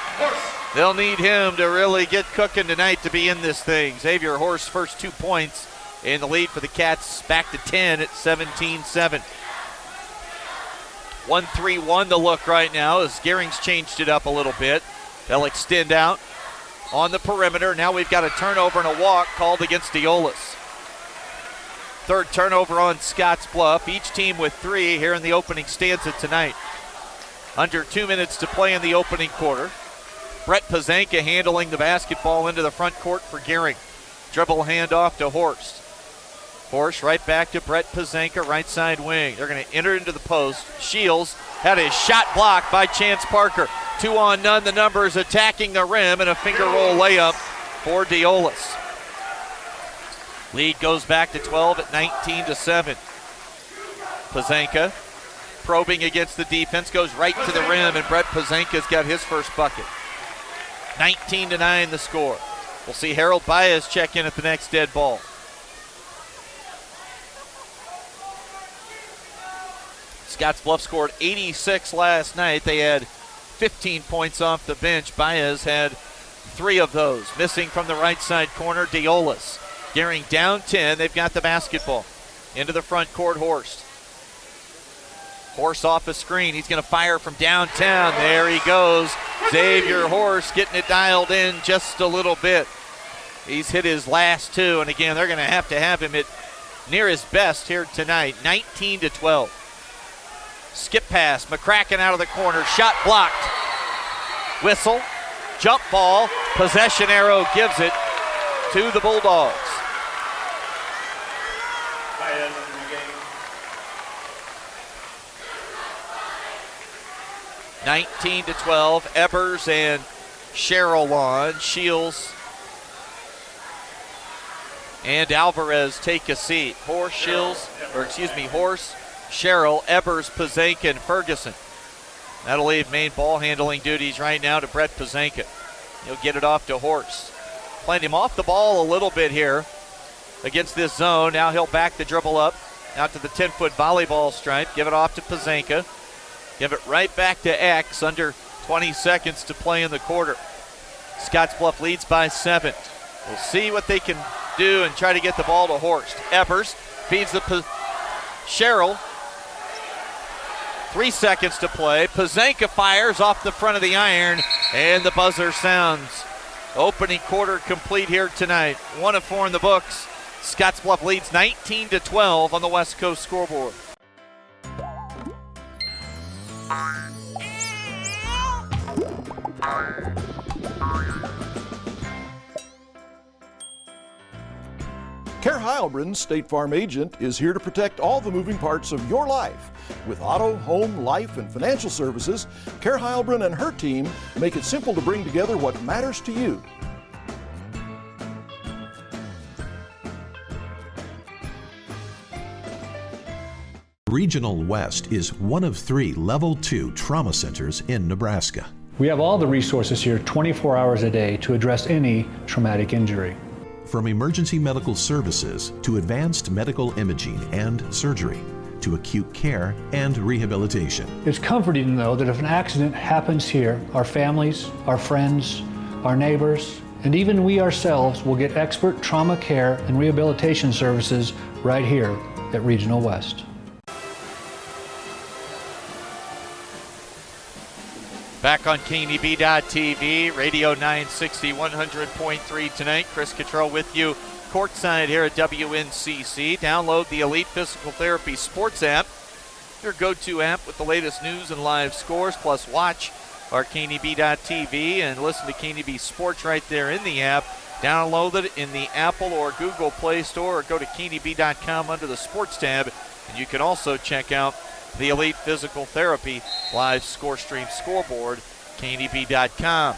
They'll need him to really get cooking tonight to be in this thing. Xavier Horst's first 2 points in the lead for the Cats, back to 10 at 17-7. 1-3-1 the look right now as Gering's changed it up a little bit. They'll extend out on the perimeter. Now we've got a turnover and a walk called against Diolis. Third turnover on Scottsbluff. Each team with 3 here in the opening stanza tonight. Under 2 minutes to play in the opening quarter. Brett Pazanka handling the basketball into the front court for Gering. Dribble handoff to Horst. Horst right back to Brett Pazanka, right side wing. They're going to enter into the post. Shields had his shot blocked by Chance Parker. 2 on none, the numbers attacking the rim, and a finger roll layup for Diolis. Lead goes back to 12 at 19-7. Pazanka probing against the defense, goes right to the rim, and Brett Pazanka's got his first bucket. 19-9 the score. We'll see Harold Baez check in at the next dead ball. Scottsbluff scored 86 last night. They had 15 points off the bench. Baez had 3 of those. Missing from the right side corner, Diolis. Gering down 10. They've got the basketball. Into the front court, Horst. Horst off a screen. He's going to fire from downtown. There he goes. Xavier Horst getting it dialed in just a little bit. He's hit his last 2, and again, they're going to have him at near his best here tonight. 19-12. Skip pass. McCracken out of the corner. Shot blocked. Whistle. Jump ball. Possession arrow gives it to the Bulldogs. 19-12, Ebers and Sherrill on. Shields and Alvarez take a seat. Horst, Sherrill, Ebers, Pazanka, and Ferguson. That'll leave main ball handling duties right now to Brett Pazanka. He'll get it off to Horst. Playing him off the ball a little bit here against this zone. Now he'll back the dribble up out to the 10-foot volleyball stripe. Give it off to Pazenka. Give it right back to X. Under 20 seconds to play in the quarter. Scottsbluff leads by 7. We'll see what they can do and try to get the ball to Horst. Evers feeds the Cheryl. 3 seconds to play. Pazenka fires off the front of the iron, and the buzzer sounds. Opening quarter complete here tonight. 1 of 4 in the books. Scottsbluff leads 19-12 on the West Coast scoreboard. Care Heilbronn, State Farm agent, is here to protect all the moving parts of your life. With auto, home, life, and financial services, Care Heilbronn and her team make it simple to bring together what matters to you. Regional West is one of 3 Level 2 trauma centers in Nebraska. We have all the resources here 24 hours a day to address any traumatic injury. From emergency medical services to advanced medical imaging and surgery to acute care and rehabilitation. It's comforting to know that if an accident happens here, our families, our friends, our neighbors, and even we ourselves will get expert trauma care and rehabilitation services right here at Regional West. Back on KNEB.TV, Radio 960, 100.3 tonight. Chris Cottrell with you courtside here at WNCC. Download the Elite Physical Therapy Sports app, your go-to app with the latest news and live scores. Plus, watch our KNEB.TV and listen to KNEB Sports right there in the app. Download it in the Apple or Google Play Store or go to KNEB.com under the Sports tab. And you can also check out the Elite Physical Therapy live score stream scoreboard, KNEB.com.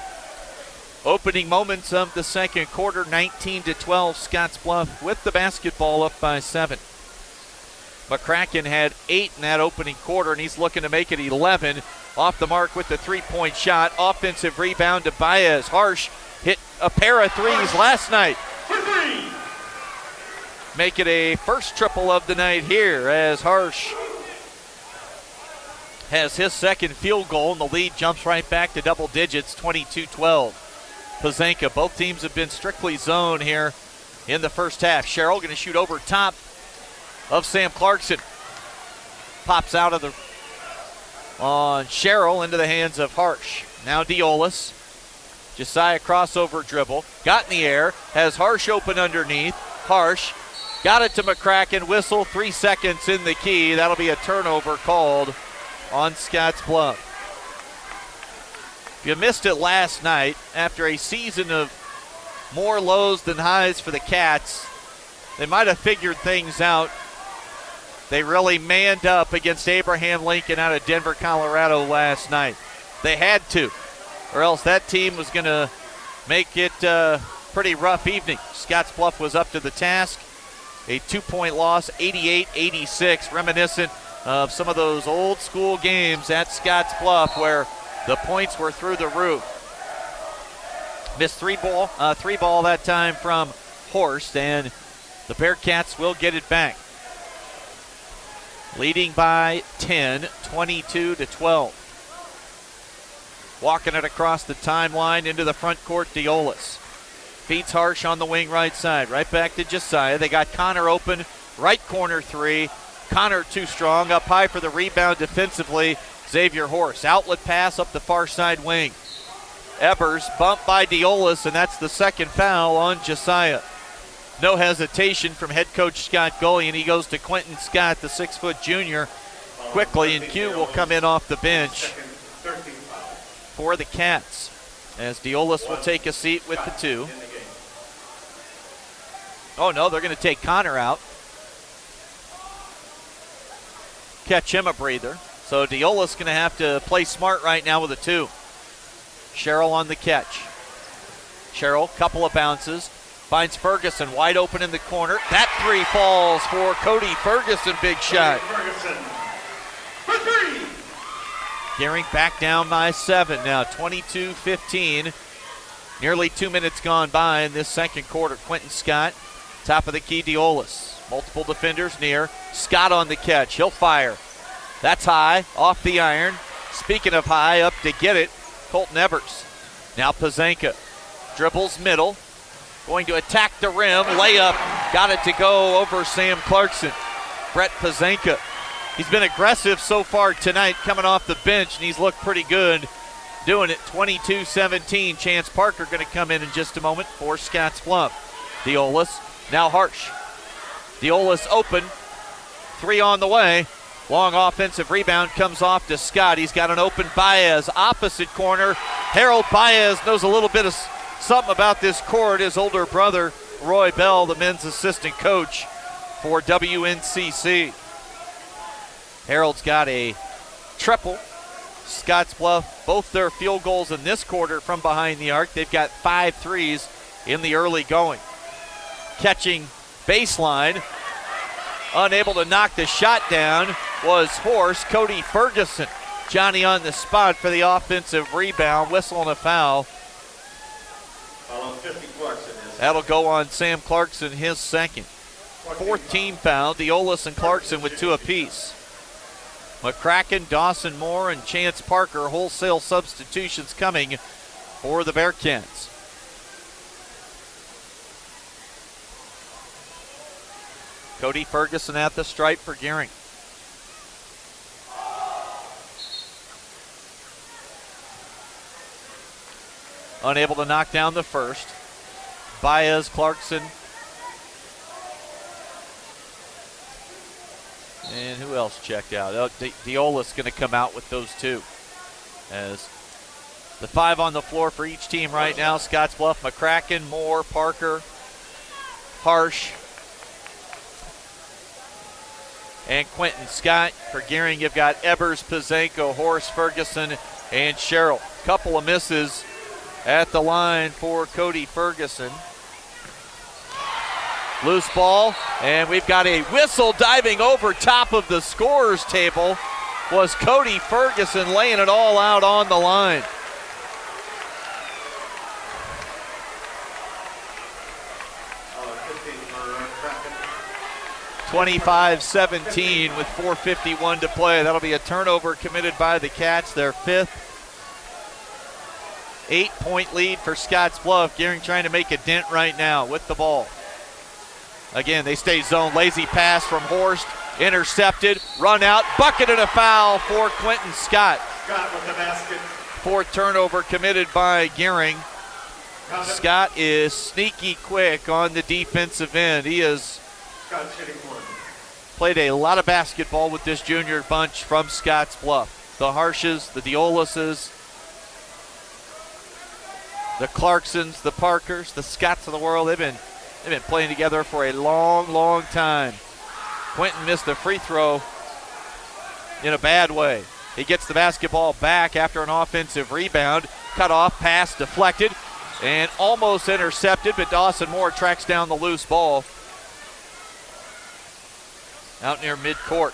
Opening moments of the second quarter, 19-12, Scottsbluff with the basketball up by 7. McCracken had 8 in that opening quarter, and he's looking to make it 11. Off the mark with the three-point shot. Offensive rebound to Baez. Harsh hit a pair of threes last night. Make it a first triple of the night here as Harsh has his second field goal, and the lead jumps right back to double digits, 22-12. Pazenka, both teams have been strictly zone here in the first half. Sherrill going to shoot over top of Sam Clarkson. Pops out of the on Sherrill into the hands of Harsh. Now Diolis. Josiah crossover dribble. Got in the air. Has Harsh open underneath. Harsh got it to McCracken. Whistle, 3 seconds in the key. That'll be a turnover called on Scottsbluff. If you missed it last night, after a season of more lows than highs for the Cats, they might have figured things out. They really manned up against Abraham Lincoln out of Denver, Colorado last night. They had to, or else that team was going to make it a pretty rough evening. Scottsbluff was up to the task. A 2-point loss, 88-86, reminiscent of some of those old school games at Scottsbluff where the points were through the roof. Missed three ball that time from Horst, and the Bearcats will get it back. Leading by 10, 22-12. Walking it across the timeline into the front court, Diolis. Feeds Harsh on the wing right side. Right back to Josiah. They got Connor open. Right corner three. Connor too strong. Up high for the rebound defensively. Xavier Horst. Outlet pass up the far side wing. Evers bumped by Diolis, and that's the second foul on Josiah. No hesitation from head coach Scott Gully, and he goes to Quentin Scott, the 6-foot junior, quickly, and Q will come in off the bench for the Cats as Diolis will take a seat with the 2. Oh no, they're going to take Connor out. Catch him a breather. So Diolis going to have to play smart right now with a 2. Sherrill on the catch. Sherrill, couple of bounces. Finds Ferguson wide open in the corner. That 3 falls for Cody Ferguson. Big shot. Gering back down by 7 now, 22-15. Nearly 2 minutes gone by in this second quarter. Quentin Scott, top of the key, Diolis. Multiple defenders near. Scott on the catch. He'll fire. That's high, off the iron. Speaking of high, up to get it, Colton Ebers. Now Pazenka dribbles middle. Going to attack the rim. Layup. Got it to go over Sam Clarkson. Brett Pazenka. He's been aggressive so far tonight, coming off the bench, and he's looked pretty good doing it. 22-17. Chance Parker going to come in just a moment for Scottsbluff. Diolis, now Harsh. Diolis open. 3 on the way. Long offensive rebound comes off to Scott. He's got an open Baez. Opposite corner. Harold Baez knows a little bit of something about this court. His older brother, Roy Bell, the men's assistant coach for WNCC. Harold's got a triple. Scottsbluff, both their field goals in this quarter from behind the arc. They've got 5 threes in the early going. Catching baseline. Unable to knock the shot down was Horse, Cody Ferguson. Johnny on the spot for the offensive rebound. Whistle and a foul. That'll go on Sam Clarkson, his second. 4th team foul. Diolis and Clarkson with 2 apiece. McCracken, Dawson Moore, and Chance Parker, wholesale substitutions coming for the Bearcats. Cody Ferguson at the stripe for Gering. Unable to knock down the first. Baez, Clarkson. And who else checked out? Diolis going to come out with those 2. As the 5 on the floor for each team right now. Scottsbluff, McCracken, Moore, Parker, Harsh, and Quentin Scott. For Gering, you've got Ebers, Pazenko, Horst, Ferguson, and Sherrill. Couple of misses at the line for Cody Ferguson. Loose ball, and we've got a whistle diving over top of the scorer's table. Was Cody Ferguson laying it all out on the line. Uh, 25-17 with 4:51 to play. That'll be a turnover committed by the Cats, their 5th. 8-point lead for Scottsbluff. Gering trying to make a dent right now with the ball. Again, they stay zone. Lazy pass from Horst. Intercepted. Run out. Bucket and a foul for Quentin Scott. Scott with the basket. 4th turnover committed by Gering. Scott is sneaky quick on the defensive end. He has played a lot of basketball with this junior bunch from Scottsbluff. The Harshes, the Diolises, the Clarksons, the Parkers, the Scotts of the world. They've been playing together for a long, long time. Quentin missed the free throw in a bad way. He gets the basketball back after an offensive rebound. Cut off, pass deflected, and almost intercepted, but Dawson Moore tracks down the loose ball out near midcourt.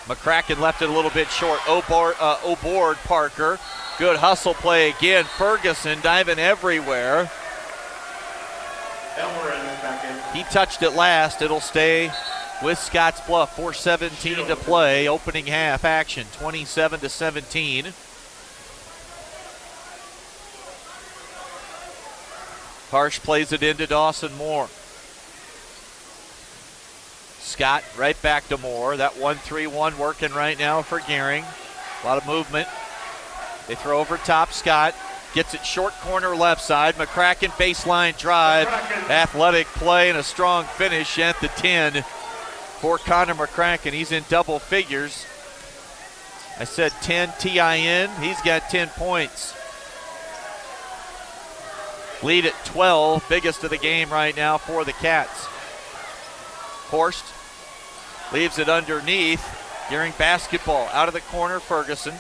McCracken left it a little bit short. O'Board, Parker. Good hustle play again. Ferguson diving everywhere. He touched it last. It'll stay with Scottsbluff. 4:17 to play. Opening half action. 27-17. Harsh plays it into Dawson Moore. Scott right back to Moore. That 1-3-1 working right now for Gering. A lot of movement. They throw over top. Scott gets it short corner left side. McCracken baseline drive. Athletic play and a strong finish at the 10 for Connor McCracken. He's in double figures. I said 10 TIN. He's got 10 points. Lead at 12. Biggest of the game right now for the Cats. Horst leaves it underneath. Gering basketball out of the corner. Ferguson.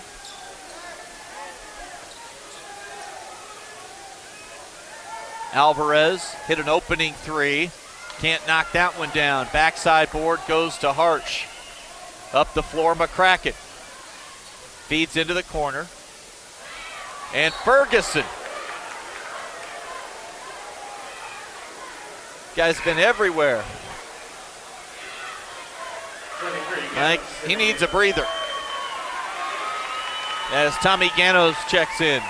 Alvarez hit an opening 3. Can't knock that one down. Backside board goes to Harsh. Up the floor, McCracken. Feeds into the corner. And Ferguson Guy's been everywhere. Like, he needs a breather. As Tommy Ganos checks in.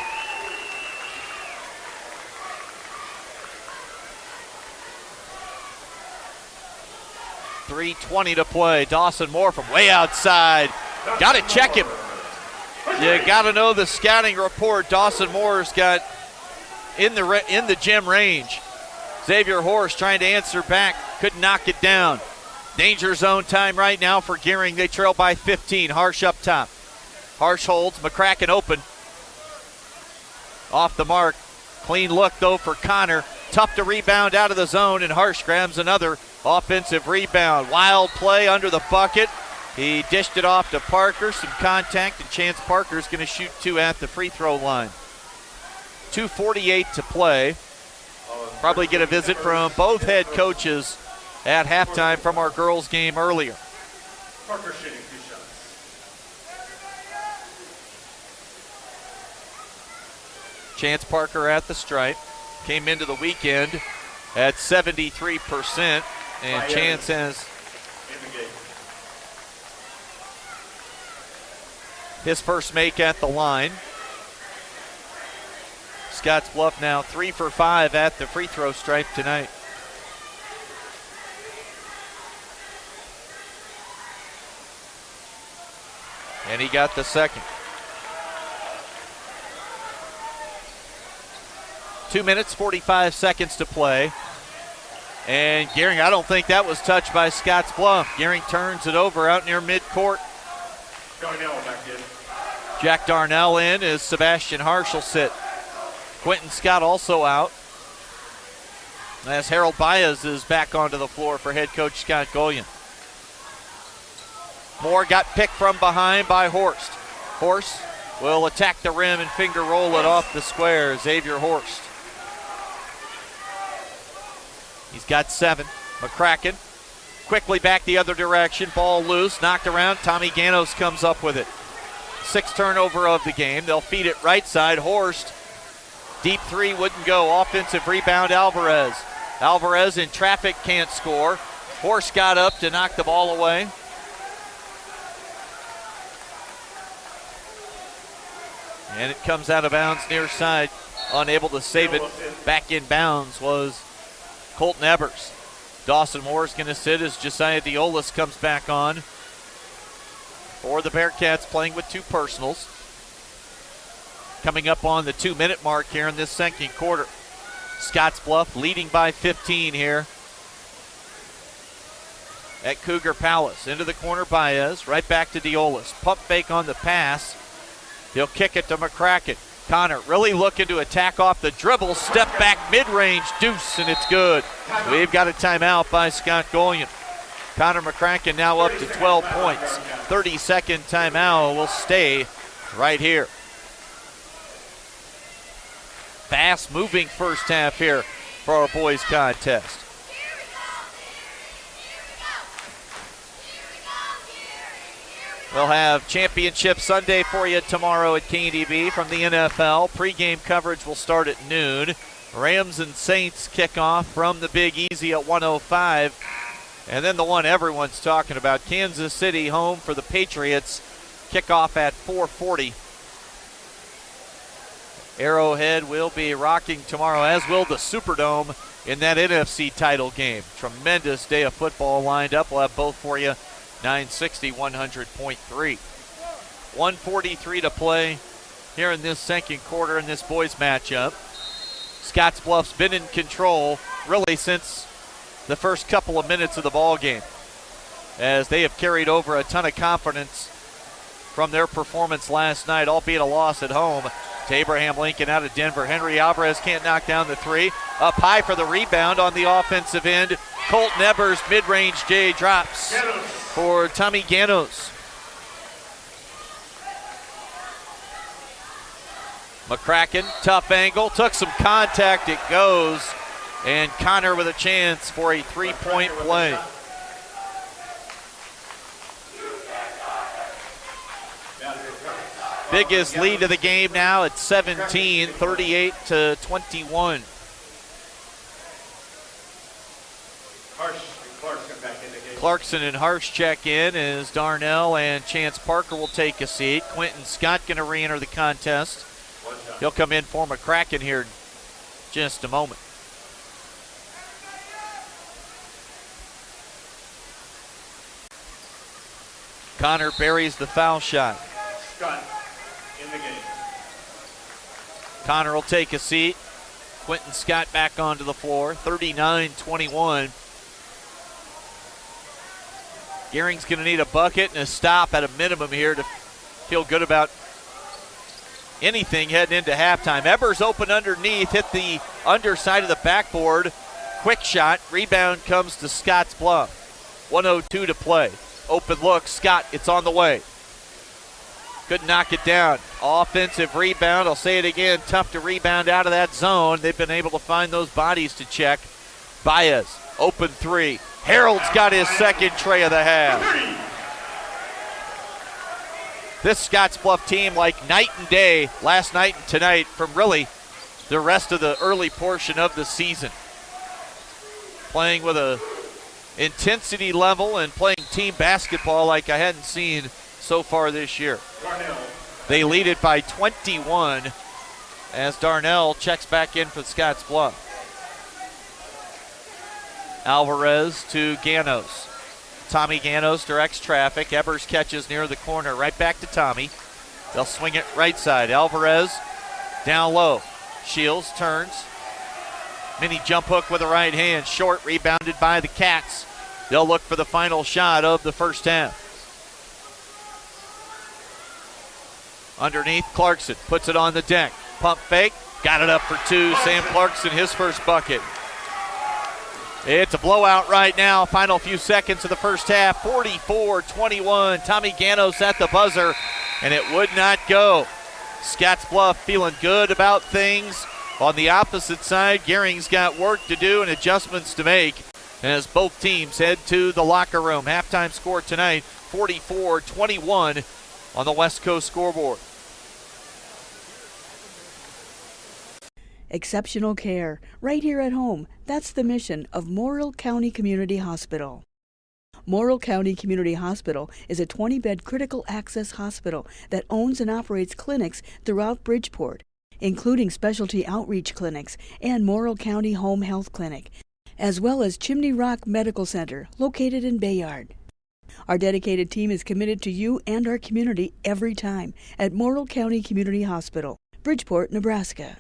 .320 to play. Dawson Moore from way outside. Got to check him. You got to know the scouting report. Dawson Moore's got in the gym range. Xavier Horst trying to answer back. Couldn't knock it down. Danger zone time right now for Gering. They trail by 15. Harsh up top. Harsh holds. McCracken open. Off the mark. Clean look, though, for Connor. Tough to rebound out of the zone, and Harsh grabs another offensive rebound. Wild play under the bucket. He dished it off to Parker. Some contact, and Chance Parker's going to shoot 2 at the free throw line. 2:48 to play. Probably get a visit from both head coaches at halftime from our girls' game earlier. Parker shooting 2 shots. Chance Parker at the stripe. Came into the weekend at 73%, and Chance has his first make at the line. Scottsbluff now 3 for 5 at the free throw stripe tonight. And he got the second. 2 minutes, 45 seconds to play. And Gering, I don't think that was touched by Scottsbluff. Gering turns it over out near midcourt. Darnell back in. Jack Darnell in as Sebastian Harsh will sit. Quentin Scott also out. As Harold Baez is back onto the floor for head coach Scott Golian. Moore got picked from behind by Horst. Horst will attack the rim and finger roll it off the square. Xavier Horst. He's got 7. McCracken quickly back the other direction. Ball loose, knocked around. Tommy Ganos comes up with it. 6th turnover of the game. They'll feed it right side. Horst, deep 3 wouldn't go. Offensive rebound, Alvarez. Alvarez in traffic, can't score. Horst got up to knock the ball away. And it comes out of bounds near side. Unable to save it. Back in bounds was Colton Ebers. Dawson Moore is going to sit as Josiah Diolis comes back on for the Bearcats, playing with 2 personals. Coming up on the 2-minute mark here in this second quarter. Scottsbluff leading by 15 here at Cougar Palace. Into the corner, Baez. Right back to Diolis. Pump fake on the pass. He'll kick it to McCracken. Connor really looking to attack off the dribble. Step back mid-range deuce, and it's good. We've got a timeout by Scott Golian. Connor McCracken now up to 12 points. 30-second timeout will stay right here. Fast-moving first half here for our boys contest. We'll have Championship Sunday for you tomorrow at KDB from the NFL. Pre-game coverage will start at noon. Rams and Saints kick off from the Big Easy at 1:05. And then the one everyone's talking about, Kansas City home for the Patriots. Kickoff at 4:40. Arrowhead will be rocking tomorrow, as will the Superdome in that NFC title game. Tremendous day of football lined up. We'll have both for you. 960, 100.3. 1:43 to play here in this second quarter in this boys matchup. Scottsbluff's been in control really since the first couple of minutes of the ball game, as they have carried over a ton of confidence from their performance last night, albeit a loss at home. To Abraham Lincoln out of Denver. Henry Alvarez can't knock down the 3. Up high for the rebound on the offensive end. Colton Ebers, mid-range J drops for Tommy Ganos. McCracken, tough angle, took some contact, it goes. And Connor with a chance for a 3-point play. Biggest lead of the game now at 17, 38-21. Clarkson and Harsh check in as Darnell and Chance Parker will take a seat. Quentin Scott going to re-enter the contest. He'll come in for McCracken here in just a moment. Connor buries the foul shot. Scott in the game. Connor will take a seat. Quentin Scott back onto the floor. 39-21. Gering's going to need a bucket and a stop at a minimum here to feel good about anything heading into halftime. Ebers open underneath, hit the underside of the backboard. Quick shot. Rebound comes to Scottsbluff. 1:02 to play. Open look. Scott, it's on the way. Couldn't knock it down. Offensive rebound. I'll say it again. Tough to rebound out of that zone. They've been able to find those bodies to check. Baez, open three. Harold's got his second tray of the half. This Scottsbluff team like night and day last night and tonight from really the rest of the early portion of the season. Playing with a intensity level and playing team basketball like I hadn't seen so far this year. They lead it by 21 as Darnell checks back in for Scottsbluff. Alvarez to Ganos. Tommy Ganos directs traffic. Ebers catches near the corner. Right back to Tommy. They'll swing it right side. Alvarez down low. Shields turns. Mini jump hook with the right hand. Short, rebounded by the Cats. They'll look for the final shot of the first half. Underneath, Clarkson puts it on the deck. Pump fake. Got it up for two. Sam Clarkson, his first bucket. It's a blowout right now. Final few seconds of the first half. 44-21. Tommy Ganos at the buzzer, and it would not go. Scottsbluff feeling good about things. On the opposite side, Gering's got work to do and adjustments to make as both teams head to the locker room. Halftime score tonight, 44-21 on the West Coast scoreboard. Exceptional care, right here at home. That's the mission of Morrill County Community Hospital. Morrill County Community Hospital is a 20-bed critical access hospital that owns and operates clinics throughout Bridgeport, including specialty outreach clinics and Morrill County Home Health Clinic, as well as Chimney Rock Medical Center, located in Bayard. Our dedicated team is committed to you and our community every time at Morrill County Community Hospital, Bridgeport, Nebraska.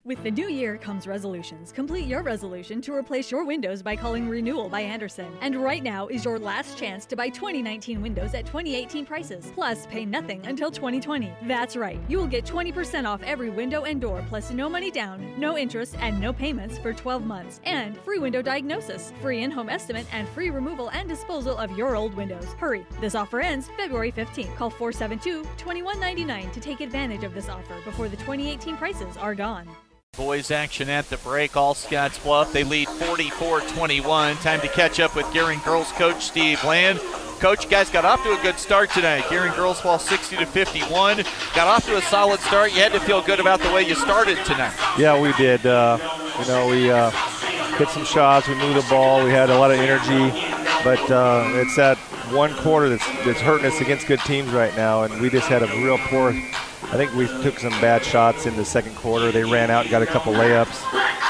With the new year comes resolutions. Complete your resolution to replace your windows by calling Renewal by Andersen. And right now is your last chance to buy 2019 windows at 2018 prices. Plus, pay nothing until 2020. That's right. You will get 20% off every window and door, plus no money down, no interest, and no payments for 12 months. And free window diagnosis, free in-home estimate, and free removal and disposal of your old windows. Hurry. This offer ends February 15th. Call 472-2199 to take advantage of this offer before the 2018 prices are gone. Boys action at the break, all Scottsbluff. They lead 44-21. Time to catch up with Gering girls coach Steve Land. Coach, you guys got off to a good start tonight. Gering girls fall 60-51. Got off to a solid start. You had to feel good about the way you started tonight. Yeah, we did. We hit some shots. We moved the ball. We had a lot of energy. But it's that one quarter that's hurting us against good teams right now. And we just had a real poor – I think we took some bad shots in the second quarter. They ran out and got a couple layups.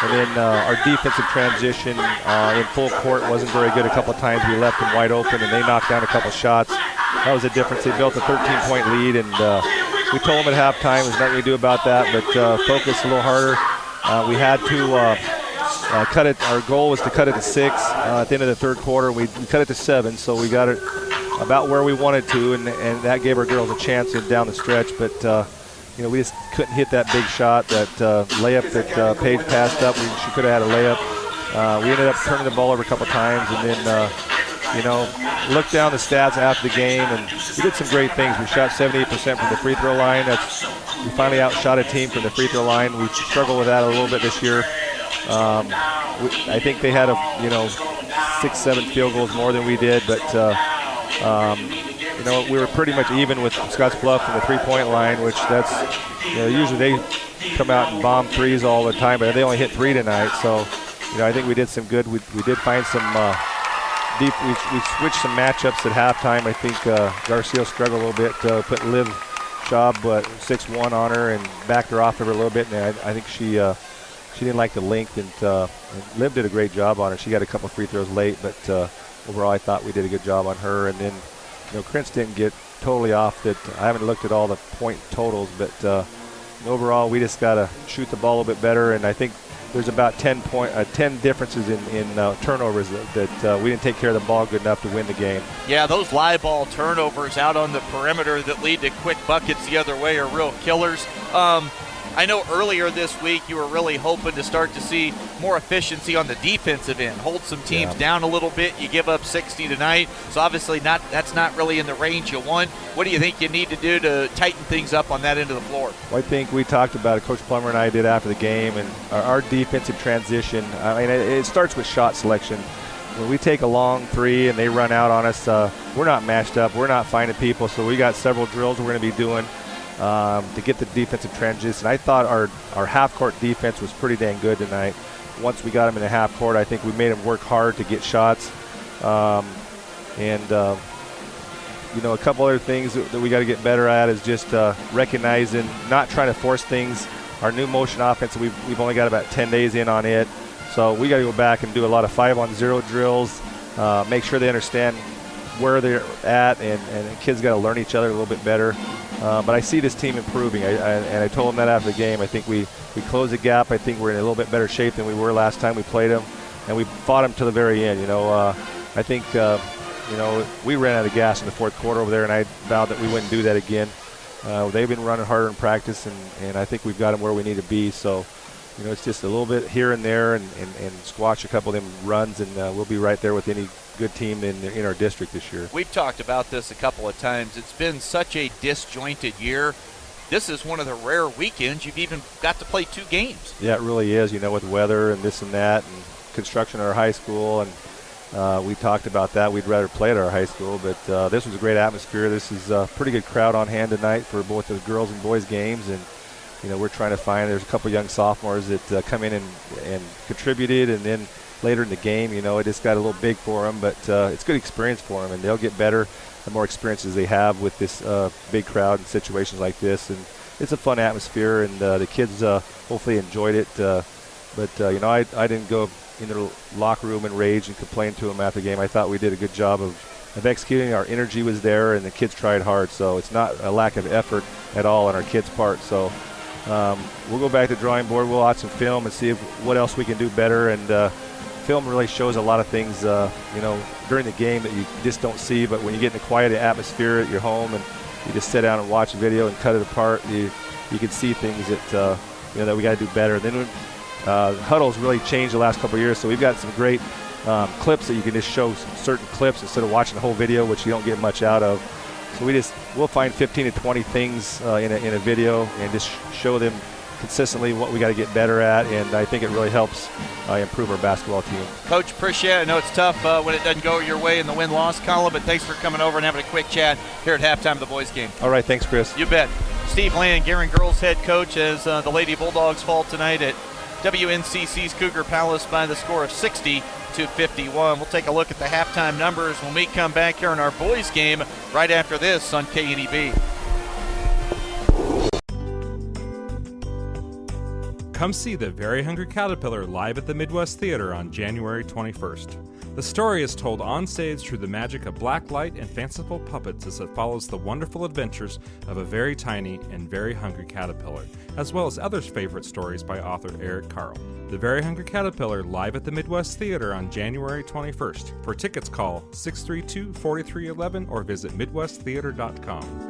And then our defensive transition in full court wasn't very good. A couple of times we left them wide open, and they knocked down a couple shots. That was the difference. They built a 13-point lead, and we told them at halftime there's nothing we do about that, but focus a little harder. We had to cut it. Our goal was to cut it to 6 at the end of the third quarter. We cut it to 7, so we got it about where we wanted to, and that gave our girls a chance down the stretch. But we just couldn't hit that big shot, that layup that Paige passed up. She could have had a layup. We ended up turning the ball over a couple times, and then looked down the stats after the game, and we did some great things. We shot 78% from the free throw line. We finally outshot a team from the free throw line. We struggled with that a little bit this year. I think they had 6-7 field goals more than we did, but we were pretty much even with Scottsbluff from the three-point line, which usually they come out and bomb threes all the time, but they only hit 3 tonight. So, I think we did some good. We did find some deep. We switched some matchups at halftime. I think Garcia struggled a little bit. Put Liv Schaub 6-1 on her and backed her off of her a little bit. And I think she didn't like the length, and Liv did a great job on her. She got a couple free throws late, but overall I thought we did a good job on her. And then, Krintz didn't get totally off that. I haven't looked at all the point totals, but overall we just got to shoot the ball a little bit better. And I think there's about 10 differences in turnovers that we didn't take care of the ball good enough to win the game. Yeah, those live ball turnovers out on the perimeter that lead to quick buckets the other way are real killers. I know earlier this week you were really hoping to start to see more efficiency on the defensive end, hold some teams down a little bit. You give up 60 tonight, so obviously that's not really in the range you want. What do you think you need to do to tighten things up on that end of the floor? Well, I think we talked about it, Coach Plummer and I did after the game, and our defensive transition, it starts with shot selection. When we take a long three and they run out on us, we're not matched up. We're not finding people, so we got several drills we're going to be doing to get the defensive transition. I thought our half-court defense was pretty dang good tonight. Once we got them in the half-court, I think we made them work hard to get shots. A couple other things that we got to get better at is just recognizing, not trying to force things. Our new motion offense, we've only got about 10 days in on it. So we got to go back and do a lot of 5-on-0 drills, make sure they understand where they're at, and kids got to learn each other a little bit better. But I see this team improving, and I told them that after the game. I think we closed the gap. I think we're in a little bit better shape than we were last time we played them, and we fought them to the very end. I think we ran out of gas in the fourth quarter over there, and I vowed that we wouldn't do that again. They've been running harder in practice, and I think we've got them where we need to be. So, it's just a little bit here and there, and squash a couple of them runs, and we'll be right there with any good team in our district this year. We've talked about this a couple of times. It's been such a disjointed year. This is one of the rare weekends you've even got to play 2 games. Yeah, it really is, with weather and this and that and construction at our high school. And we talked about that. We'd rather play at our high school, but this was a great atmosphere. This is a pretty good crowd on hand tonight for both the girls and boys games. And, we're trying to find, there's a couple young sophomores that come in and contributed, and then later in the game, it just got a little big for them, but it's good experience for them, and they'll get better the more experiences they have with this big crowd in situations like this. And it's a fun atmosphere, and the kids hopefully enjoyed it. I didn't go in the locker room and rage and complain to them after the game. I thought we did a good job of executing. Our energy was there, and the kids tried hard, so it's not a lack of effort at all on our kids' part. So we'll go back to the drawing board. We'll watch some film and see what else we can do better. And film really shows a lot of things, during the game that you just don't see. But when you get in the quiet atmosphere at your home and you just sit down and watch a video and cut it apart, you can see things that that we got to do better. Then huddles really changed the last couple of years, so we've got some great clips that you can just show certain clips instead of watching the whole video, which you don't get much out of. So we'll find 15 to 20 things in a video and just show them consistently what we got to get better at, and I think it really helps improve our basketball team. Coach, appreciate it. I know it's tough when it doesn't go your way in the win-loss column, but thanks for coming over and having a quick chat here at halftime of the boys' game. All right, thanks, Chris. You bet. Steve Land, Gering girls head coach, as the Lady Bulldogs fall tonight at WNCC's Cougar Palace by the score of 60-51. We'll take a look at the halftime numbers when we come back here in our boys' game right after this on KNEB. Come see the Very Hungry Caterpillar live at the Midwest Theater on January 21st. The story is told on stage through the magic of black light and fanciful puppets as it follows the wonderful adventures of a very tiny and very hungry caterpillar, as well as others' favorite stories by author Eric Carle. The Very Hungry Caterpillar live at the Midwest Theater on January 21st. For tickets, call 632-4311 or visit midwesttheater.com.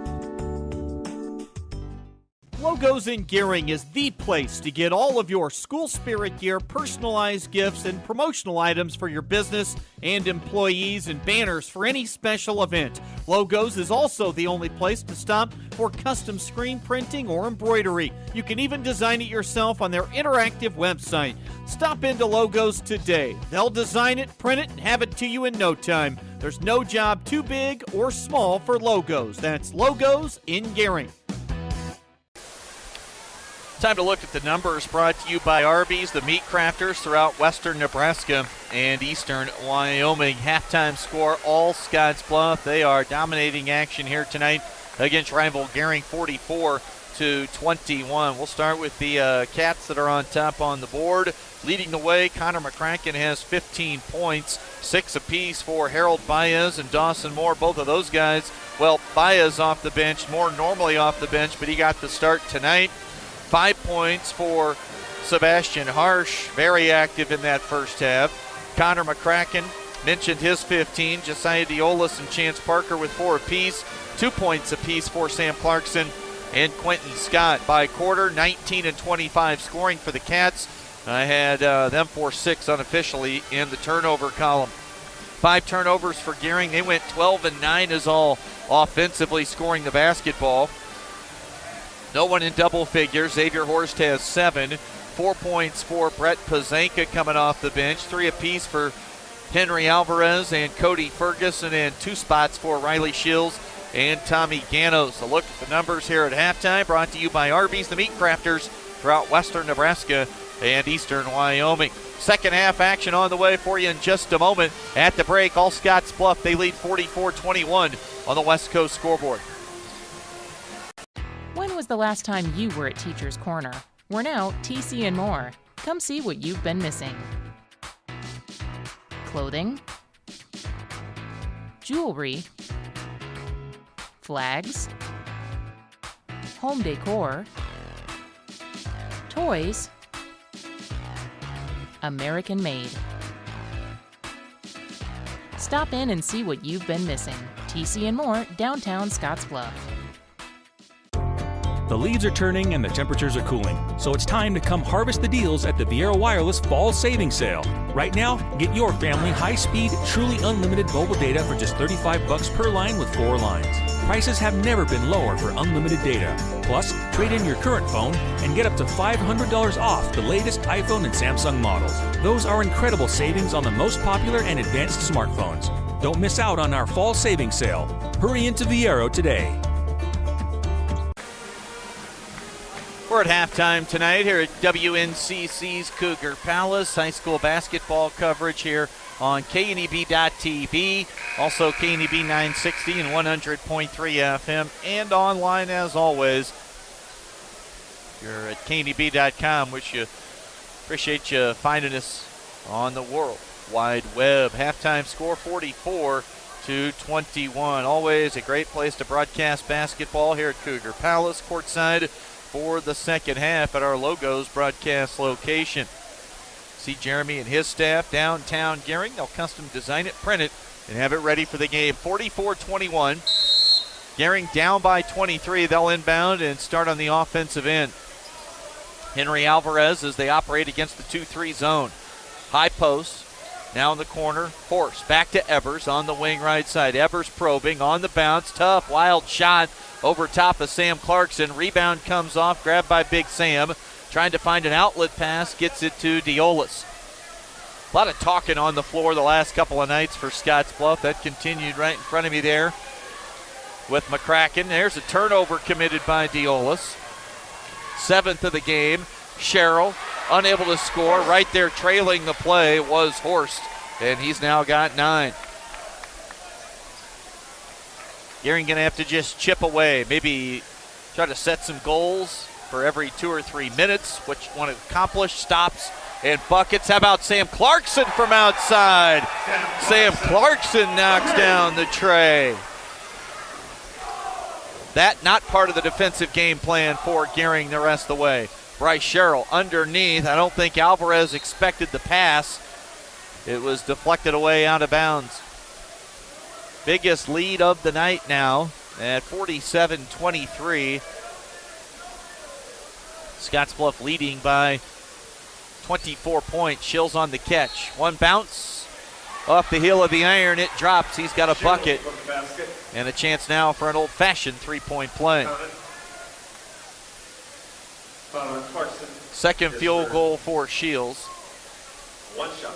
Logos in Gering is the place to get all of your school spirit gear, personalized gifts, and promotional items for your business and employees, and banners for any special event. Logos is also the only place to stop for custom screen printing or embroidery. You can even design it yourself on their interactive website. Stop into Logos today. They'll design it, print it, and have it to you in no time. There's no job too big or small for Logos. That's Logos in Gering. Time to look at the numbers brought to you by Arby's, the meat crafters throughout western Nebraska and eastern Wyoming. Halftime score, all Scottsbluff. They are dominating action here tonight against rival Gering, 44-21. We'll start with the Cats that are on top on the board. Leading the way, Connor McCracken has 15 points, 6 apiece for Harold Baez and Dawson Moore. Both of those guys, well, Baez off the bench, Moore normally off the bench, but he got the start tonight. 5 points for Sebastian Harsh, very active in that first half. Connor McCracken mentioned his 15. Josiah Diolis and Chance Parker with 4 apiece. 2 points apiece for Sam Clarkson and Quentin Scott. By quarter, 19 and 25 scoring for the Cats. I had them for 6 unofficially in the turnover column. 5 turnovers for Gering. They went 12 and 9 is all offensively scoring the basketball. No one in double figures. Xavier Horst has 7. 4 points for Brett Pazanka coming off the bench. 3 apiece for Henry Alvarez and Cody Ferguson, and 2 spots for Riley Shields and Tommy Ganos. A look at the numbers here at halftime, brought to you by Arby's, the meat crafters throughout western Nebraska and eastern Wyoming. Second half action on the way for you in just a moment. At the break, all Scottsbluff, they lead 44-21 on the West Coast scoreboard. When was the last time you were at Teacher's Corner? We're now TC and more. Come see what you've been missing. Clothing, jewelry, flags, home decor, toys, American made. Stop in and see what you've been missing. TC and more, downtown Scottsbluff. The leaves are turning and the temperatures are cooling, so it's time to come harvest the deals at the Viera Wireless Fall Savings Sale. Right now, get your family high-speed, truly unlimited mobile data for just $35 per line with 4 lines. Prices have never been lower for unlimited data. Plus, trade in your current phone and get up to $500 off the latest iPhone and Samsung models. Those are incredible savings on the most popular and advanced smartphones. Don't miss out on our Fall Savings Sale. Hurry into Viera today. We're at halftime tonight here at WNCC's Cougar Palace. High school basketball coverage here on KNEB.TV, also KNEB 960 and 100.3 FM, and online as always. You're at KNEB.com, which you appreciate you finding us on the World Wide Web. Halftime score 44-21. Always a great place to broadcast basketball here at Cougar Palace, courtside for the second half at our Logos broadcast location. See Jeremy and his staff downtown Gering. They'll custom design it, print it, and have it ready for the game. 44-21. Gering down by 23. They'll inbound and start on the offensive end. Henry Alvarez as they operate against the 2-3 zone. High post. Now in the corner. Horst back to Evers on the wing right side. Evers probing on the bounce. Tough, wild shot over top of Sam Clarkson. Rebound comes off, grabbed by Big Sam. Trying to find an outlet pass, gets it to Diolis. A lot of talking on the floor the last couple of nights for Scottsbluff. That continued right in front of me there with McCracken. There's a turnover committed by Diolis. 7th of the game. Sherrill unable to score. Right there trailing the play was Horst, and he's now got 9. Gering going to have to just chip away, maybe try to set some goals for every 2 or 3 minutes, which want to accomplish, stops and buckets. How about Sam Clarkson from outside? Sam Clarkson knocks down the tray. That not part of the defensive game plan for Gering the rest of the way. Bryce Sherrill underneath. I don't think Alvarez expected the pass. It was deflected away out of bounds. Biggest lead of the night now at 47-23. Scottsbluff leading by 24 points. Shills on the catch. One bounce off the heel of the iron. It drops. He's got a bucket. And a chance now for an old-fashioned three-point play. Second field goal for Shields. One shot.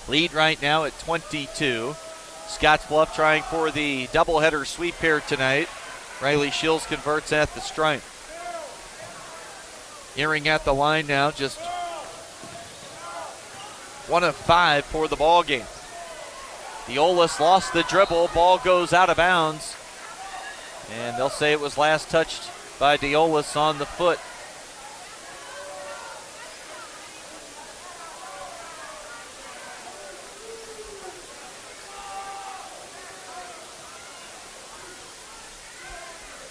Lead right now at 22. Scottsbluff trying for the doubleheader sweep here tonight. Riley Shields converts at the stripe. Gering at the line now, just 1 of 5 for the ball game. Deolis lost the dribble. Ball goes out of bounds. And they'll say it was last touched by Deolis on the foot.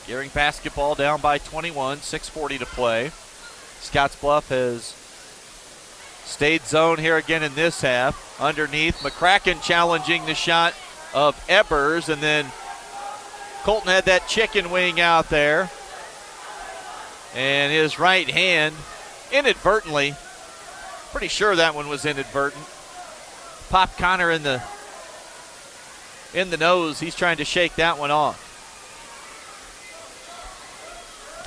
Gering basketball down by 21, 6:40 to play. Scottsbluff has stayed zone here again in this half. Underneath, McCracken challenging the shot of Ebers, and then Colton had that chicken wing out there. And his right hand, inadvertently, pretty sure that one was inadvertent, popped Connor in the nose. He's trying to shake that one off.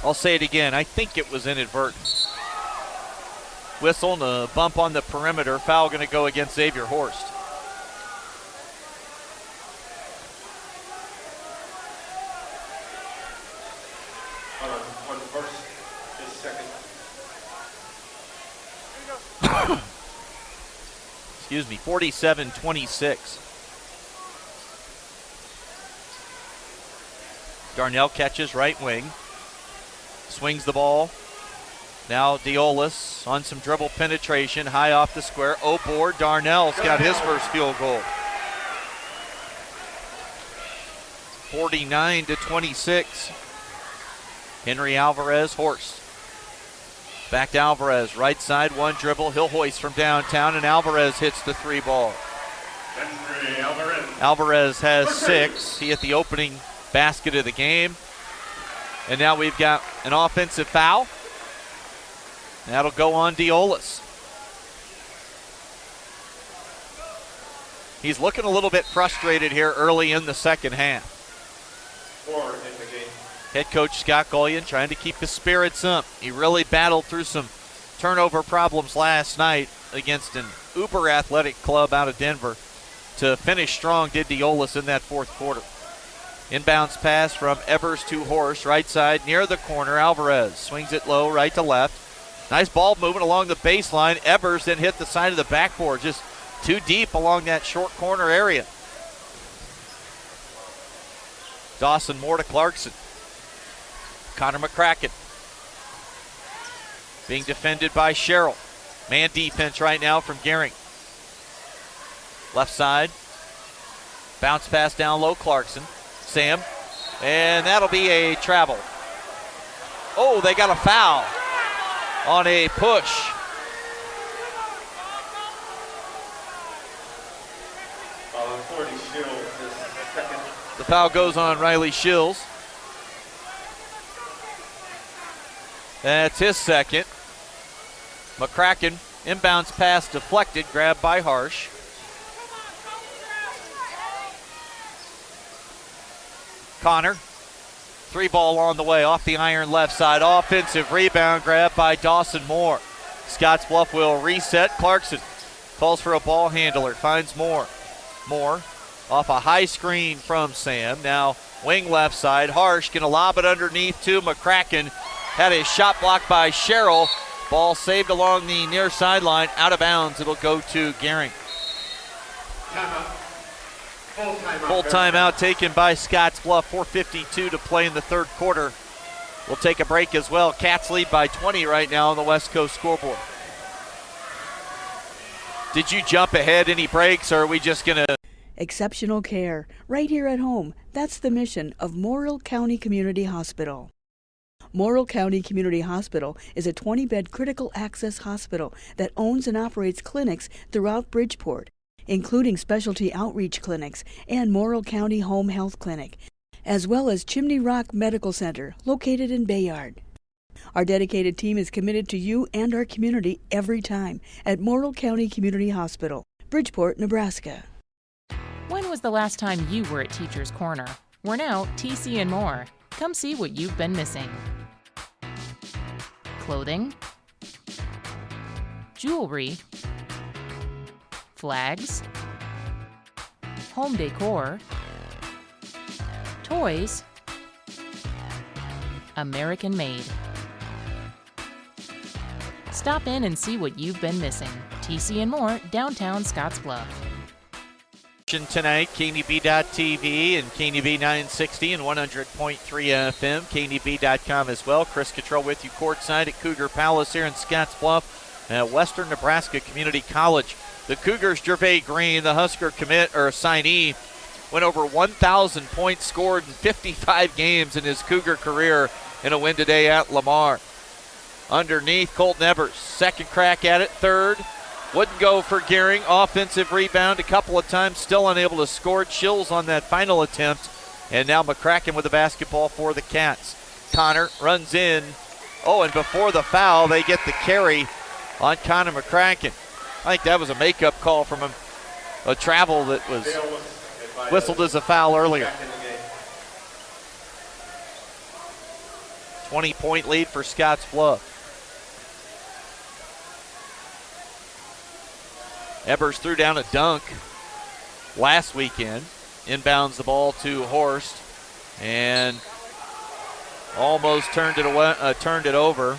I'll say it again. I think it was inadvertent. Whistle and a bump on the perimeter. Foul going to go against Xavier Horst. On first, his second. Excuse me, 47-26. Darnell catches right wing. Swings the ball. Now Deolis on some dribble penetration, high off the square. Board. Darnell's got his first field goal. 49-26. Henry Alvarez, Horst. Back to Alvarez, right side, one dribble. He'll hoist from downtown, and Alvarez hits the 3 ball. Henry Alvarez. Alvarez has 6. He hit the opening basket of the game. And now we've got an offensive foul. That'll go on Deolis. He's looking a little bit frustrated here early in the second half. 4 in the game. Head coach Scott Gullion trying to keep his spirits up. He really battled through some turnover problems last night against an uber athletic club out of Denver. To finish strong did Deolis in that fourth quarter. Inbounds pass from Evers to Horst, right side near the corner. Alvarez swings it low, right to left. Nice ball movement along the baseline. Evers then hit the side of the backboard, just too deep along that short corner area. Dawson Moore to Clarkson. Connor McCracken being defended by Sherrill. Man defense right now from Gering. Left side. Bounce pass down low, Clarkson. Sam. And that'll be a travel. Oh, they got a foul on a push. The foul goes on Riley Shills. That's his second. McCracken, inbounds pass deflected, grabbed by Harsh. Connor, 3 ball on the way, off the iron left side. Offensive rebound, grabbed by Dawson Moore. Scottsbluff will reset. Clarkson calls for a ball handler, finds Moore. Moore off a high screen from Sam. Now wing left side. Harsh going to lob it underneath to McCracken. Had a shot blocked by Sherrill. Ball saved along the near sideline. Out of bounds. It'll go to Gering. Full timeout taken by Scottsbluff. 4:52 to play in the third quarter. We'll take a break as well. Cats lead by 20 right now on the West Coast scoreboard. Did you jump ahead any breaks, or are we just going to... Exceptional care, right here at home. That's the mission of Morrill County Community Hospital. Morrill County Community Hospital is a 20-bed critical access hospital that owns and operates clinics throughout Bridgeport, including specialty outreach clinics and Morrill County Home Health Clinic, as well as Chimney Rock Medical Center, located in Bayard. Our dedicated team is committed to you and our community every time at Morrill County Community Hospital, Bridgeport, Nebraska. When was the last time you were at Teacher's Corner? We're now TC and More. Come see what you've been missing. Clothing, jewelry, flags, home decor, toys, American made. Stop in and see what you've been missing. TC and More, downtown Scottsbluff. Tonight, KNB.TV and KNB 960 and 100.3 FM, KNB.com as well. Chris Cottrell with you courtside at Cougar Palace here in Scottsbluff at Western Nebraska Community College. The Cougars' Gervais Green, the Husker signee, went over 1,000 points scored in 55 games in his Cougar career in a win today at Lamar. Underneath, Colton Evers, second crack at it, third. Wouldn't go for Gering. Offensive rebound a couple of times, still unable to score. Chills on that final attempt. And now McCracken with the basketball for the Cats. Connor runs in. Oh, and before the foul, they get the carry on Connor McCracken. I think that was a makeup call from him. A travel that was whistled as a foul earlier. 20-point lead for Scottsbluff. Ebers threw down a dunk last weekend. Inbounds the ball to Horst and almost turned it over.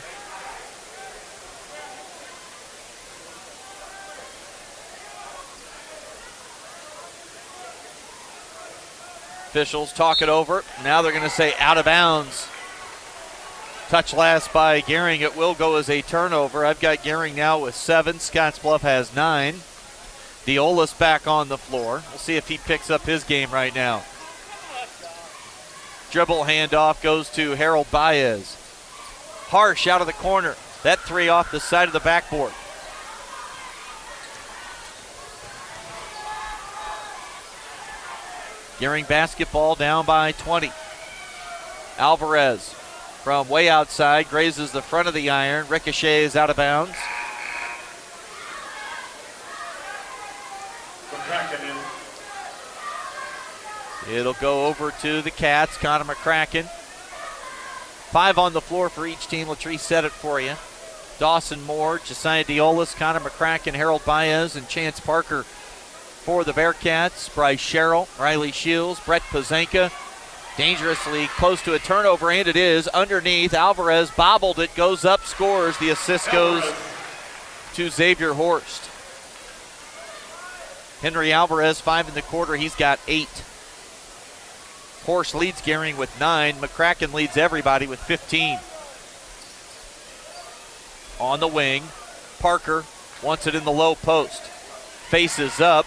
Officials talk it over. Now they're going to say out of bounds. Touch last by Gering. It will go as a turnover. I've got Gering now with 7. Scottsbluff has 9. Diolis back on the floor. We'll see if he picks up his game right now. Dribble handoff goes to Harold Baez. Harsh out of the corner. That three off the side of the backboard. Gering basketball down by 20. Alvarez from way outside grazes the front of the iron. Ricochets out of bounds. It'll go over to the Cats. Connor McCracken. 5 on the floor for each team. Let's reset it for you. Dawson Moore, Josiah Diolis, Connor McCracken, Harold Baez, and Chance Parker for the Bearcats. Bryce Sherrill, Riley Shields, Brett Pazenka. Dangerously close to a turnover, and it is. Underneath, Alvarez bobbled it, goes up, scores. The assist goes to Xavier Horst. Henry Alvarez, 5 in the quarter. He's got 8. Horst leads Gering with 9. McCracken leads everybody with 15. On the wing, Parker wants it in the low post. Faces up,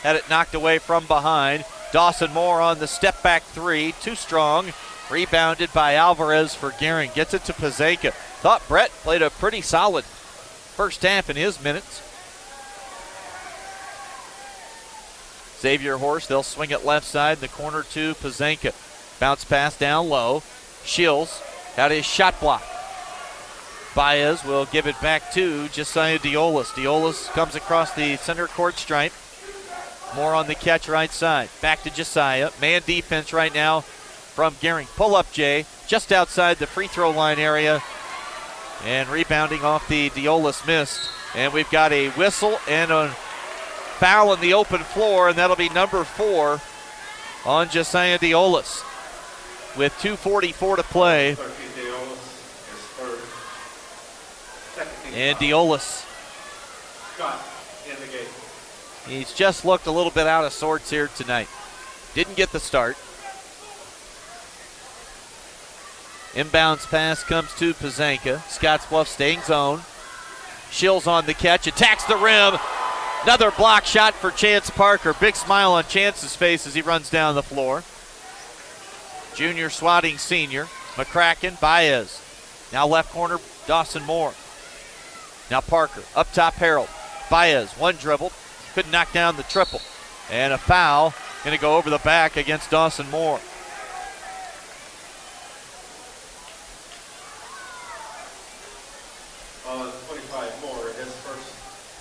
had it knocked away from behind. Dawson Moore on the step back 3, too strong. Rebounded by Alvarez for Gering. Gets it to Pazenka. Thought Brett played a pretty solid first half in his minutes. Xavier Horst, they'll swing it left side in the corner to Pazenka. Bounce pass down low. Shields had his shot block. Baez will give it back to Josiah Diolis. Diolis comes across the center court stripe. Moore on the catch right side. Back to Josiah. Man defense right now from Gering. Pull up Jay, just outside the free throw line area. And rebounding off the Diolis missed. And we've got a whistle and a foul in the open floor, and that'll be number 4 on Josiah Diolis. With 2:44 to play. And Diolis. He's just looked a little bit out of sorts here tonight. Didn't get the start. Inbounds pass comes to Pazenka. Scottsbluff staying zone. Shields on the catch, attacks the rim. Another block shot for Chance Parker. Big smile on Chance's face as he runs down the floor. Junior swatting senior. McCracken, Baez. Now left corner, Dawson Moore. Now Parker, up top Harold. Baez, one dribble. Couldn't knock down the triple. And a foul. Going to go over the back against Dawson Moore. On 25 Moore, his first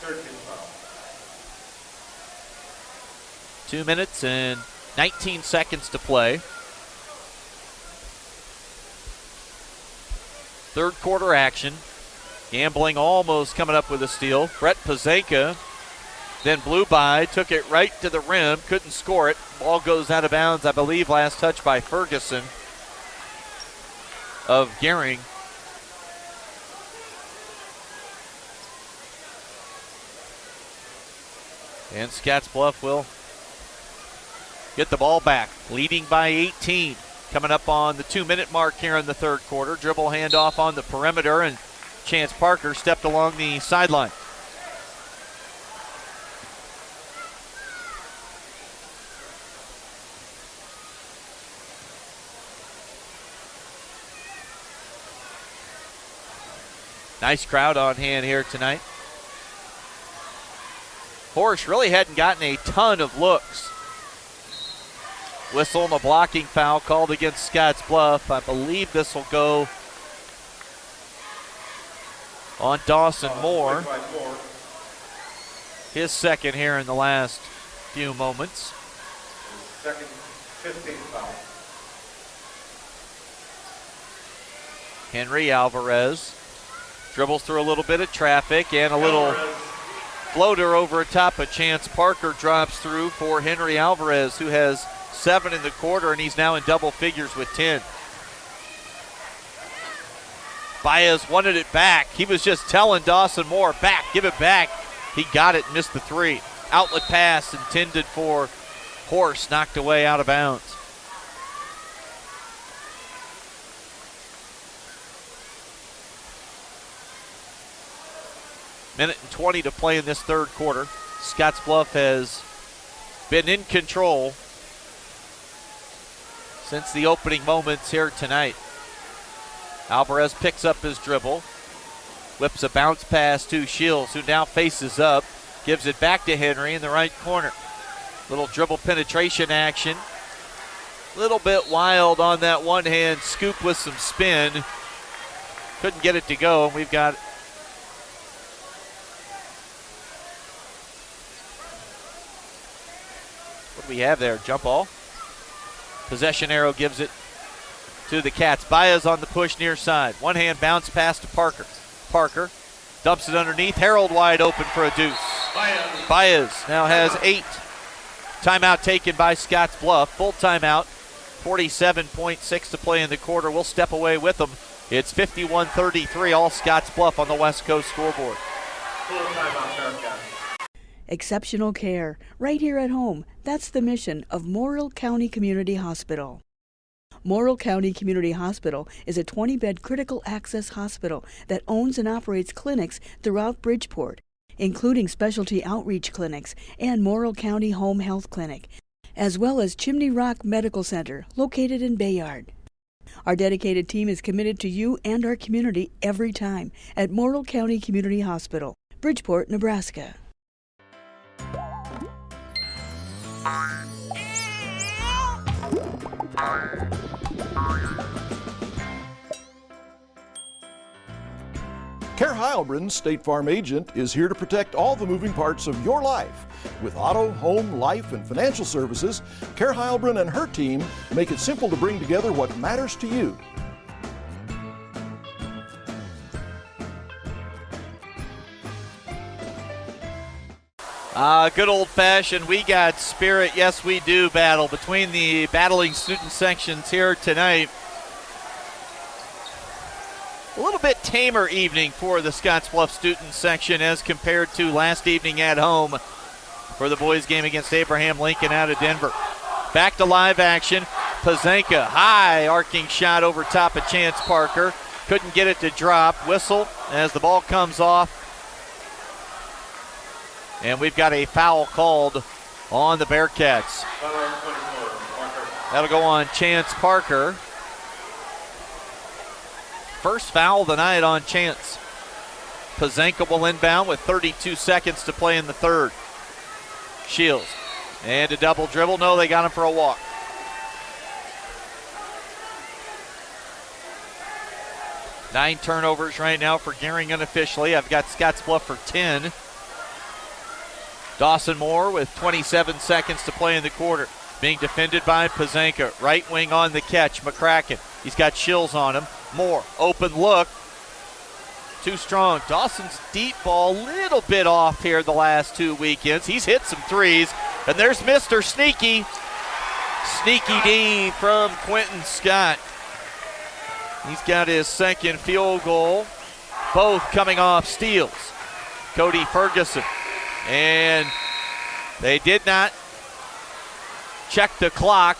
13th foul. 2 minutes and 19 seconds to play. Third quarter action. Gambling almost coming up with a steal. Brett Pazenka then blew by, took it right to the rim, couldn't score it. Ball goes out of bounds, I believe, last touch by Ferguson of Gering. And Scottsbluff will get the ball back, leading by 18. Coming up on the 2-minute mark here in the third quarter. Dribble handoff on the perimeter, and Chance Parker stepped along the sideline. Nice crowd on hand here tonight. Horsch really hadn't gotten a ton of looks. Whistle and a blocking foul called against Scottsbluff. I believe this will go on Dawson Moore. His second here in the last few moments. Second 15th foul. Henry Alvarez dribbles through a little bit of traffic, and a little floater over top of Chance Parker drops through for Henry Alvarez, who has 7 in the quarter, and he's now in double figures with 10. Baez wanted it back. He was just telling Dawson Moore, back, give it back. He got it, missed the 3. Outlet pass intended for Horst, knocked away out of bounds. Minute and 20 to play in this third quarter. Scottsbluff has been in control since the opening moments here tonight. Alvarez picks up his dribble, whips a bounce pass to Shields, who now faces up, gives it back to Henry in the right corner. Little dribble penetration action. Little bit wild on that one-hand scoop with some spin. Couldn't get it to go, and we've got what do we have there? Jump ball. Possession arrow gives it to the Cats. Baez on the push near side. One-hand bounce pass to Parker. Parker dumps it underneath. Harold wide open for a deuce. Baez now has 8. Timeout taken by Scottsbluff. Full timeout. 47.6 to play in the quarter. We'll step away with them. It's 51-33, all Scottsbluff on the West Coast scoreboard. Full timeout, Bearcats. Exceptional care, right here at home. That's the mission of Morrill County Community Hospital. Morrill County Community Hospital is a 20-bed critical access hospital that owns and operates clinics throughout Bridgeport, including specialty outreach clinics and Morrill County Home Health Clinic, as well as Chimney Rock Medical Center, located in Bayard. Our dedicated team is committed to you and our community every time at Morrill County Community Hospital, Bridgeport, Nebraska. Care Heilbronn, State Farm agent, is here to protect all the moving parts of your life. With auto, home, life, and financial services, Care Heilbronn and her team make it simple to bring together what matters to you. Good old-fashioned We Got Spirit, yes we do battle between the battling student sections here tonight. A little bit tamer evening for the Scottsbluff student section as compared to last evening at home for the boys game against Abraham Lincoln out of Denver. Back to live action. Pazenka, high arcing shot over top of Chance Parker. Couldn't get it to drop. Whistle as the ball comes off. And we've got a foul called on the Bearcats. That'll go on Chance Parker. First foul of the night on Chance. Pazenka will inbound with 32 seconds to play in the third. Shields. And a double dribble. No, they got him for a walk. Nine turnovers right now for Gering unofficially. I've got Scottsbluff for 10. Dawson Moore with 27 seconds to play in the quarter. Being defended by Pazenka. Right wing on the catch, McCracken. He's got Shills on him. Moore, open look. Too strong. Dawson's deep ball, little bit off here the last 2 weekends. He's hit some threes. And there's Mr. Sneaky. Sneaky D from Quentin Scott. He's got his second field goal. Both coming off steals. Cody Ferguson. And They did not check the clock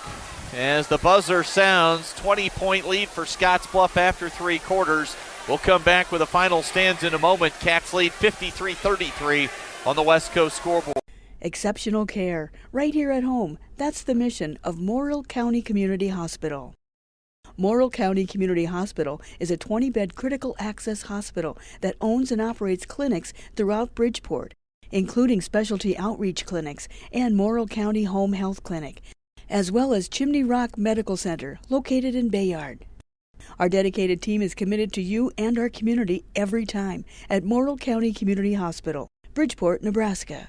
as the buzzer sounds. 20-point lead for Scottsbluff after 3 quarters. We'll come back with the final stands in a moment. Cats lead 53-33 on the West Coast scoreboard. Exceptional care, right here at home. That's the mission of Morrill County Community Hospital. Morrill County Community Hospital is a 20-bed critical access hospital that owns and operates clinics throughout Bridgeport, including specialty outreach clinics and Morrill County Home Health Clinic, as well as Chimney Rock Medical Center, located in Bayard. Our dedicated team is committed to you and our community every time at Morrill County Community Hospital, Bridgeport, Nebraska.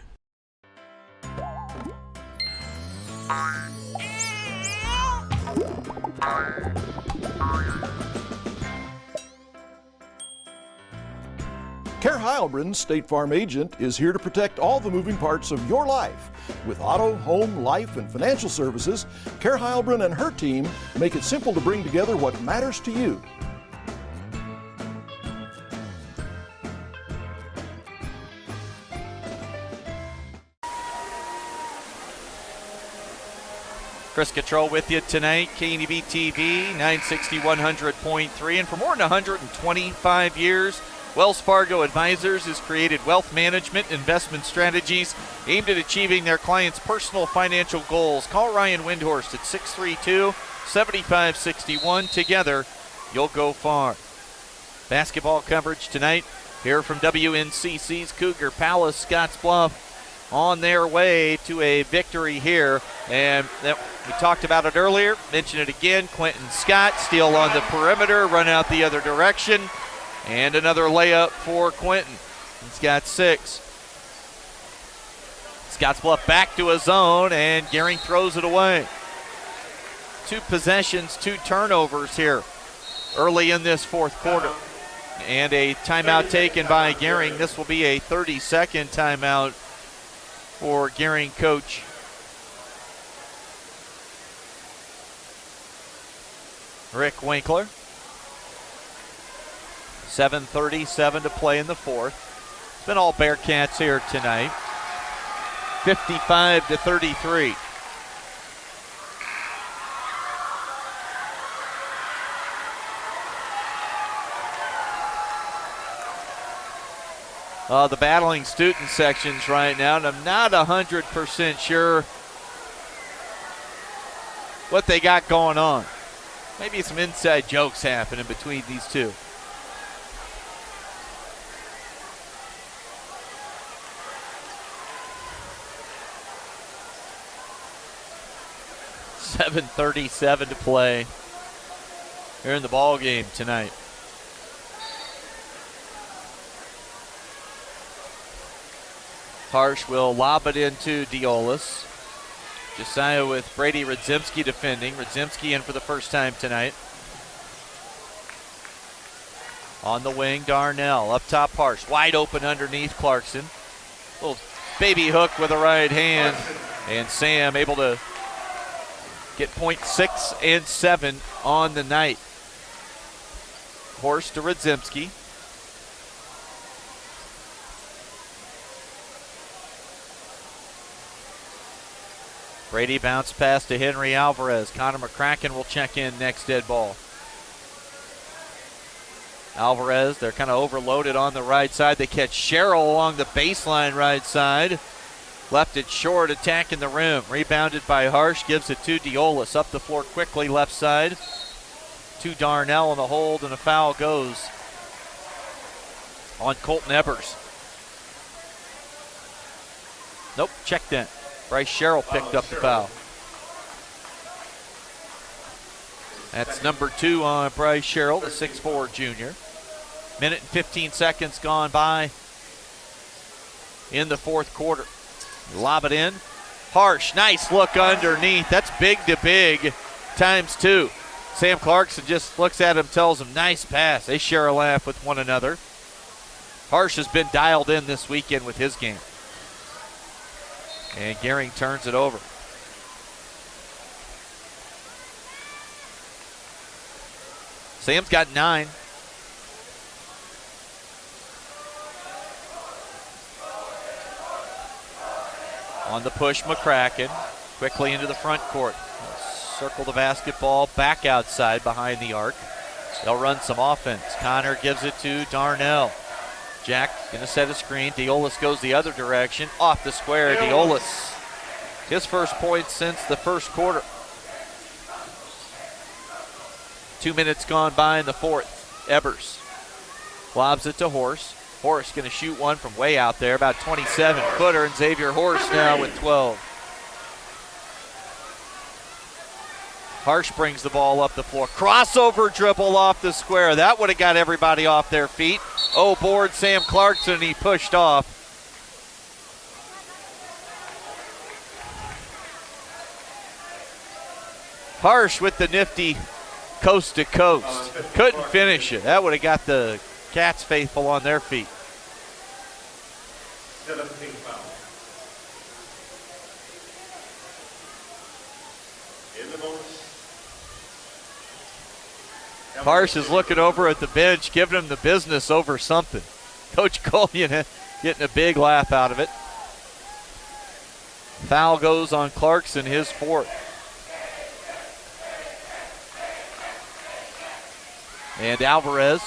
Care Heilbronn, State Farm agent, is here to protect all the moving parts of your life. With auto, home, life, and financial services, Care Heilbronn and her team make it simple to bring together what matters to you. Chris Cottrell with you tonight, KNEB TV, 960 100.3. And for more than 125 years, Wells Fargo Advisors has created wealth management investment strategies aimed at achieving their clients' personal financial goals. Call Ryan Windhorst at 632-7561. Together, you'll go far. Basketball coverage tonight here from WNCC's Cougar Palace. Scottsbluff on their way to a victory here. And we talked about it earlier, mention it again. Quentin Scott, steal on the perimeter, run out the other direction. And another layup for Quentin. He's got 6. Scottsbluff back to a zone, and Gering throws it away. 2 possessions, 2 turnovers here early in this fourth quarter. And a timeout taken by Gering. This will be a 30-second timeout for Gering coach Rick Winkler. 7:37 to play in the fourth. It's been all Bearcats here tonight. 55-33. The battling student sections right now, and I'm not 100% sure what they got going on. Maybe some inside jokes happening between these two. .37 to play here in the ball game tonight. Harsh will lob it into Diolis. Josiah with Brady Radzimski defending. Radzimski in for the first time tonight. On the wing, Darnell. Up top, Harsh. Wide open underneath Clarkson. Little baby hook with a right hand. And Sam able to get point 6 and 7 on the night. Horst to Radzimski. Brady bounced pass to Henry Alvarez. Connor McCracken will check in next dead ball. Alvarez, they're kind of overloaded on the right side. They catch Sherrill along the baseline right side. Left it short, attacking the rim. Rebounded by Harsh, gives it to Diolis. Up the floor quickly, left side. To Darnell in the hold, and a foul goes on Colton Ebers. Nope, checked in. Bryce Sherrill picked up the foul. That's number 2 on Bryce Sherrill, the 6'4 junior. Minute and 15 seconds gone by in the fourth quarter. Lob it in. Harsh, nice look underneath. That's big to big times 2. Sam Clarkson just looks at him, tells him, nice pass. They share a laugh with one another. Harsh has been dialed in this weekend with his game. And Gering turns it over. Sam's got 9. On the push, McCracken quickly into the front court. Circle the basketball back outside behind the arc. They'll run some offense. Connor gives it to Darnell. Jack gonna set a screen. Diolis goes the other direction. Off the square, Diolis. His first point since the first quarter. 2 minutes gone by in the fourth. Ebers lobs it to Horse. Horse gonna shoot one from way out there, about 27-footer, and Xavier Horse now with 12. Harsh brings the ball up the floor. Crossover dribble off the square. That would have got everybody off their feet. Oh, board Sam Clarkson, he pushed off. Harsh with the nifty coast to coast. Couldn't finish it. That would have got the Cats faithful on their feet. 17 foul. In the bonus. Harsh is looking over at the bench, giving him the business over something. Coach Collian getting a big laugh out of it. Foul goes on Clarkson, his fourth. And Alvarez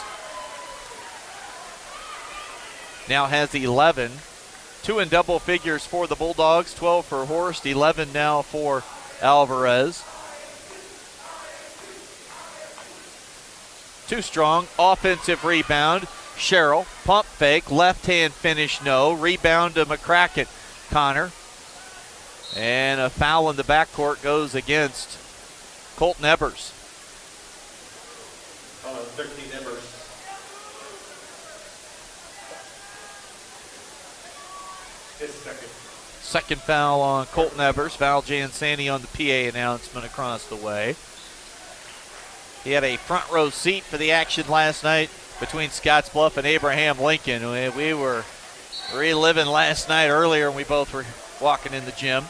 now has 11. 2 in double figures for the Bulldogs, 12 for Horst, 11 now for Alvarez. Too strong, offensive rebound. Sherrill, pump fake, left hand finish, no. Rebound to McCracken. Connor. And a foul in the backcourt goes against Colton Ebers. 13 Ebers. His Second foul on Colton Ebers. Val Jansani on the PA announcement across the way. He had a front row seat for the action last night between Scottsbluff and Abraham Lincoln. We were reliving last night earlier, and we both were walking in the gym.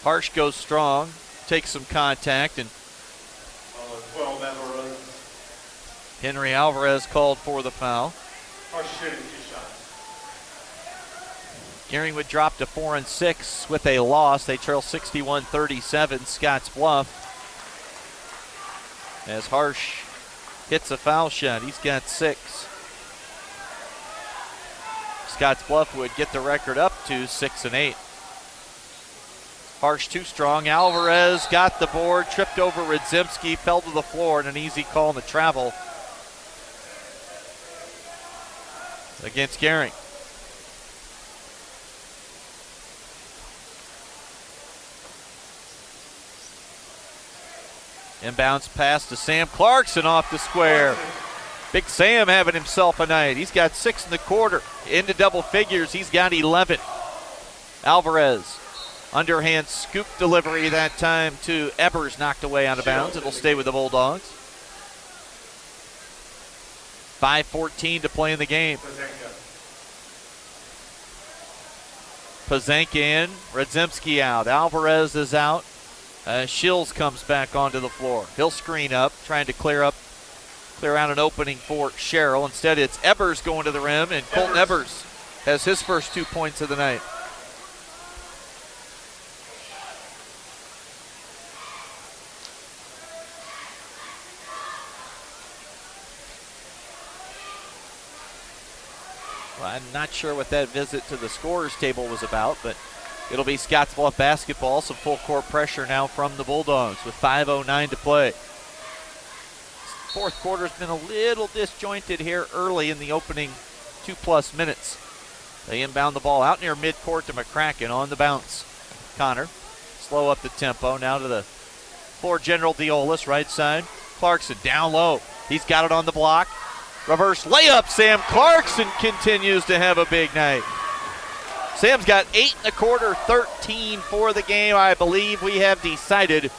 Harsh goes strong, takes some contact, and 12 Alvarez. Henry Alvarez called for the foul. Harsh shooting 2 shots. Gering would drop to 4 and 6 with a loss. They trail 61-37 Scottsbluff. As Harsh hits a foul shot, he's got 6. Scottsbluff would get the record up to 6 and 8. Harsh too strong. Alvarez got the board, tripped over Radzimski, fell to the floor, and an easy call on the travel against Gering. Inbounds pass to Sam Clarkson off the square. Big Sam having himself a night. He's got 6 in the quarter. Into double figures, he's got 11. Alvarez, underhand scoop delivery that time to Ebers, knocked away out of bounds. It'll stay with the Bulldogs. 5:14 to play in the game. Pazanka in, Radzimski out. Alvarez is out. Shills comes back onto the floor. He'll screen up, trying to clear out an opening for Sherrill. Instead, it's Ebers going to the rim, and Colton Ebers has his first 2 points of the night. Well, I'm not sure what that visit to the scorer's table was about, but it'll be Scottsbluff basketball. Some full court pressure now from the Bulldogs with 5:09 to play. Fourth quarter's been a little disjointed here early in the opening 2+ minutes. They inbound the ball out near midcourt to McCracken on the bounce. Connor, slow up the tempo. Now to the floor, General Diolis, right side. Clarkson down low. He's got it on the block. Reverse layup. Sam Clarkson continues to have a big night. Sam's got 8 in the quarter, 13 for the game. I believe we have decided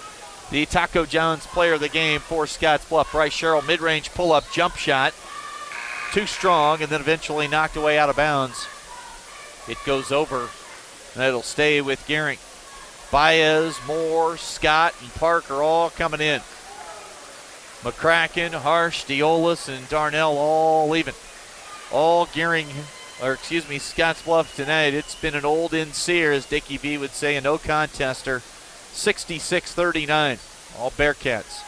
the Taco John's player of the game for Scottsbluff. Bryce Sherrill, mid-range pull-up jump shot. Too strong, and then eventually knocked away out of bounds. It goes over, and it'll stay with Gering. Baez, Moore, Scott, and Park are all coming in. McCracken, Harsh, Diolis, and Darnell all leaving. All Gering Scottsbluff tonight. It's been an old in-seer, as Dickie V would say, a no contester. 66-39, all Bearcats.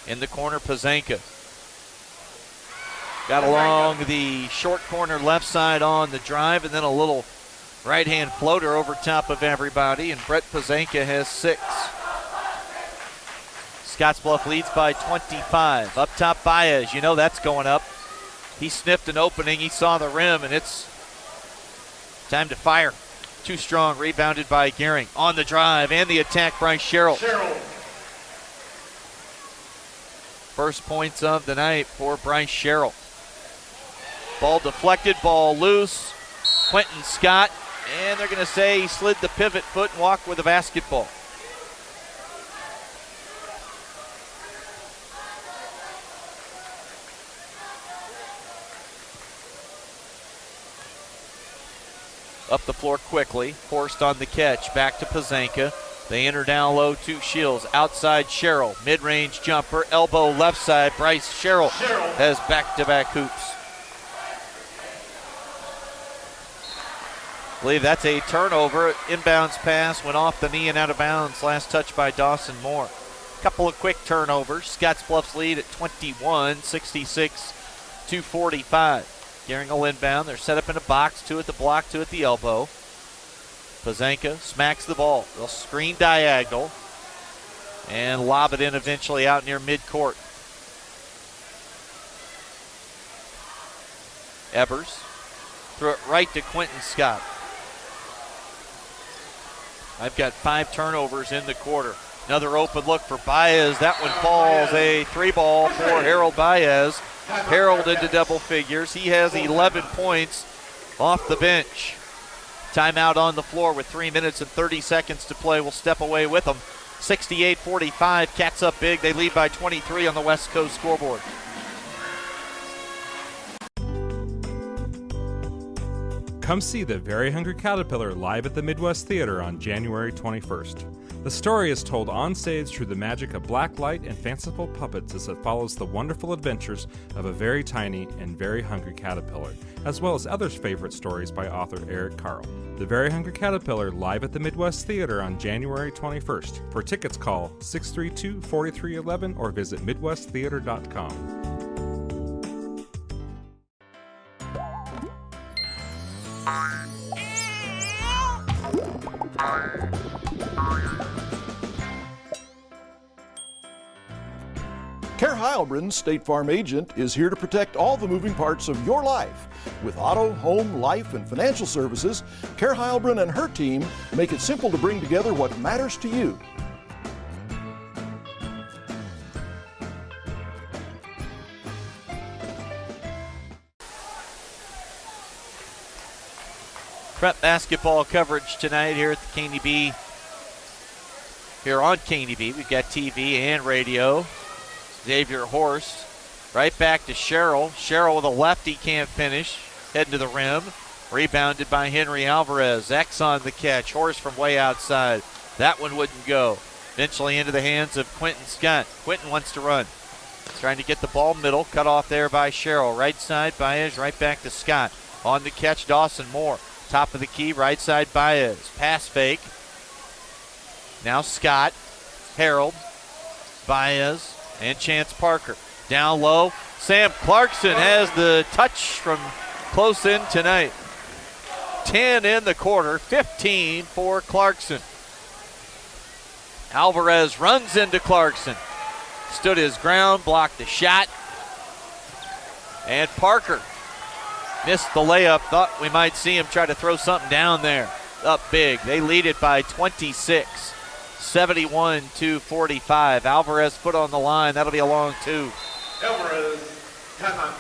In the corner, Pazanka. Got along the short corner left side on the drive, and then a little right-hand floater over top of everybody, and Brett Pazanka has 6. Scottsbluff leads by 25. Up top, Baez. You know that's going up. He sniffed an opening. He saw the rim, and it's time to fire. Too strong. Rebounded by Gering. On the drive and the attack, Bryce Sherrill. First points of the night for Bryce Sherrill. Ball deflected, ball loose. Quentin Scott, and they're going to say he slid the pivot foot and walked with the basketball. Up the floor quickly, forced on the catch, back to Pazanka. They enter down low to Shields, outside Sherrill, mid-range jumper, elbow left side, Bryce Sherrill has back-to-back hoops. I believe that's a turnover. Inbounds pass went off the knee and out of bounds. Last touch by Dawson Moore. Couple of quick turnovers. Scottsbluff's lead at 21, 66-45. Gering will inbound. They're set up in a box, 2 at the block, 2 at the elbow. Pazanka smacks the ball. They'll screen diagonal and lob it in eventually out near midcourt. Ebers threw it right to Quentin Scott. I've got 5 turnovers in the quarter. Another open look for Baez. That one falls. A 3-ball for Harold Baez. Harold into double figures. He has 11 points off the bench. Timeout on the floor with 3 minutes and 30 seconds to play. We'll step away with them. 68-45. Cats up big. They lead by 23 on the West Coast scoreboard. Come see the Very Hungry Caterpillar live at the Midwest Theater on January 21st. The story is told on stage through the magic of black light and fanciful puppets as it follows the wonderful adventures of a very tiny and very hungry caterpillar, as well as others' favorite stories by author Eric Carle. The Very Hungry Caterpillar live at the Midwest Theater on January 21st. For tickets, call 632-4311 or visit midwesttheater.com. Care Heilbronn, State Farm agent, is here to protect all the moving parts of your life. With auto, home, life, and financial services, Care Heilbronn and her team make it simple to bring together what matters to you. Prep basketball coverage tonight here at the KNB. Here on KNB, we've got TV and radio. Xavier Horst, right back to Sherrill. Sherrill with a lefty, can't finish. Heading to the rim. Rebounded by Henry Alvarez. X on the catch. Horst from way outside. That one wouldn't go. Eventually into the hands of Quentin Scott. Quentin wants to run. Trying to get the ball middle. Cut off there by Sherrill. Right side, Baez. Right back to Scott. On the catch, Dawson Moore. Top of the key, right side, Baez. Pass fake. Now Scott. Harold. Baez. And Chance Parker. Down low. Sam Clarkson has the touch from close in tonight. 10 in the quarter, 15 for Clarkson. Alvarez runs into Clarkson. Stood his ground, blocked the shot. And Parker missed the layup. Thought we might see him try to throw something down there. Up big. They lead it by 26. 71-45. Alvarez foot on the line. That'll be a long 2. Alvarez, timeout.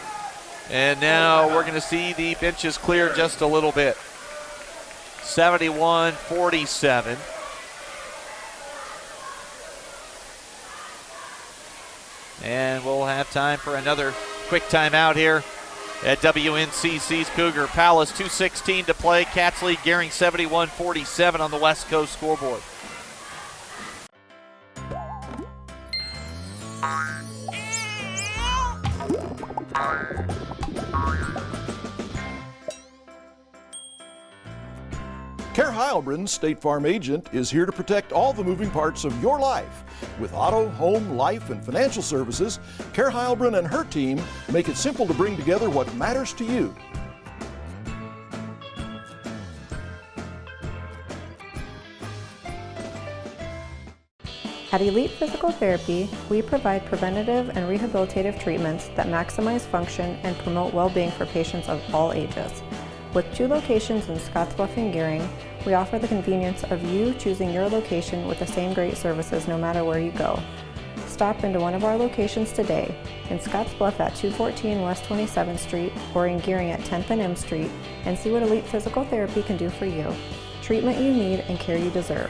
And now we're going to see the benches clear just a little bit. 71-47. And we'll have time for another quick timeout here at WNCC's Cougar Palace. 2:16 to play. Cats lead Gering 71-47 on the West Coast scoreboard. Care Heilbronn, State Farm agent, is here to protect all the moving parts of your life. With auto, home, life, and financial services, Care Heilbronn and her team make it simple to bring together what matters to you. At Elite Physical Therapy, we provide preventative and rehabilitative treatments that maximize function and promote well-being for patients of all ages. With 2 locations in Scottsbluff and Gering, we offer the convenience of you choosing your location with the same great services no matter where you go. Stop into one of our locations today, in Scottsbluff at 214 West 27th Street or in Gering at 10th and M Street, and see what Elite Physical Therapy can do for you. Treatment you need and care you deserve.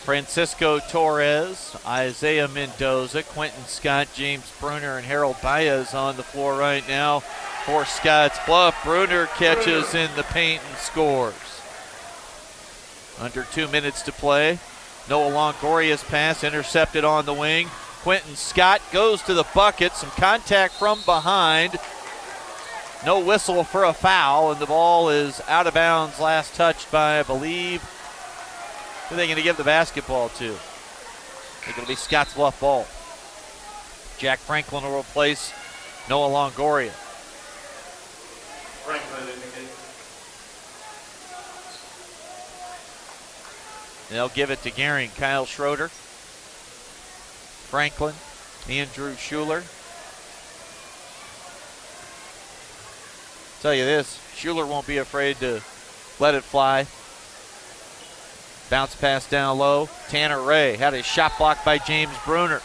Francisco Torres, Isaiah Mendoza, Quentin Scott, James Bruner, and Harold Baez on the floor right now for Scottsbluff. Bruner catches in the paint and scores. Under 2 minutes to play. Noah Longoria's pass intercepted on the wing. Quentin Scott goes to the bucket. Some contact from behind. No whistle for a foul, and the ball is out of bounds. Last touched by, I believe, who are they going to give the basketball to? It's going to be Scottsbluff ball. Jack Franklin will replace Noah Longoria. They'll give it to Gering. Kyle Schroeder, Franklin, Andrew Schuler. Tell you this, Schuler won't be afraid to let it fly. Bounce pass down low. Tanner Ray had a shot blocked by James Bruner.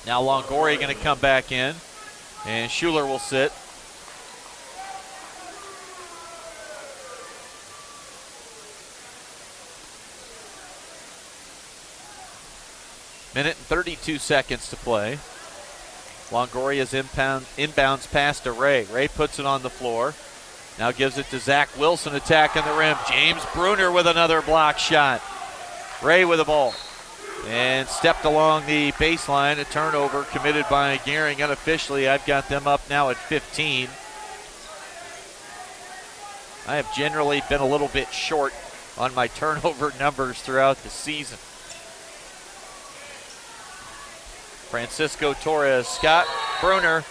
Now Longoria going to come back in, and Schuler will sit. Minute and 32 seconds to play. Longoria's inbounds pass to Ray. Ray puts it on the floor. Now gives it to Zach Wilson attacking the rim. James Bruner with another block shot. Ray with the ball. And stepped along the baseline. A turnover committed by Gering unofficially. I've got them up now at 15. I have generally been a little bit short on my turnover numbers throughout the season. Francisco Torres, Scott Bruner.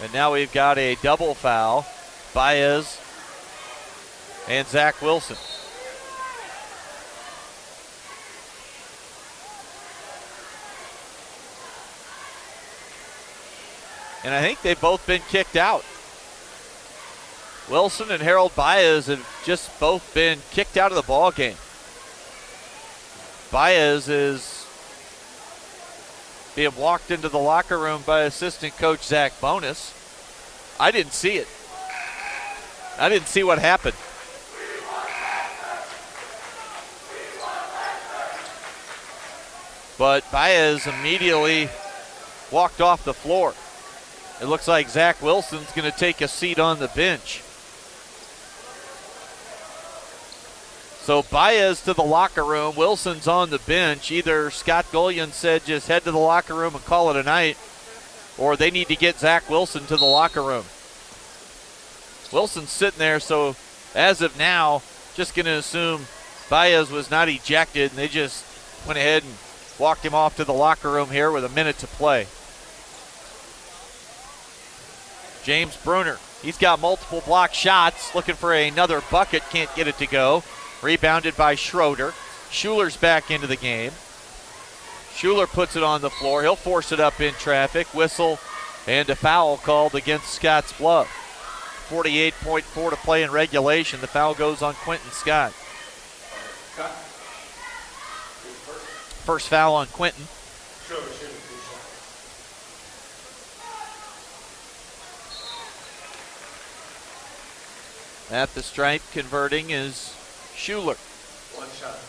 And now we've got a double foul. Baez and Zach Wilson. And I think they've both been kicked out. Wilson and Harold Baez have just both been kicked out of the ball game. Baez is being walked into the locker room by assistant coach Zach Bonus. I didn't see it. I didn't see what happened. But Baez immediately walked off the floor. It looks like Zach Wilson's going to take a seat on the bench. So Baez to the locker room. Wilson's on the bench. Either Scott Gullion said just head to the locker room and call it a night, or they need to get Zach Wilson to the locker room. Wilson's sitting there, so as of now, just going to assume Baez was not ejected, and they just went ahead and walked him off to the locker room here with a minute to play. James Bruner, he's got multiple block shots, looking for another bucket, can't get it to go. Rebounded by Schroeder. Schuler's back into the game. Schuler puts it on the floor. He'll force it up in traffic. Whistle and a foul called against Scottsbluff. 48.4 to play in regulation. The foul goes on Quentin Scott. First foul on Quentin. At the stripe, converting is Schuler. One shot.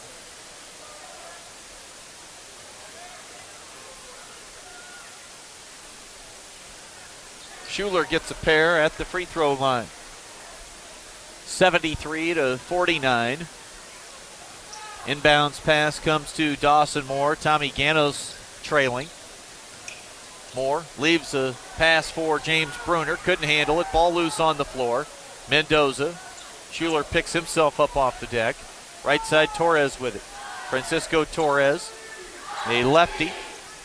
Schuler gets a pair at the free throw line. 73-49. Inbounds pass comes to Dawson Moore. Tommy Ganos trailing. Moore leaves a pass for James Bruner. Couldn't handle it. Ball loose on the floor. Mendoza. Schuler picks himself up off the deck. Right side, Torres with it. Francisco Torres, a lefty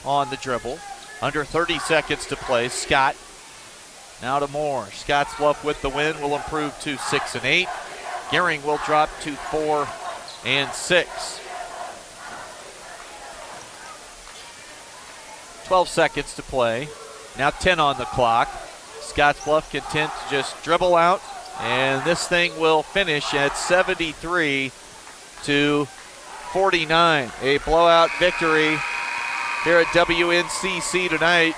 on the dribble. Under 30 seconds to play. Scott now to Moore. Scottsbluff with the win will improve to 6 and 8. Gering will drop to 4 and 6. 12 seconds to play. Now 10 on the clock. Scottsbluff content to just dribble out, and this thing will finish at 73 to 49. A blowout victory here at WNCC tonight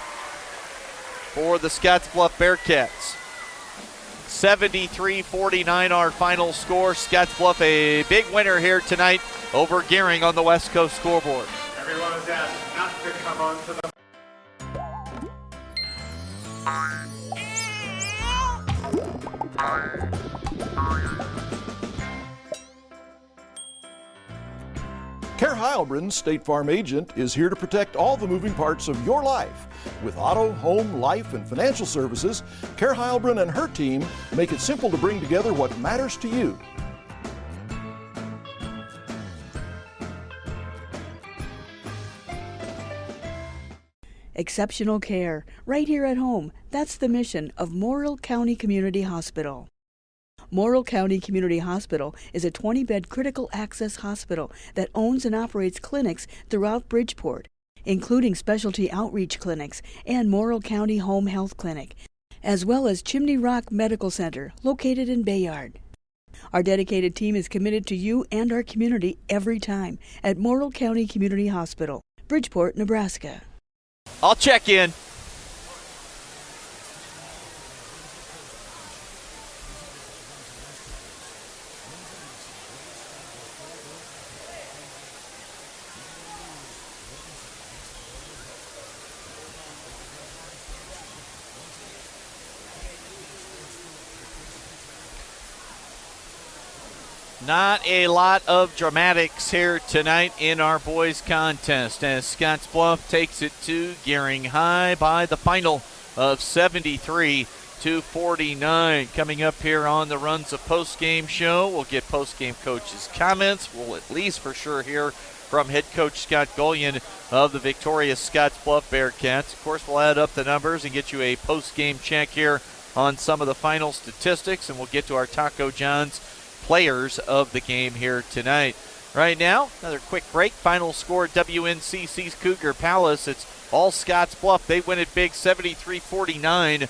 for the Scottsbluff Bearcats. 73-49 our final score. Scottsbluff a big winner here tonight over Gering on the West Coast scoreboard. Everyone is asked not to come onto the Care Heilbronn, State Farm agent, is here to protect all the moving parts of your life. With auto, home, life, and financial services, Care Heilbronn and her team make it simple to bring together what matters to you. Exceptional care, right here at home. That's the mission of Morrill County Community Hospital. Morrill County Community Hospital is a 20-bed critical access hospital that owns and operates clinics throughout Bridgeport, including specialty outreach clinics and Morrill County Home Health Clinic, as well as Chimney Rock Medical Center, located in Bayard. Our dedicated team is committed to you and our community every time at Morrill County Community Hospital, Bridgeport, Nebraska. I'll check in. Not a lot of dramatics here tonight in our boys contest as Scottsbluff takes it to Gering High by the final of 73-49. Coming up here on the Runs a Postgame show, we'll get postgame coaches' comments. We'll at least for sure hear from head coach Scott Gullion of the victorious Scottsbluff Bearcats. Of course, we'll add up the numbers and get you a postgame check here on some of the final statistics, and we'll get to our Taco John's players of the game here tonight. Right now, another quick break. Final score, WNCC's Cougar Palace. It's all Scottsbluff. They win it big, 73-49.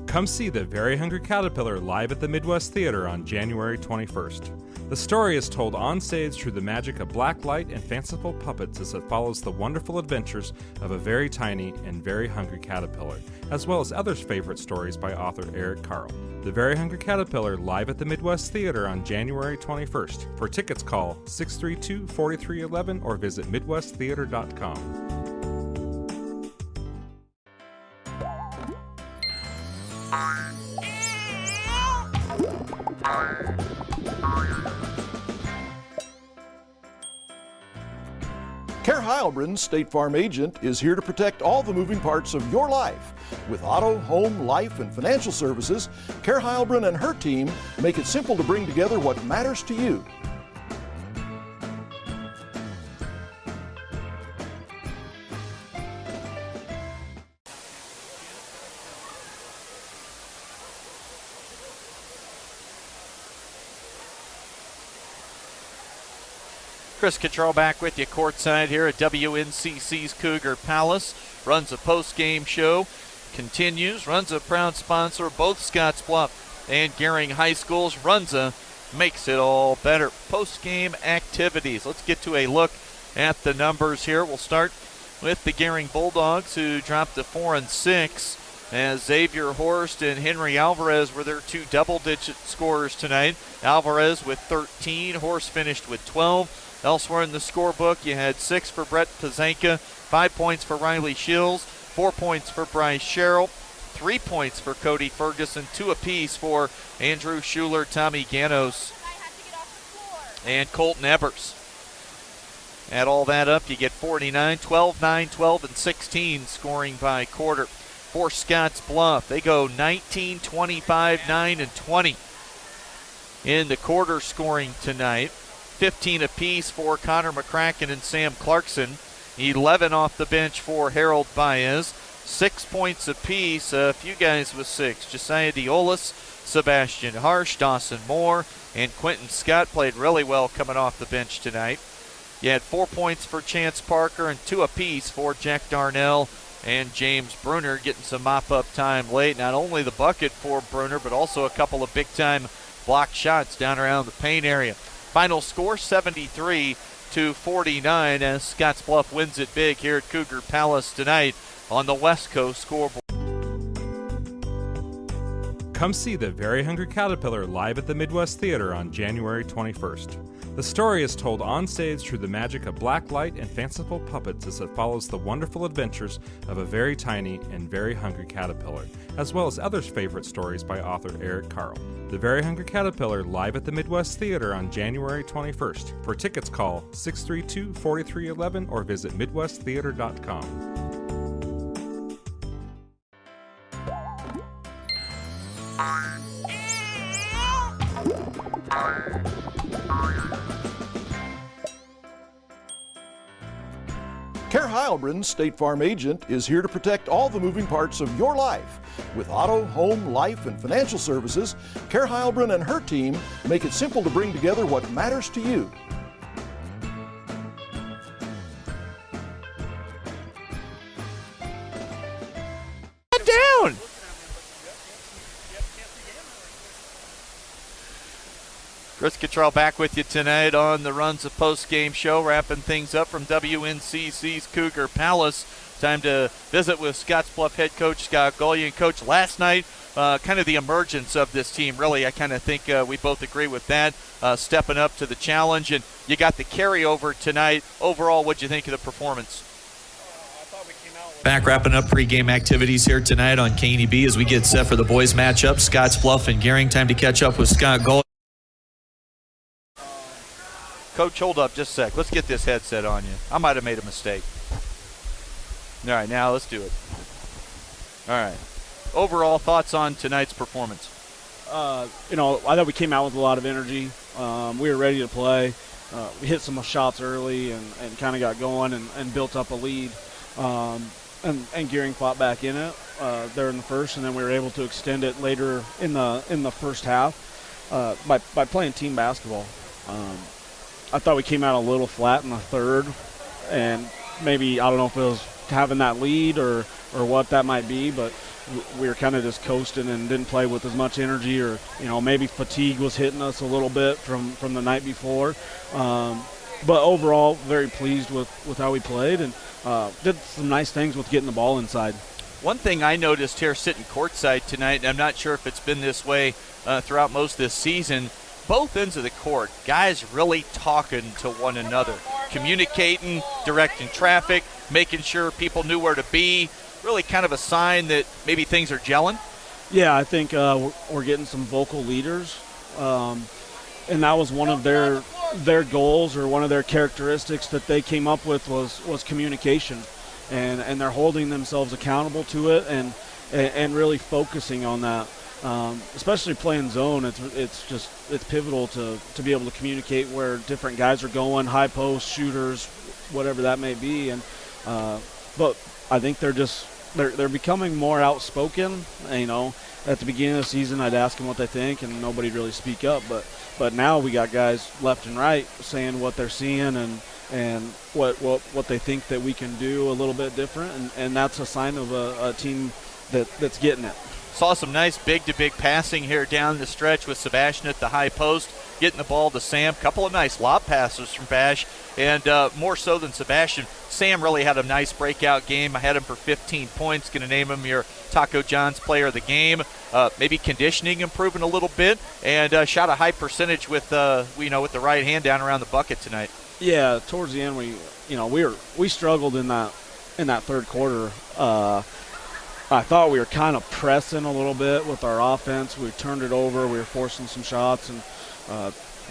Come see the Very Hungry Caterpillar live at the Midwest Theater on January 21st. The story is told on stage through the magic of black light and fanciful puppets as it follows the wonderful adventures of a very tiny and very hungry caterpillar, as well as others' favorite stories by author Eric Carle. The Very Hungry Caterpillar live at the Midwest Theater on January 21st. For tickets, call 632-4311 or visit midwesttheater.com. Care Heilbronn, State Farm agent, is here to protect all the moving parts of your life. With auto, home, life, and financial services, Care Heilbronn and her team make it simple to bring together what matters to you. Chris Cottrell back with you courtside here at WNCC's Cougar Palace. Runs a post-game show. Continues. Runza, proud sponsor of both Scottsbluff and Gering High Schools. Runza makes it all better. Post-game activities. Let's get to a look at the numbers here. We'll start with the Gering Bulldogs, who dropped to 4-6 as Xavier Horst and Henry Alvarez were their two double-digit scorers tonight. Alvarez with 13. Horst finished with 12. Elsewhere in the scorebook, you had 6 for Brett Pazanka, 5 points for Riley Shields, 4 points for Bryce Sherrill, 3 points for Cody Ferguson, 2 apiece for Andrew Schuler, Tommy Ganos, and Colton Ebers. Add all that up, you get 49, 12, 9, 12, and 16 scoring by quarter. For Scottsbluff, they go 19, 25, 9, and 20 in the quarter scoring tonight. 15 apiece for Connor McCracken and Sam Clarkson. 11 off the bench for Harold Baez. 6 points apiece, a few guys with 6. Josiah Diolas, Sebastian Harsh, Dawson Moore, and Quentin Scott played really well coming off the bench tonight. You had 4 points for Chance Parker and 2 apiece for Jack Darnell and James Bruner, getting some mop-up time late. Not only the bucket for Bruner, but also a couple of big-time block shots down around the paint area. Final score, 73-49, as Scottsbluff wins it big here at Cougar Palace tonight on the West Coast scoreboard. Come see the Very Hungry Caterpillar live at the Midwest Theater on January 21st. The story is told on stage through the magic of black light and fanciful puppets as it follows the wonderful adventures of a very tiny and very hungry caterpillar, as well as others' favorite stories by author Eric Carle. The Very Hungry Caterpillar live at the Midwest Theater on January 21st. For tickets, call 632-4311 or visit midwesttheater.com. Care Heilbrunn, State Farm agent, is here to protect all the moving parts of your life. With auto, home, life, and financial services, Care Heilbrunn and her team make it simple to bring together what matters to you. Down! Chris Cottrell back with you tonight on the Runs of Postgame show, wrapping things up from WNCC's Cougar Palace. Time to visit with Scottsbluff head coach Scott Golian. Coach, last night, kind of the emergence of this team, really, I kind of think we both agree with that, stepping up to the challenge, and you got the carryover tonight. Overall, what'd you think of the performance? Back wrapping up pregame activities here tonight on KNEB as we get set for the boys matchup. Scottsbluff and Gering. Time to catch up with Scott Golian. Coach, hold up just a sec. Let's get this headset on you. I might have made a mistake. All right, now let's do it. All right. Overall thoughts on tonight's performance? I thought we came out with a lot of energy. We were ready to play. We hit some shots early and kind of got going and built up a lead. And Gering fought back in it there in the first, and then we were able to extend it later in the first half by playing team basketball. I thought we came out a little flat in the third, and maybe, I don't know if it was having that lead or what that might be, but we were kind of just coasting and didn't play with as much energy, or maybe fatigue was hitting us a little bit from the night before. But overall, very pleased with how we played, and did some nice things with getting the ball inside. One thing I noticed here sitting courtside tonight, and I'm not sure if it's been this way throughout most of this season, both ends of the court, guys really talking to one another, communicating, directing traffic, making sure people knew where to be, really kind of a sign that maybe things are gelling. Yeah, I think we're getting some vocal leaders, and that was one of their goals, or one of their characteristics that they came up with was communication, and they're holding themselves accountable to it and really focusing on that. Especially playing zone, it's pivotal to be able to communicate where different guys are going, high post, shooters, whatever that may be. And but I think they're becoming more outspoken. At the beginning of the season, I'd ask them what they think, and nobody'd really speak up. But now we got guys left and right saying what they're seeing and what they think that we can do a little bit different, and that's a sign of a team that's getting it. Saw some nice big-to-big passing here down the stretch with Sebastian at the high post, getting the ball to Sam. Couple of nice lob passes from Bash, and more so than Sebastian, Sam really had a nice breakout game. I had him for 15 points. Going to name him your Taco John's player of the game. Maybe conditioning improving a little bit, and shot a high percentage with the right hand down around the bucket tonight. Yeah, towards the end we struggled in that third quarter. I thought we were kind of pressing a little bit with our offense. We turned it over. We were forcing some shots, and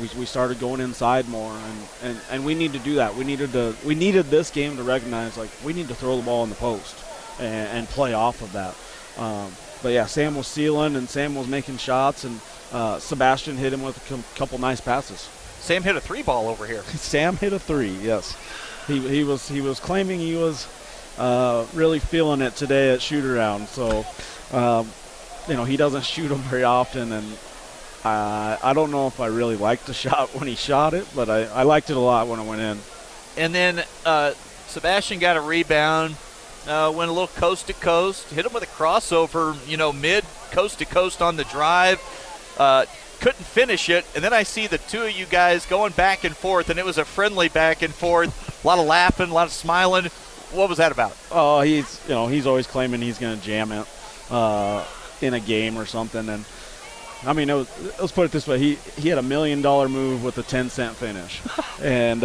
we started going inside more, and we need to do that. We needed this game to recognize, like, we need to throw the ball in the post and play off of that. But yeah, Sam was sealing and Sam was making shots, and Sebastian hit him with a couple nice passes. Sam hit a 3-ball over here. Sam hit a 3, yes. He was claiming he was really feeling it today at shoot-around. So, he doesn't shoot them very often, and I don't know if I really liked the shot when he shot it, but I liked it a lot when it went in. And then Sebastian got a rebound, went a little coast-to-coast, hit him with a crossover, mid coast-to-coast on the drive. Couldn't finish it, and then I see the two of you guys going back and forth, and it was a friendly back and forth, a lot of laughing, a lot of smiling. What was that about? Oh, he's always claiming he's going to jam it in a game or something, and I mean, let's put it this way: he had $1 million move with a 10-cent finish, and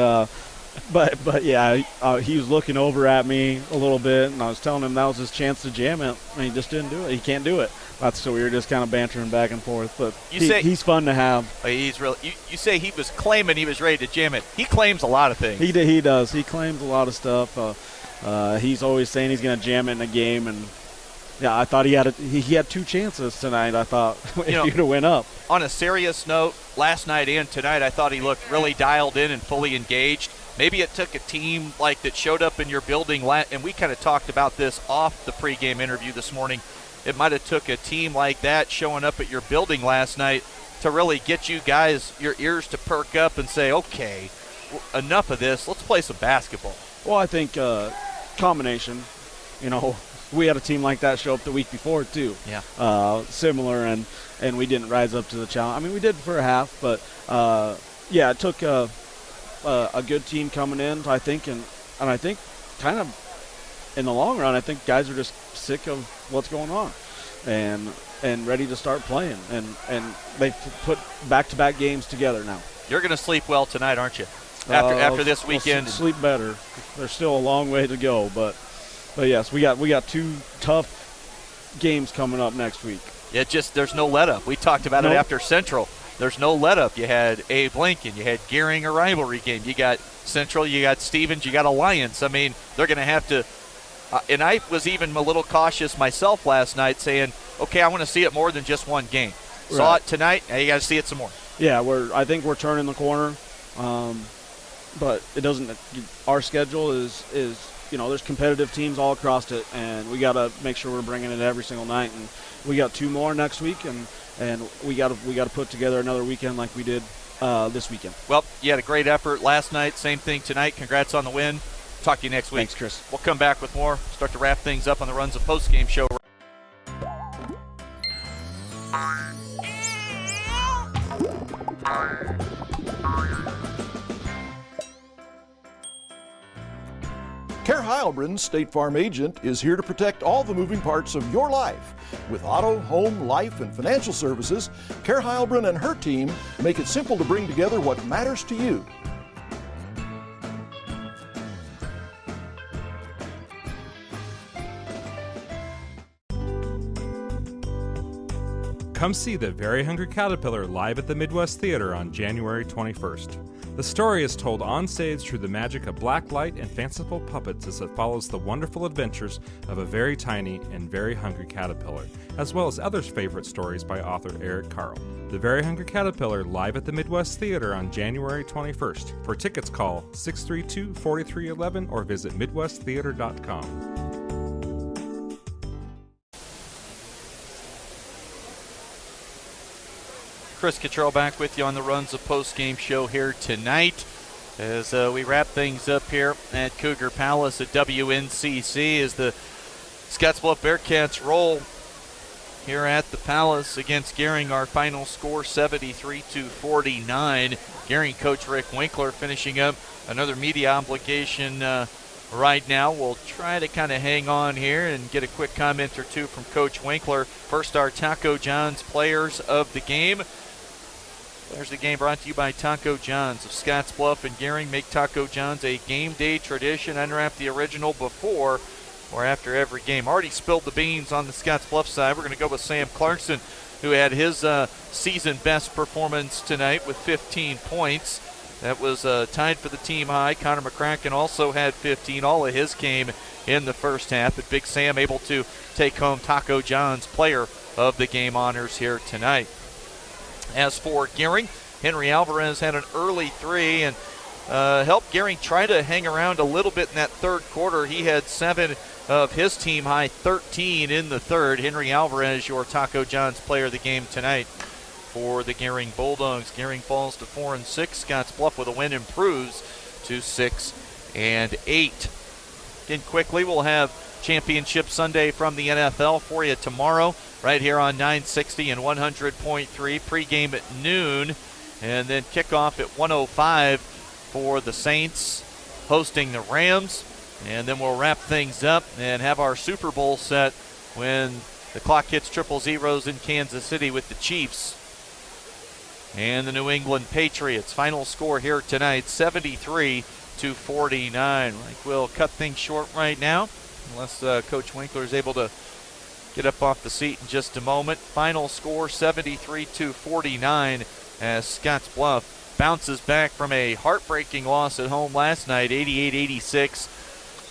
but yeah, he was looking over at me a little bit, and I was telling him that was his chance to jam it, and he just didn't do it. He can't do it. So we were just kind of bantering back and forth, but he's fun to have. He's really. You say he was claiming he was ready to jam it. He claims a lot of things. He does. He claims a lot of stuff. He's always saying he's going to jam it in a game, and yeah, I thought he had 2 chances tonight. I thought if you'd have went up. On a serious note, last night and tonight, I thought he looked really dialed in and fully engaged. Maybe it took a team like that showed up in your building, and we kind of talked about this off the pregame interview this morning. It might have took a team like that showing up at your building last night to really get you guys, your ears to perk up and say, okay, enough of this. Let's play some basketball. Well, I think combination. We had a team like that show up the week before too. Yeah. Similar, and we didn't rise up to the challenge. I mean, we did for a half, but yeah, it took a good team coming in, I think, and I think kind of in the long run, I think guys are just sick of what's going on and ready to start playing, and they put back-to-back games together now. You're going to sleep well tonight, aren't you? After this weekend, I'll sleep better. There's still a long way to go, but yes, we got 2 tough games coming up next week. There's no let up. We talked about it after Central. There's no let up. You had Abe Lincoln, you had Gering, a rivalry game. You got Central, you got Stevens, you got Alliance. I mean, they're going to have to. And I was even a little cautious myself last night, saying, okay, I want to see it more than just one game. Right. Saw it tonight, now you got to see it some more. Yeah, I think we're turning the corner, but it doesn't. Our schedule is there's competitive teams all across it, and we got to make sure we're bringing it every single night. And we got 2 more next week, and we got to put together another weekend like we did this weekend. Well, you had a great effort last night. Same thing tonight. Congrats on the win. Talk to you next week. Thanks, Chris. We'll come back with more. Start to wrap things up on the Runs of Postgame show. Care Heilbrunn, State Farm agent, is here to protect all the moving parts of your life. With auto, home, life, and financial services, Care Heilbrunn and her team make it simple to bring together what matters to you. Come see the Very Hungry Caterpillar live at the Midwest Theater on January 21st. The story is told on stage through the magic of black light and fanciful puppets as it follows the wonderful adventures of a very tiny and very hungry caterpillar, as well as others' favorite stories by author Eric Carle. The Very Hungry Caterpillar live at the Midwest Theater on January 21st. For tickets, call 632-4311 or visit midwesttheater.com. Chris Cottrell back with you on the Runs of Postgame show here tonight as we wrap things up here at Cougar Palace at WNCC as the Scottsbluff Bearcats roll here at the Palace against Gering. Our final score 73-49. Gering coach Rick Winkler finishing up another media obligation right now. We'll try to kind of hang on here and get a quick comment or two from Coach Winkler. First, our Taco John's players of the game. There's the game brought to you by Taco John's of Scottsbluff and Gering. Make Taco John's a game day tradition. Unwrap the original before or after every game. Already spilled the beans on the Scottsbluff side. We're going to go with Sam Clarkson who had his season best performance tonight with 15 points. That was tied for the team high. Connor McCracken also had 15. All of his came in the first half, but Big Sam able to take home Taco John's player of the game honors here tonight. As for Gering, Henry Alvarez had an early three and helped Gering try to hang around a little bit in that third quarter. He had 7 of his team high 13 in the third. Henry Alvarez, your Taco John's player of the game tonight for the Gering Bulldogs. Gering falls to 4-6. Scottsbluff with a win improves to 6-8. Again, quickly, we'll have Championship Sunday from the NFL for you tomorrow, right here on 960 and 100.3. Pregame at noon, and then kickoff at 1:05 for the Saints hosting the Rams. And then we'll wrap things up and have our Super Bowl set when the clock hits 000 in Kansas City with the Chiefs and the New England Patriots. Final score here tonight, 73-49. I think we'll cut things short right now, unless Coach Winkler is able to get up off the seat in just a moment. Final score, 73-49, as Scottsbluff bounces back from a heartbreaking loss at home last night, 88-86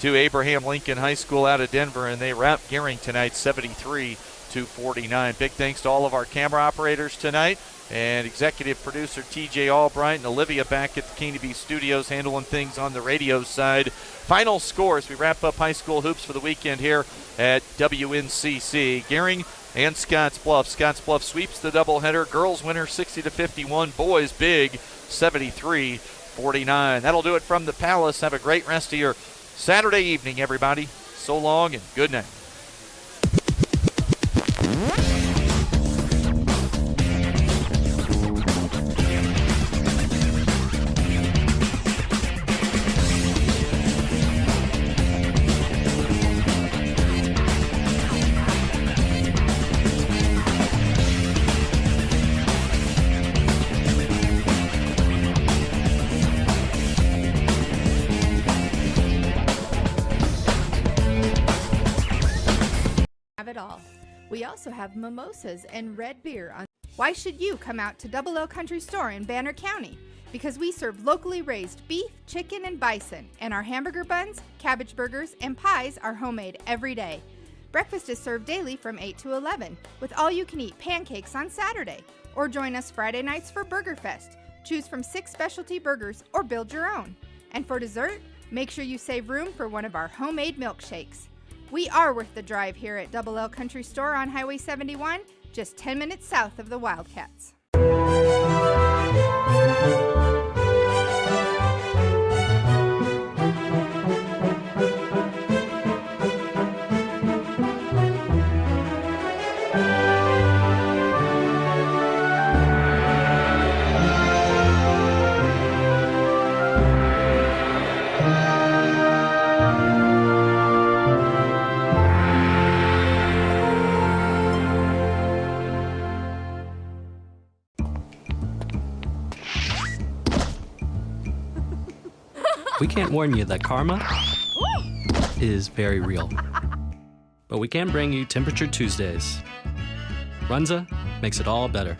to Abraham Lincoln High School out of Denver, and they wrap Gering tonight, 73-49. Big thanks to all of our camera operators tonight, and executive producer TJ Albright and Olivia back at the KNB studios handling things on the radio side. Final score as we wrap up high school hoops for the weekend here at WNCC. Gering and Scottsbluff. Scottsbluff sweeps the doubleheader. Girls winner 60-51. Boys big 73-49. That'll do it from the Palace. Have a great rest of your Saturday evening, everybody. So long and good night. It all. We also have mimosas and red beer on. Why should you come out to Double L Country Store in Banner County? Because we serve locally raised beef, chicken, and bison, and our hamburger buns, cabbage burgers, and pies are homemade every day. Breakfast is served daily from 8 to 11, with all-you-can-eat pancakes on Saturday. Or join us Friday nights for Burger Fest. Choose from 6 specialty burgers or build your own. And for dessert, make sure you save room for one of our homemade milkshakes. We are worth the drive here at Double L Country Store on Highway 71, just 10 minutes south of the Wildcats. We can't warn you that karma is very real. But we can bring you Temperature Tuesdays. Runza makes it all better.